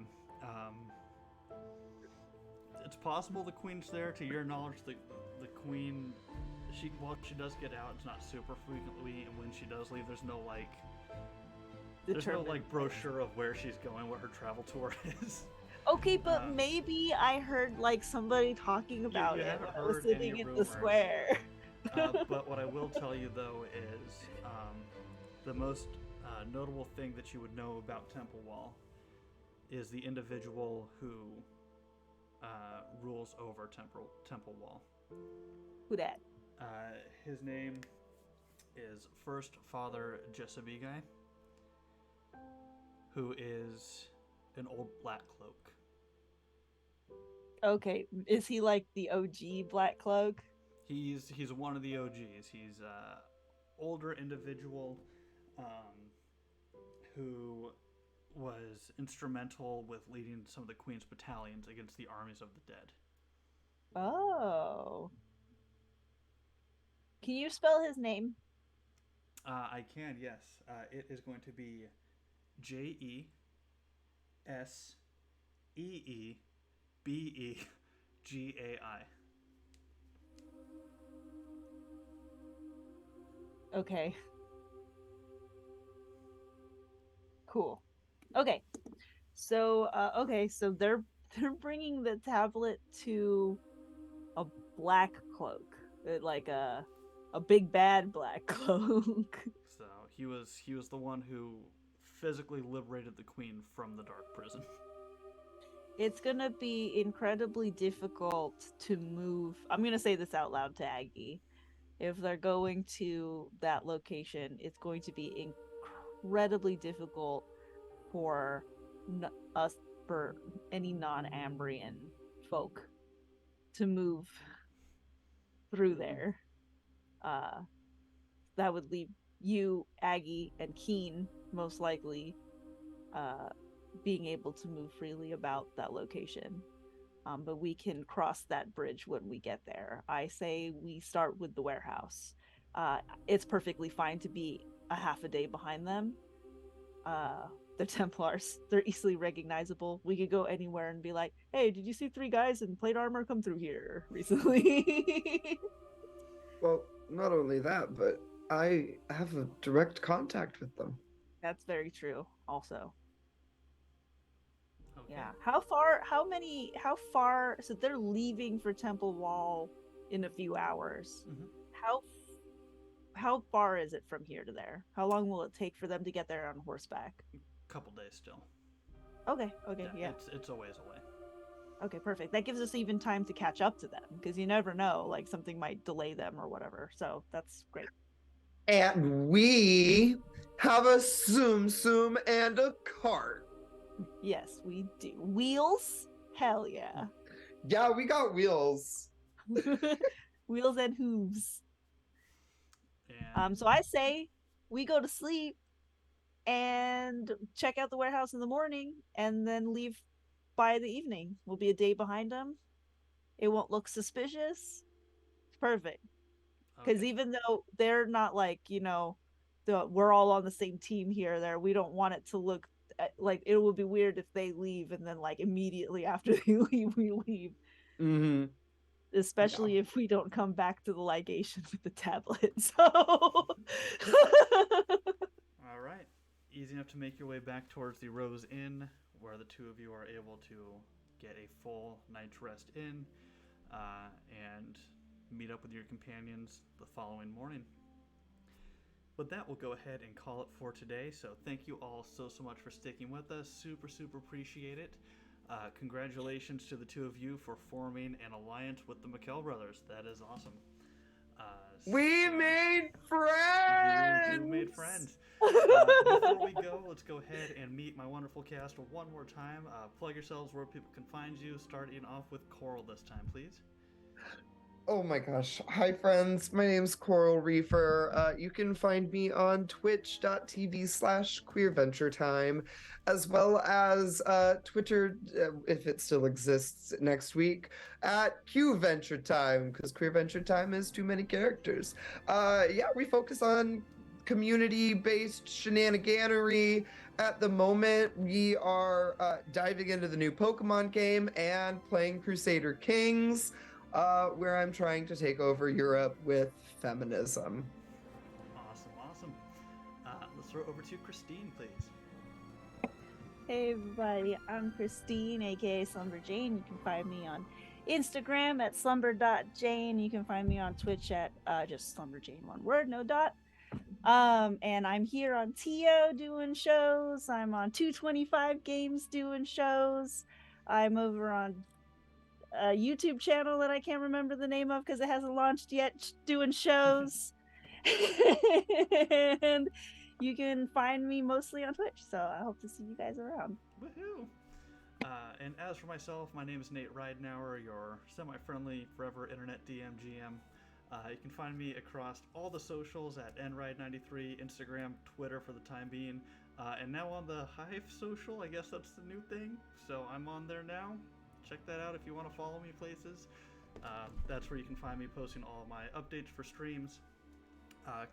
S3: it's possible the queen's there. To your knowledge, the queen, she does get out. It's not super frequently, and when she does leave, there's no brochure of where she's going, what her travel tour is.
S1: Okay, but maybe I heard like somebody talking about it when I was sitting in the square.
S3: But what I will tell you though is the most notable thing that you would know about Temple Wall is the individual who rules over Temple Wall.
S1: Who that?
S3: His name is First Father Jessabigai, who is an old black cloak.
S1: Okay, is he like the OG Black Cloak?
S3: He's one of the OGs. He's a older individual who was instrumental with leading some of the Queen's battalions against the armies of the dead.
S1: Oh. Can you spell his name?
S3: I can, yes. It is going to be Jesseebegai.
S1: Okay. Cool. Okay. So they're bringing the tablet to a black cloak, like a big bad black cloak.
S3: So he was the one who physically liberated the queen from the dark prison.
S1: It's gonna be incredibly difficult to move. I'm gonna say this out loud to Agi. if they're going to that location, it's going to be incredibly difficult for us, for any non-Ambrian folk to move through there. Uh, that would leave you, Aggie, and Keen most likely being able to move freely about that location. But we can cross that bridge when we get there. I say we start with the warehouse. It's perfectly fine to be a half a day behind them. The Templars, they're easily recognizable. We could go anywhere and be like, hey, did you see 3 guys in plate armor come through here recently?
S2: Well, not only that, but I have a direct contact with them.
S1: That's very true, also.
S3: Okay.
S1: Yeah. How far, so they're leaving for Temple Wall in a few hours.
S3: Mhm.
S1: How far is it from here to there? How long will it take for them to get there on horseback?
S3: Couple days still.
S1: Okay, yeah.
S3: It's a ways away.
S1: Okay, perfect. That gives us even time to catch up to them, because you never know, like something might delay them or whatever. So that's great.
S2: And we have a Tsum and a cart.
S1: Yes, we do. Wheels? Hell yeah.
S2: Yeah, we got wheels.
S1: Wheels and hooves.
S3: And
S1: So I say we go to sleep and check out the warehouse in the morning and then leave by the evening. We'll be a day behind them. It won't look suspicious. Perfect. Because
S3: okay.
S1: even though they're not like, we're all on the same team here, there, we don't want it to look like it would be weird if they leave and then like immediately after they leave, we leave.
S2: Mm-hmm.
S1: Especially if we don't come back to the ligation with the tablet. So
S3: All right. Easy enough to make your way back towards the Rose Inn, where the two of you are able to get a full night's rest in, and meet up with your companions the following morning. With that, we'll go ahead and call it for today. So thank you all so much for sticking with us. Super appreciate it. Congratulations to the two of you for forming an alliance with the Mekele brothers. That is awesome.
S2: We made friends!
S3: You made friends. Before we go, let's go ahead and meet my wonderful cast one more time. Plug yourselves where people can find you, starting off with Coral this time, please.
S2: Oh my gosh. Hi, friends. My name's Coral Reefer. You can find me on twitch.tv/queerventuretime, as well as Twitter, if it still exists next week, at QVentureTime, because Queer Venture Time is too many characters. Yeah, we focus on community-based shenaniganery. At the moment, we are diving into the new Pokemon game and playing Crusader Kings. Where I'm trying to take over Europe with feminism.
S3: Awesome. Let's throw it over to Christine, please.
S1: hey everybody, I'm Christine, aka Slumber Jane. You can find me on Instagram at slumber.jane. You can find me on Twitch at just slumberjane, one word, no dot. And I'm here on TO doing shows. I'm on 225 Games doing shows. I'm over on a YouTube channel that I can't remember the name of because it hasn't launched yet, doing shows. And you can find me mostly on Twitch, so I hope to see you guys around.
S3: Woohoo! And as for myself, my name is Nate Ridenauer, your semi-friendly forever internet DM GM. You can find me across all the socials at nride93, Instagram, Twitter for the time being, and now on the Hive social. I guess that's the new thing, so I'm on there now. Check that out if you want to follow me places. That's where you can find me posting all my updates for streams.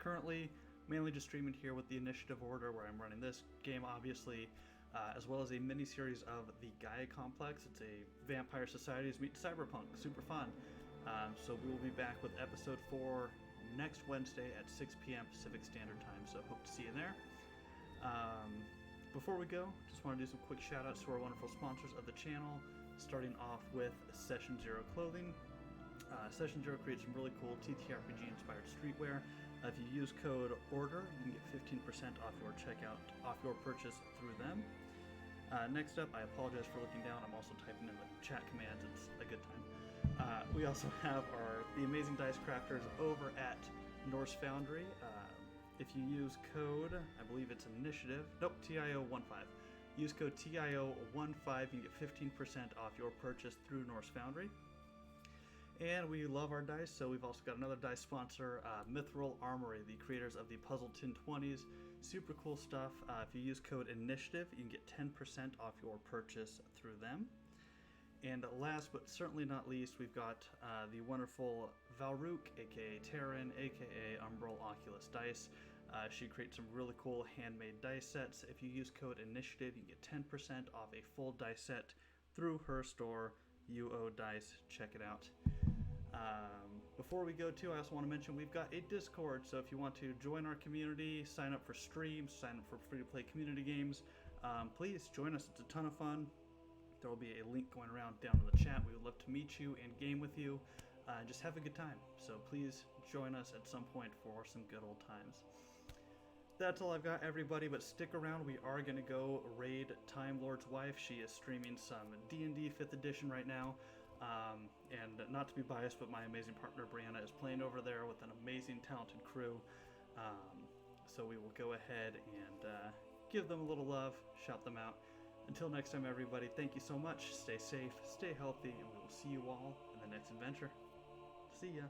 S3: Currently, mainly just streaming here with the Initiative Order, where I'm running this game, obviously, as well as a mini-series of the Gaia Complex. It's a Vampire Societies meet Cyberpunk. Super fun. So we will be back with episode 4 next Wednesday at 6 p.m. Pacific Standard Time, so hope to see you there. Before we go, just want to do some quick shout-outs to our wonderful sponsors of the channel, starting off with Session Zero Clothing. Session Zero creates some really cool TTRPG-inspired streetwear. If you use code ORDER, you can get 15% off your checkout, off your purchase through them. Next up, I apologize for looking down. I'm also typing in the chat commands. It's a good time. We also have our the amazing dice crafters over at Norse Foundry. If you use code, I believe it's initiative, nope, TIO15. Use code TIO15, you get 15% off your purchase through Norse Foundry. And we love our dice, so we've also got another dice sponsor, Mithril Armory, the creators of the Puzzle Tin 20s. Super cool stuff. If you use code initiative, you can get 10% off your purchase through them. And last but certainly not least, we've got the wonderful Valrook, aka Terran, aka Umbral Oculus Dice. She creates some really cool handmade dice sets. If you use code initiative, you get 10% off a full dice set through her store, UO Dice. Check it out. Before we go to, I also want to mention we've got a Discord, so if you want to join our community, sign up for streams, sign up for free-to-play community games, please join us. It's a ton of fun. There will be a link going around down in the chat. We would love to meet you and game with you and just have a good time. So please join us at some point for some good old times. That's all I've got, everybody, but stick around. We are going to go raid Time Lord's wife. She is streaming some D&D 5th edition right now. And not to be biased, but my amazing partner Brianna is playing over there with an amazing, talented crew. So we will go ahead and give them a little love, shout them out. Until next time, everybody, thank you so much. Stay safe, stay healthy, and we will see you all in the next adventure. See ya.